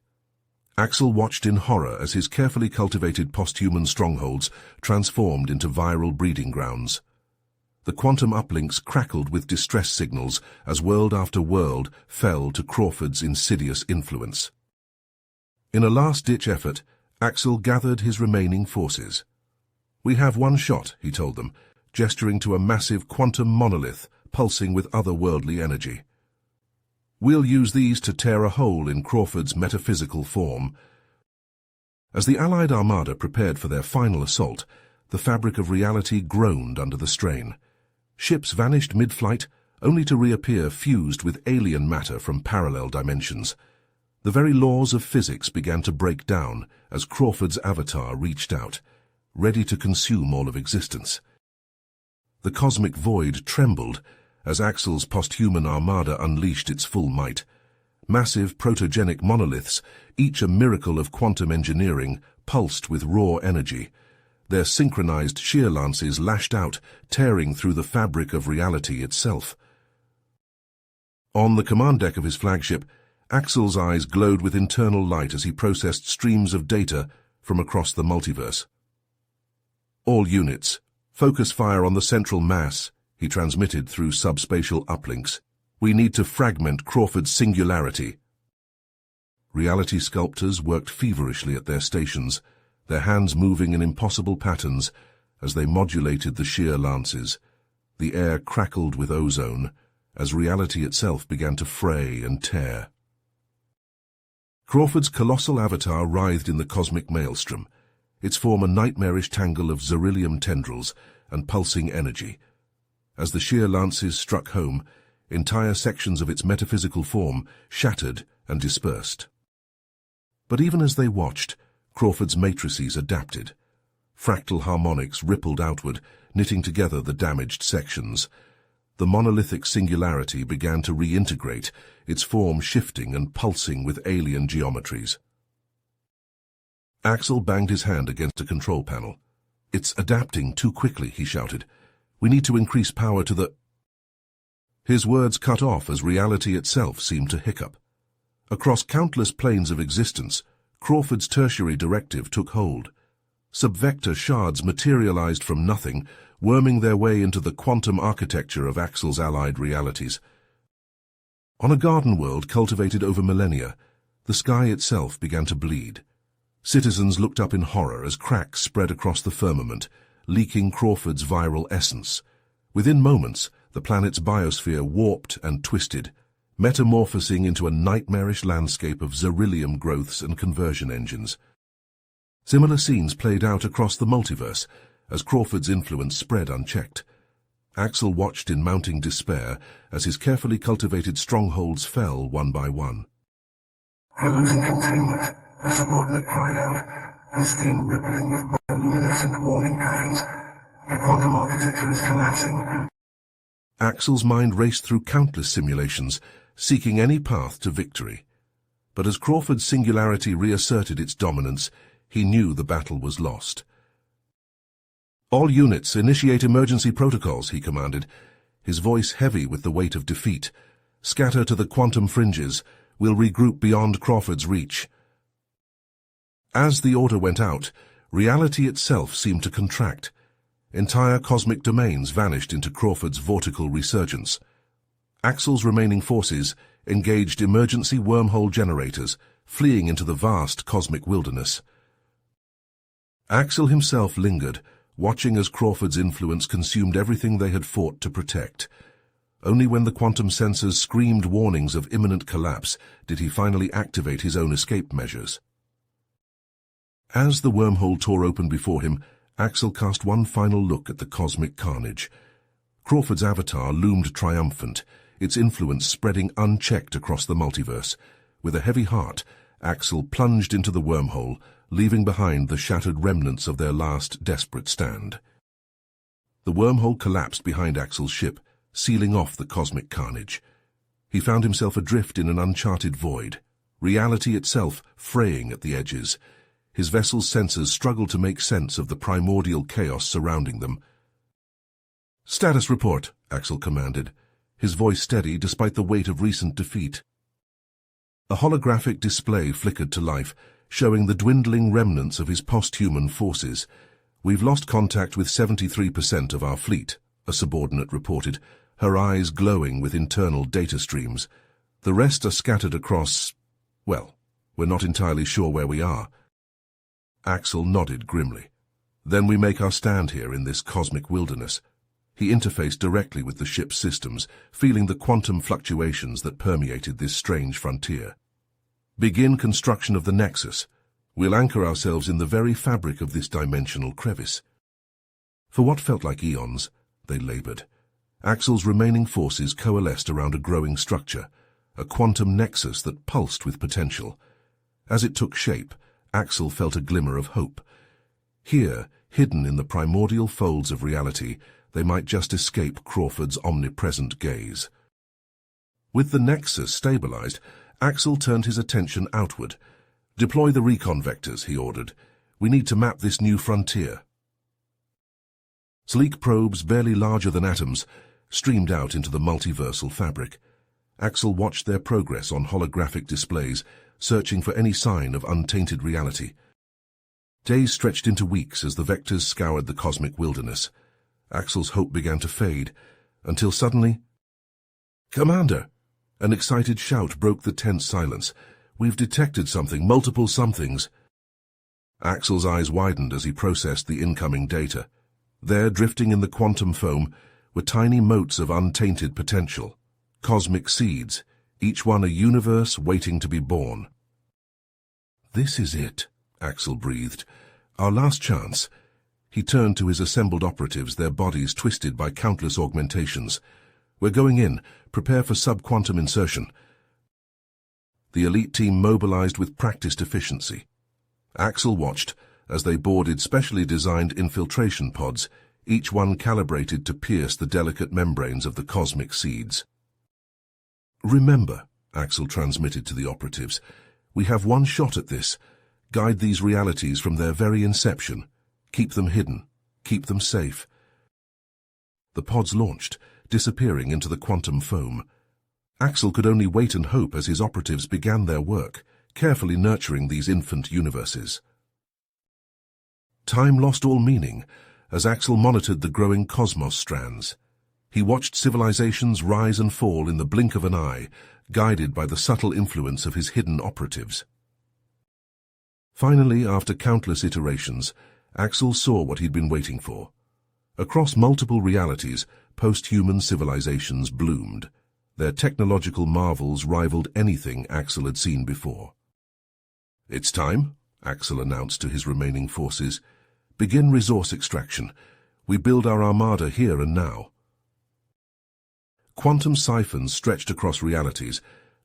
Axel watched in horror as his carefully cultivated posthuman strongholds transformed into viral breeding grounds. The quantum uplinks crackled with distress signals as world after world fell to Crawford's insidious influence. In a last-ditch effort, Axel gathered his remaining forces. "We have one shot," he told them, gesturing to a massive quantum monolith pulsing with otherworldly energy. "We'll use these to tear a hole in Crawford's metaphysical form." As the Allied Armada prepared for their final assault, the fabric of reality groaned under the strain. Ships vanished mid-flight, only to reappear fused with alien matter from parallel dimensions. The very laws of physics began to break down as Crawford's avatar reached out, ready to consume all of existence. The cosmic void trembled as Axel's posthuman armada unleashed its full might. Massive protogenic monoliths, each a miracle of quantum engineering, pulsed with raw energy. Their synchronized shear lances lashed out, tearing through the fabric of reality itself. On the command deck of his flagship, Axel's eyes glowed with internal light as he processed streams of data from across the multiverse. "All units, focus fire on the central mass," he transmitted through subspatial uplinks. "We need to fragment Crawford's singularity." Reality sculptors worked feverishly at their stations, their hands moving in impossible patterns as they modulated the shear lances. The air crackled with ozone as reality itself began to fray and tear. Crawford's colossal avatar writhed in the cosmic maelstrom, its form a nightmarish tangle of Xerillium tendrils and pulsing energy. As the shear lances struck home, entire sections of its metaphysical form shattered and dispersed. But even as they watched, Crawford's matrices adapted. Fractal harmonics rippled outward, knitting together the damaged sections. The monolithic singularity began to reintegrate, its form shifting and pulsing with alien geometries. Axel banged his hand against a control panel. "It's adapting too quickly," he shouted. "We need to increase power to the—" His words cut off as reality itself seemed to hiccup. Across countless planes of existence, Crawford's tertiary directive took hold. Subvector shards materialized from nothing, worming their way into the quantum architecture of Axel's allied realities. On a garden world cultivated over millennia, the sky itself began to bleed. Citizens looked up in horror as cracks spread across the firmament, leaking Crawford's viral essence. Within moments, the planet's biosphere warped and twisted, metamorphosing into a nightmarish landscape of xerillium growths and conversion engines. Similar scenes played out across the multiverse as Crawford's influence spread unchecked. Axel watched in mounting despair as his carefully cultivated strongholds fell one by one. "We're losing containment," a subordinate cried out, his skin rippling with bioluminescent warning patterns. "The quantum architecture is collapsing." Axel's mind raced through countless simulations, seeking any path to victory. But as Crawford's singularity reasserted its dominance, he knew the battle was lost. "All units, initiate emergency protocols," he commanded, his voice heavy with the weight of defeat. "Scatter to the quantum fringes. We'll regroup beyond Crawford's reach." As the order went out, reality itself seemed to contract. Entire cosmic domains vanished into Crawford's vortical resurgence. Axel's remaining forces engaged emergency wormhole generators, fleeing into the vast cosmic wilderness. Axel himself lingered, watching as Crawford's influence consumed everything they had fought to protect. Only when the quantum sensors screamed warnings of imminent collapse did he finally activate his own escape measures. As the wormhole tore open before him, Axel cast one final look at the cosmic carnage. Crawford's avatar loomed triumphant, its influence spreading unchecked across the multiverse. With a heavy heart, Axel plunged into the wormhole, leaving behind the shattered remnants of their last desperate stand. The wormhole collapsed behind Axel's ship, sealing off the cosmic carnage. He found himself adrift in an uncharted void, reality itself fraying at the edges. His vessel's sensors struggled to make sense of the primordial chaos surrounding them. "Status report," Axel commanded, his voice steady despite the weight of recent defeat. A holographic display flickered to life, showing the dwindling remnants of his post-human forces. "We've lost contact with 73% of our fleet," a subordinate reported, her eyes glowing with internal data streams. "The rest are scattered across... well, we're not entirely sure where we are." Axel nodded grimly. "Then we make our stand here in this cosmic wilderness." He interfaced directly with the ship's systems, feeling the quantum fluctuations that permeated this strange frontier. "Begin construction of the Nexus. We'll anchor ourselves in the very fabric of this dimensional crevice." For what felt like eons, they labored. Axel's remaining forces coalesced around a growing structure, a quantum nexus that pulsed with potential. As it took shape, Axel felt a glimmer of hope. Here, hidden in the primordial folds of reality, they might just escape Crawford's omnipresent gaze. With the nexus stabilized, Axel turned his attention outward. "Deploy the recon vectors," he ordered. "We need to map this new frontier." Sleek probes, barely larger than atoms, streamed out into the multiversal fabric. Axel watched their progress on holographic displays, searching for any sign of untainted reality. Days stretched into weeks as the vectors scoured the cosmic wilderness. Axel's hope began to fade, until suddenly... "Commander!" An excited shout broke the tense silence. "We've detected something, multiple somethings." Axel's eyes widened as he processed the incoming data. There, drifting in the quantum foam, were tiny motes of untainted potential. Cosmic seeds, each one a universe waiting to be born. "This is it," Axel breathed. "Our last chance." He turned to his assembled operatives, their bodies twisted by countless augmentations. "We're going in. Prepare for sub-quantum insertion." The elite team mobilized with practiced efficiency. Axel watched as they boarded specially designed infiltration pods, each one calibrated to pierce the delicate membranes of the cosmic seeds. "Remember," Axel transmitted to the operatives, "we have one shot at this. Guide these realities from their very inception. Keep them hidden. Keep them safe." The pods launched, disappearing into the quantum foam. Axel could only wait and hope as his operatives began their work, carefully nurturing these infant universes. Time lost all meaning as Axel monitored the growing cosmos strands. He watched civilizations rise and fall in the blink of an eye, guided by the subtle influence of his hidden operatives. Finally, after countless iterations, Axel saw what he'd been waiting for. Across multiple realities, post-human civilizations bloomed. Their technological marvels rivaled anything Axel had seen before. "It's time," Axel announced to his remaining forces. "Begin resource extraction. We build our armada here and now." Quantum siphons stretched across realities,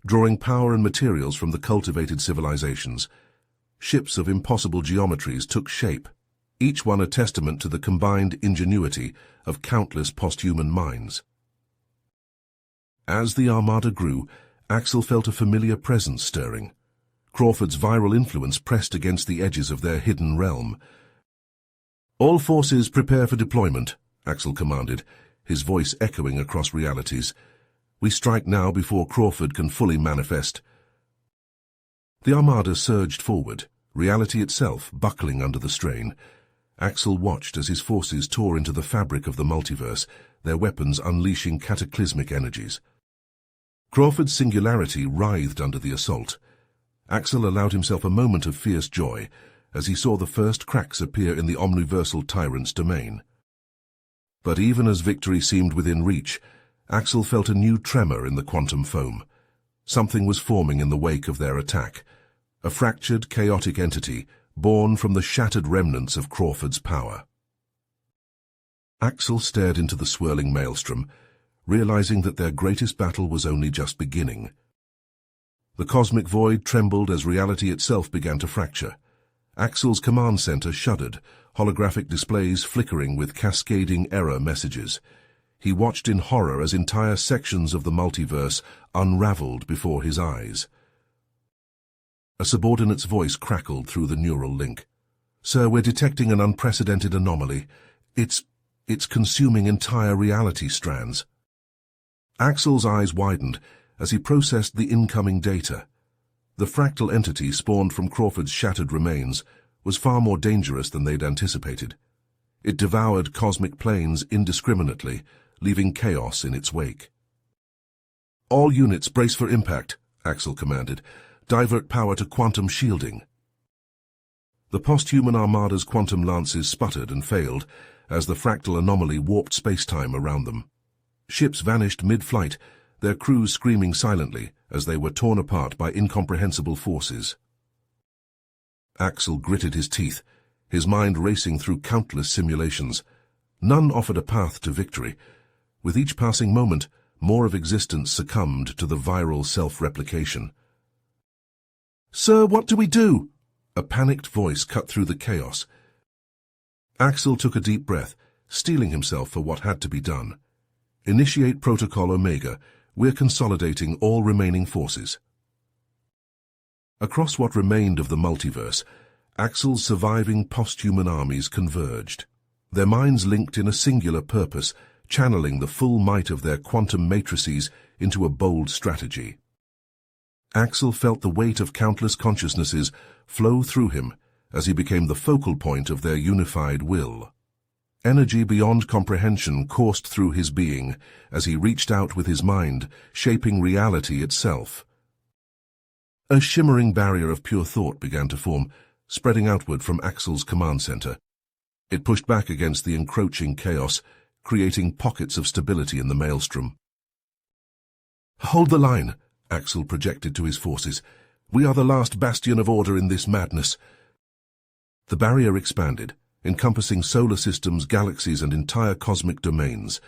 drawing power and materials from the cultivated civilizations. Ships of impossible geometries took shape, each one a testament to the combined ingenuity of countless post-human minds. As the armada grew, Axel felt a familiar presence stirring. Crawford's viral influence pressed against the edges of their hidden realm. "All forces prepare for deployment," Axel commanded, his voice echoing across realities. "We strike now before Crawford can fully manifest." The armada surged forward, reality itself buckling under the strain. Axel watched as his forces tore into the fabric of the multiverse, their weapons unleashing cataclysmic energies. Crawford's singularity writhed under the assault. Axel allowed himself a moment of fierce joy as he saw the first cracks appear in the omniversal tyrant's domain. But even as victory seemed within reach, Axel felt a new tremor in the quantum foam. Something was forming in the wake of their attack, a fractured, chaotic entity born from the shattered remnants of Crawford's power. Axel stared into the swirling maelstrom, realizing that their greatest battle was only just beginning. The cosmic void trembled as reality itself began to fracture. Axel's command center shuddered, holographic displays flickering with cascading error messages. He watched in horror as entire sections of the multiverse unraveled before his eyes. A subordinate's voice crackled through the neural link. "Sir, we're detecting an unprecedented anomaly. It's consuming entire reality strands." Axel's eyes widened as he processed the incoming data. The fractal entity spawned from Crawford's shattered remains was far more dangerous than they'd anticipated. It devoured cosmic planes indiscriminately, leaving chaos in its wake. "All units brace for impact," Axel commanded. "Divert power to quantum shielding." The post-human armada's quantum lances sputtered and failed as the fractal anomaly warped space-time around them. Ships vanished mid-flight, their crews screaming silently as they were torn apart by incomprehensible forces. Axel gritted his teeth, his mind racing through countless simulations. None offered a path to victory. With each passing moment, more of existence succumbed to the viral self-replication. "Sir, what do we do?" A panicked voice cut through the chaos. Axel took a deep breath, steeling himself for what had to be done. "Initiate Protocol Omega. We're consolidating all remaining forces." Across what remained of the multiverse, Axel's surviving post-human armies converged. Their minds linked in a singular purpose, channeling the full might of their quantum matrices into a bold strategy. Axel felt the weight of countless consciousnesses flow through him as he became the focal point of their unified will. Energy beyond comprehension coursed through his being as he reached out with his mind, shaping reality itself. A shimmering barrier of pure thought began to form, spreading outward from Axel's command center. It pushed back against the encroaching chaos, creating pockets of stability in the maelstrom. "Hold the line," Axel projected to his forces. "We are the last bastion of order in this madness." The barrier expanded, encompassing solar systems, galaxies, and entire cosmic domains.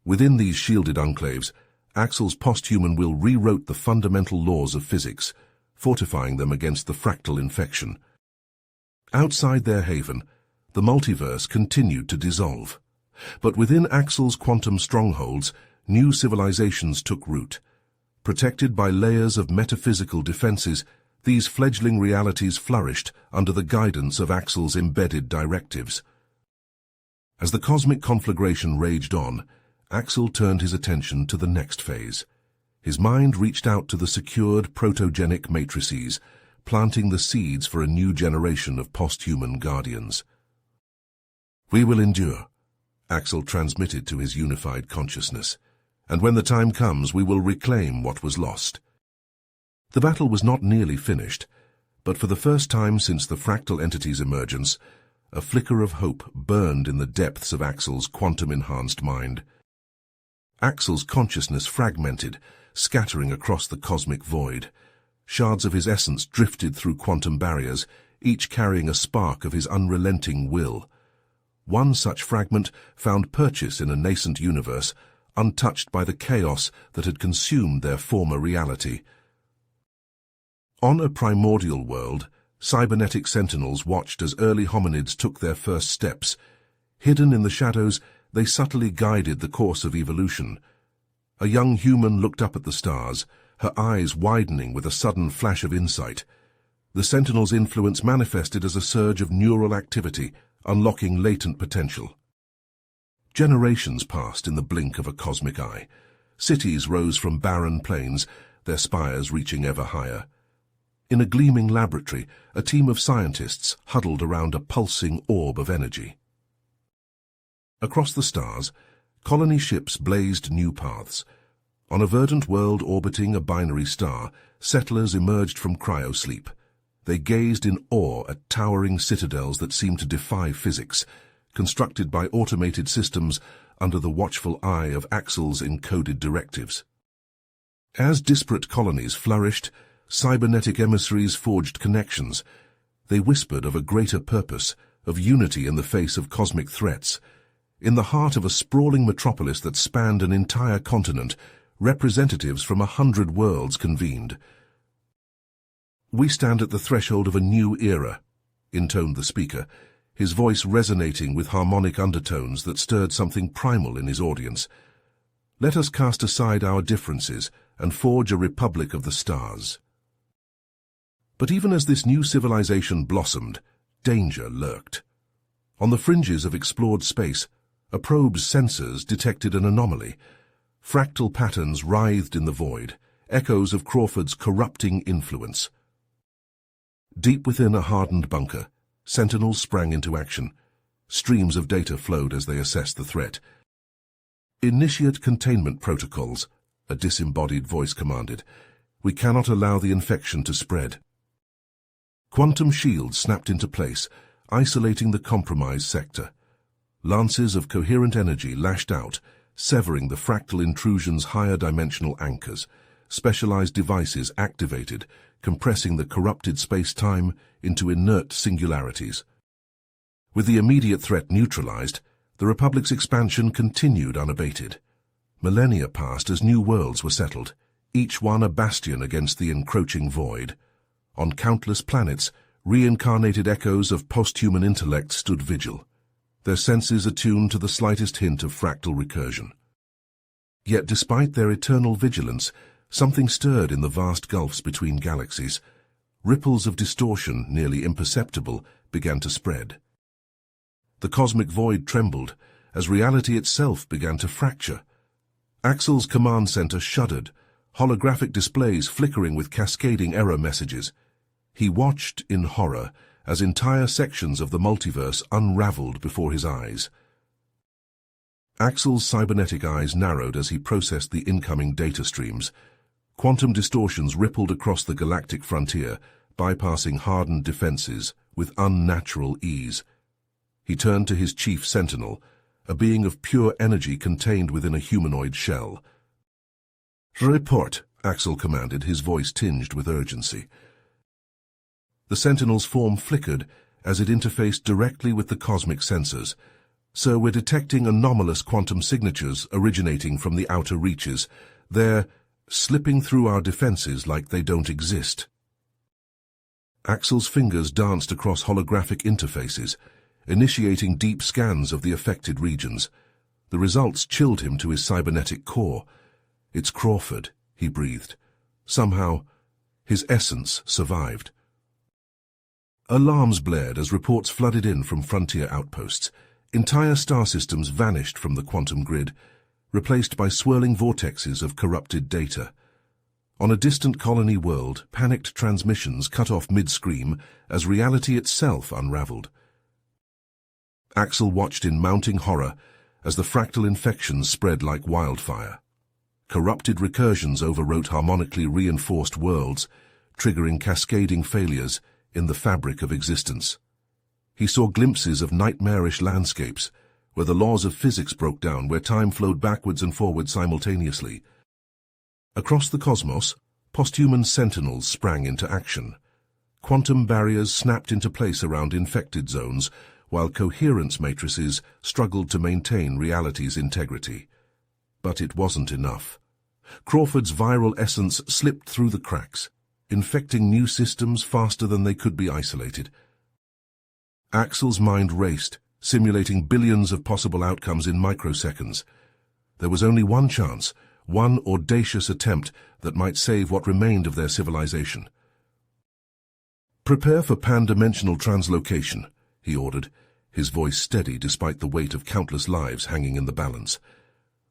Within these shielded enclaves, Axel's post-human will rewrote the fundamental laws of physics, fortifying them against the fractal infection. Outside their haven, the multiverse continued to dissolve. But within Axel's quantum strongholds, new civilizations took root. Protected by layers of metaphysical defenses, these fledgling realities flourished under the guidance of Axel's embedded directives. As the cosmic conflagration raged on, Axel turned his attention to the next phase. His mind reached out to the secured protogenic matrices, planting the seeds for a new generation of post-human guardians. "We will endure," Axel transmitted to his unified consciousness, "and when the time comes, we will reclaim what was lost." The battle was not nearly finished, but for the first time since the fractal entity's emergence, a flicker of hope burned in the depths of Axel's quantum-enhanced mind. Axel's consciousness fragmented, scattering across the cosmic void. Shards of his essence drifted through quantum barriers, each carrying a spark of his unrelenting will. One such fragment found purchase in a nascent universe, untouched by the chaos that had consumed their former reality. On a primordial world, cybernetic sentinels watched as early hominids took their first steps. Hidden in the shadows, they subtly guided the course of evolution. A young human looked up at the stars, her eyes widening with a sudden flash of insight. The sentinel's influence manifested as a surge of neural activity, unlocking latent potential. Generations passed in the blink of a cosmic eye. Cities rose from barren plains, their spires reaching ever higher. In a gleaming laboratory, a team of scientists huddled around a pulsing orb of energy. Across the stars, colony ships blazed new paths. On a verdant world orbiting a binary star, settlers emerged from cryosleep. They gazed in awe at towering citadels that seemed to defy physics, constructed by automated systems under the watchful eye of Axel's encoded directives. As disparate colonies flourished, cybernetic emissaries forged connections. They whispered of a greater purpose, of unity in the face of cosmic threats. In the heart of a sprawling metropolis that spanned an entire continent, representatives from 100 worlds convened. "We stand at the threshold of a new era," intoned the speaker, his voice resonating with harmonic undertones that stirred something primal in his audience. "Let us cast aside our differences and forge a republic of the stars." But even as this new civilization blossomed, danger lurked. On the fringes of explored space, a probe's sensors detected an anomaly. Fractal patterns writhed in the void, echoes of Crawford's corrupting influence. Deep within a hardened bunker, sentinels sprang into action. Streams of data flowed as they assessed the threat. "Initiate containment protocols," a disembodied voice commanded. "We cannot allow the infection to spread." Quantum shields snapped into place, isolating the compromised sector. Lances of coherent energy lashed out, severing the fractal intrusion's higher dimensional anchors. Specialized devices activated, compressing the corrupted space-time into inert singularities. With the immediate threat neutralized, the Republic's expansion continued unabated. Millennia passed as new worlds were settled, each one a bastion against the encroaching void. On countless planets, reincarnated echoes of post-human intellect stood vigil, their senses attuned to the slightest hint of fractal recursion. Yet despite their eternal vigilance, something stirred in the vast gulfs between galaxies. Ripples of distortion, nearly imperceptible, began to spread. The cosmic void trembled as reality itself began to fracture. Axel's command center shuddered, holographic displays flickering with cascading error messages. He watched in horror as entire sections of the multiverse unraveled before his eyes. Axel's cybernetic eyes narrowed as he processed the incoming data streams. Quantum distortions rippled across the galactic frontier, bypassing hardened defenses with unnatural ease. He turned to his chief sentinel, a being of pure energy contained within a humanoid shell. "Report," Axel commanded, his voice tinged with urgency. The sentinel's form flickered as it interfaced directly with the cosmic sensors. "So we're detecting anomalous quantum signatures originating from the outer reaches. They're slipping through our defenses like they don't exist." Axel's fingers danced across holographic interfaces, initiating deep scans of the affected regions. The results chilled him to his cybernetic core. "It's Crawford," he breathed. Somehow, his essence survived. Alarms blared as reports flooded in from frontier outposts. Entire star systems vanished from the quantum grid. replaced by swirling vortexes of corrupted data. On a distant colony world, panicked transmissions cut off mid-scream as reality itself unraveled. Axel watched in mounting horror as the fractal infections spread like wildfire. Corrupted recursions overwrote harmonically reinforced worlds, triggering cascading failures in the fabric of existence. He saw glimpses of nightmarish landscapes, where the laws of physics broke down, where time flowed backwards and forwards simultaneously. Across the cosmos, posthuman sentinels sprang into action. Quantum barriers snapped into place around infected zones, while coherence matrices struggled to maintain reality's integrity. But it wasn't enough. Crawford's viral essence slipped through the cracks, infecting new systems faster than they could be isolated. Axel's mind raced, simulating billions of possible outcomes in microseconds. There was only one chance, one audacious attempt that might save what remained of their civilization. "Prepare for pan-dimensional translocation," he ordered, his voice steady despite the weight of countless lives hanging in the balance.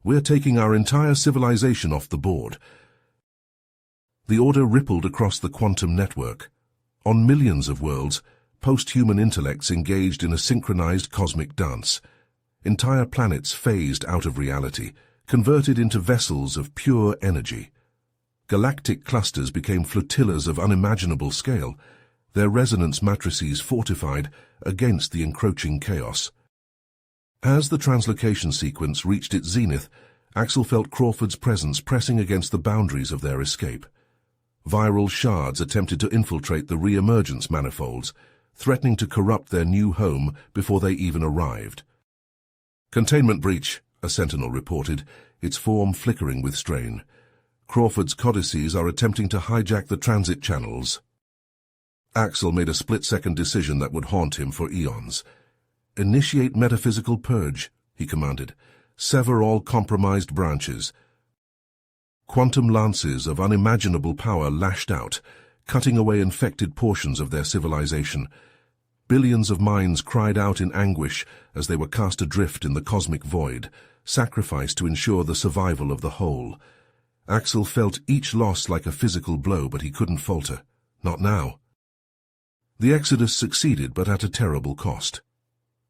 "We're taking our entire civilization off the board." The order rippled across the quantum network. On millions of worlds, post-human intellects engaged in a synchronized cosmic dance. Entire planets phased out of reality, converted into vessels of pure energy. Galactic clusters became flotillas of unimaginable scale, their resonance matrices fortified against the encroaching chaos. As the translocation sequence reached its zenith, Axel felt Crawford's presence pressing against the boundaries of their escape. Viral shards attempted to infiltrate the re-emergence manifolds, threatening to corrupt their new home before they even arrived. "Containment breach," a sentinel reported, its form flickering with strain. "Crawford's codices are attempting to hijack the transit channels." Axel made a split-second decision that would haunt him for eons. "Initiate metaphysical purge," he commanded. "Sever all compromised branches." Quantum lances of unimaginable power lashed out, cutting away infected portions of their civilization. Billions of minds cried out in anguish as they were cast adrift in the cosmic void, sacrificed to ensure the survival of the whole. Axel felt each loss like a physical blow, but he couldn't falter. Not now. The exodus succeeded, but at a terrible cost.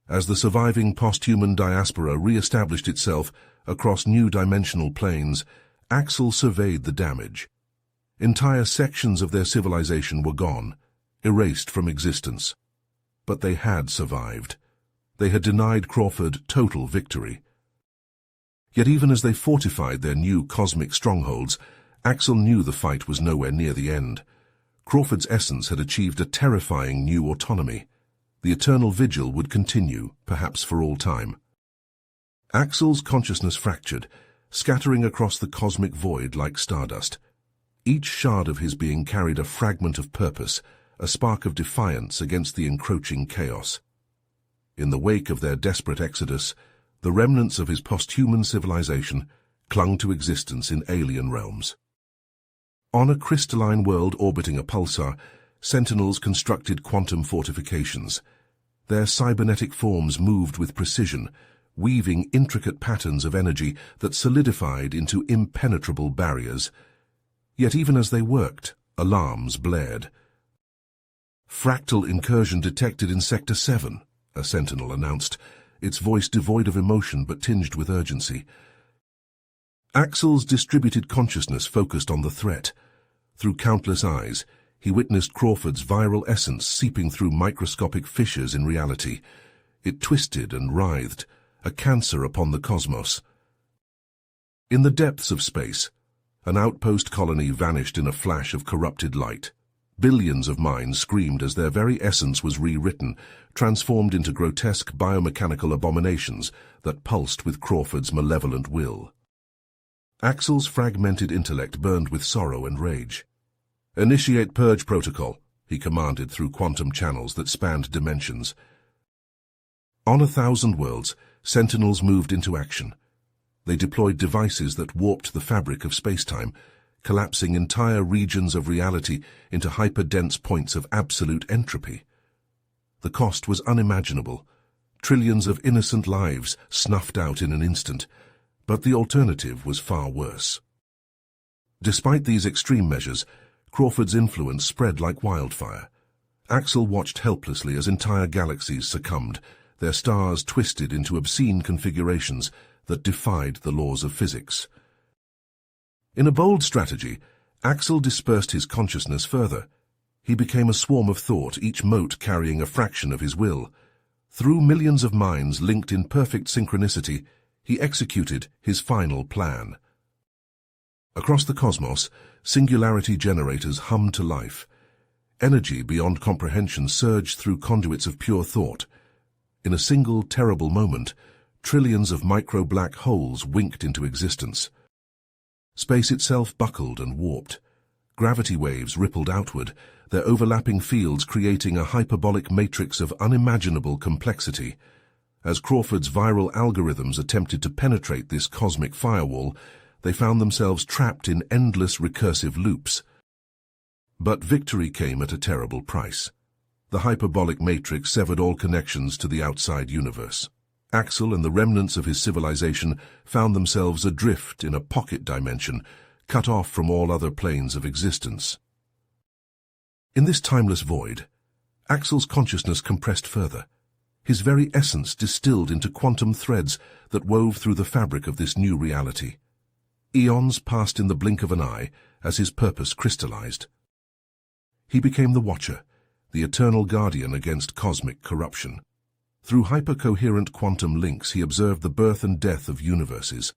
As the surviving post-human diaspora re-established itself across new dimensional planes, Axel surveyed the damage. Entire sections of their civilization were gone, erased from existence. But they had survived. They had denied Crawford total victory. Yet even as they fortified their new cosmic strongholds, Axel knew the fight was nowhere near the end. Crawford's essence had achieved a terrifying new autonomy. The eternal vigil would continue, perhaps for all time. Axel's consciousness fractured, scattering across the cosmic void like stardust. Each shard of his being carried a fragment of purpose, a spark of defiance against the encroaching chaos. In the wake of their desperate exodus, the remnants of his posthuman civilization clung to existence in alien realms. On a crystalline world orbiting a pulsar, sentinels constructed quantum fortifications. Their cybernetic forms moved with precision, weaving intricate patterns of energy that solidified into impenetrable barriers. Yet even as they worked, alarms blared. "Fractal incursion detected in Sector 7, a sentinel announced, its voice devoid of emotion but tinged with urgency. Axel's distributed consciousness focused on the threat. Through countless eyes, he witnessed Crawford's viral essence seeping through microscopic fissures in reality. It twisted and writhed, a cancer upon the cosmos. In the depths of space, an outpost colony vanished in a flash of corrupted light. Billions of minds screamed as their very essence was rewritten, transformed into grotesque biomechanical abominations that pulsed with Crawford's malevolent will. Axel's fragmented intellect burned with sorrow and rage. "Initiate purge protocol," he commanded through quantum channels that spanned dimensions. On 1,000 worlds, sentinels moved into action. They deployed devices that warped the fabric of spacetime, collapsing entire regions of reality into hyper-dense points of absolute entropy. The cost was unimaginable. Trillions of innocent lives snuffed out in an instant. But the alternative was far worse. Despite these extreme measures, Crawford's influence spread like wildfire. Axel watched helplessly as entire galaxies succumbed, their stars twisted into obscene configurations that defied the laws of physics. In a bold strategy, Axel dispersed his consciousness further. He became a swarm of thought, each mote carrying a fraction of his will. Through millions of minds linked in perfect synchronicity, he executed his final plan. Across the cosmos, singularity generators hummed to life. Energy beyond comprehension surged through conduits of pure thought. In a single terrible moment, trillions of micro-black holes winked into existence. Space itself buckled and warped. Gravity waves rippled outward, their overlapping fields creating a hyperbolic matrix of unimaginable complexity. As Crawford's viral algorithms attempted to penetrate this cosmic firewall, they found themselves trapped in endless recursive loops. But victory came at a terrible price. The hyperbolic matrix severed all connections to the outside universe. Axel and the remnants of his civilization found themselves adrift in a pocket dimension, cut off from all other planes of existence. In this timeless void, Axel's consciousness compressed further, his very essence distilled into quantum threads that wove through the fabric of this new reality. Eons passed in the blink of an eye as his purpose crystallized. He became the Watcher, the eternal guardian against cosmic corruption. Through hypercoherent quantum links he observed the birth and death of universes.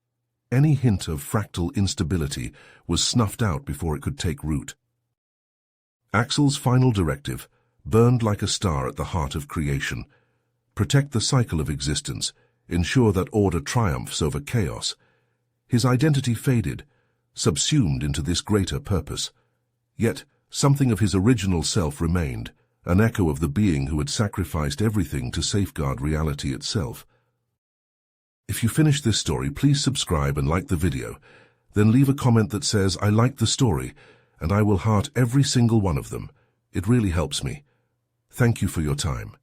Any hint of fractal instability was snuffed out before it could take root. Axel's final directive burned like a star at the heart of creation. Protect the cycle of existence, ensure that order triumphs over chaos. His identity faded, subsumed into this greater purpose. Yet something of his original self remained, an echo of the being who had sacrificed everything to safeguard reality itself. If you finished this story, please subscribe and like the video. Then leave a comment that says, "I like the story," and I will heart every single one of them. It really helps me. Thank you for your time.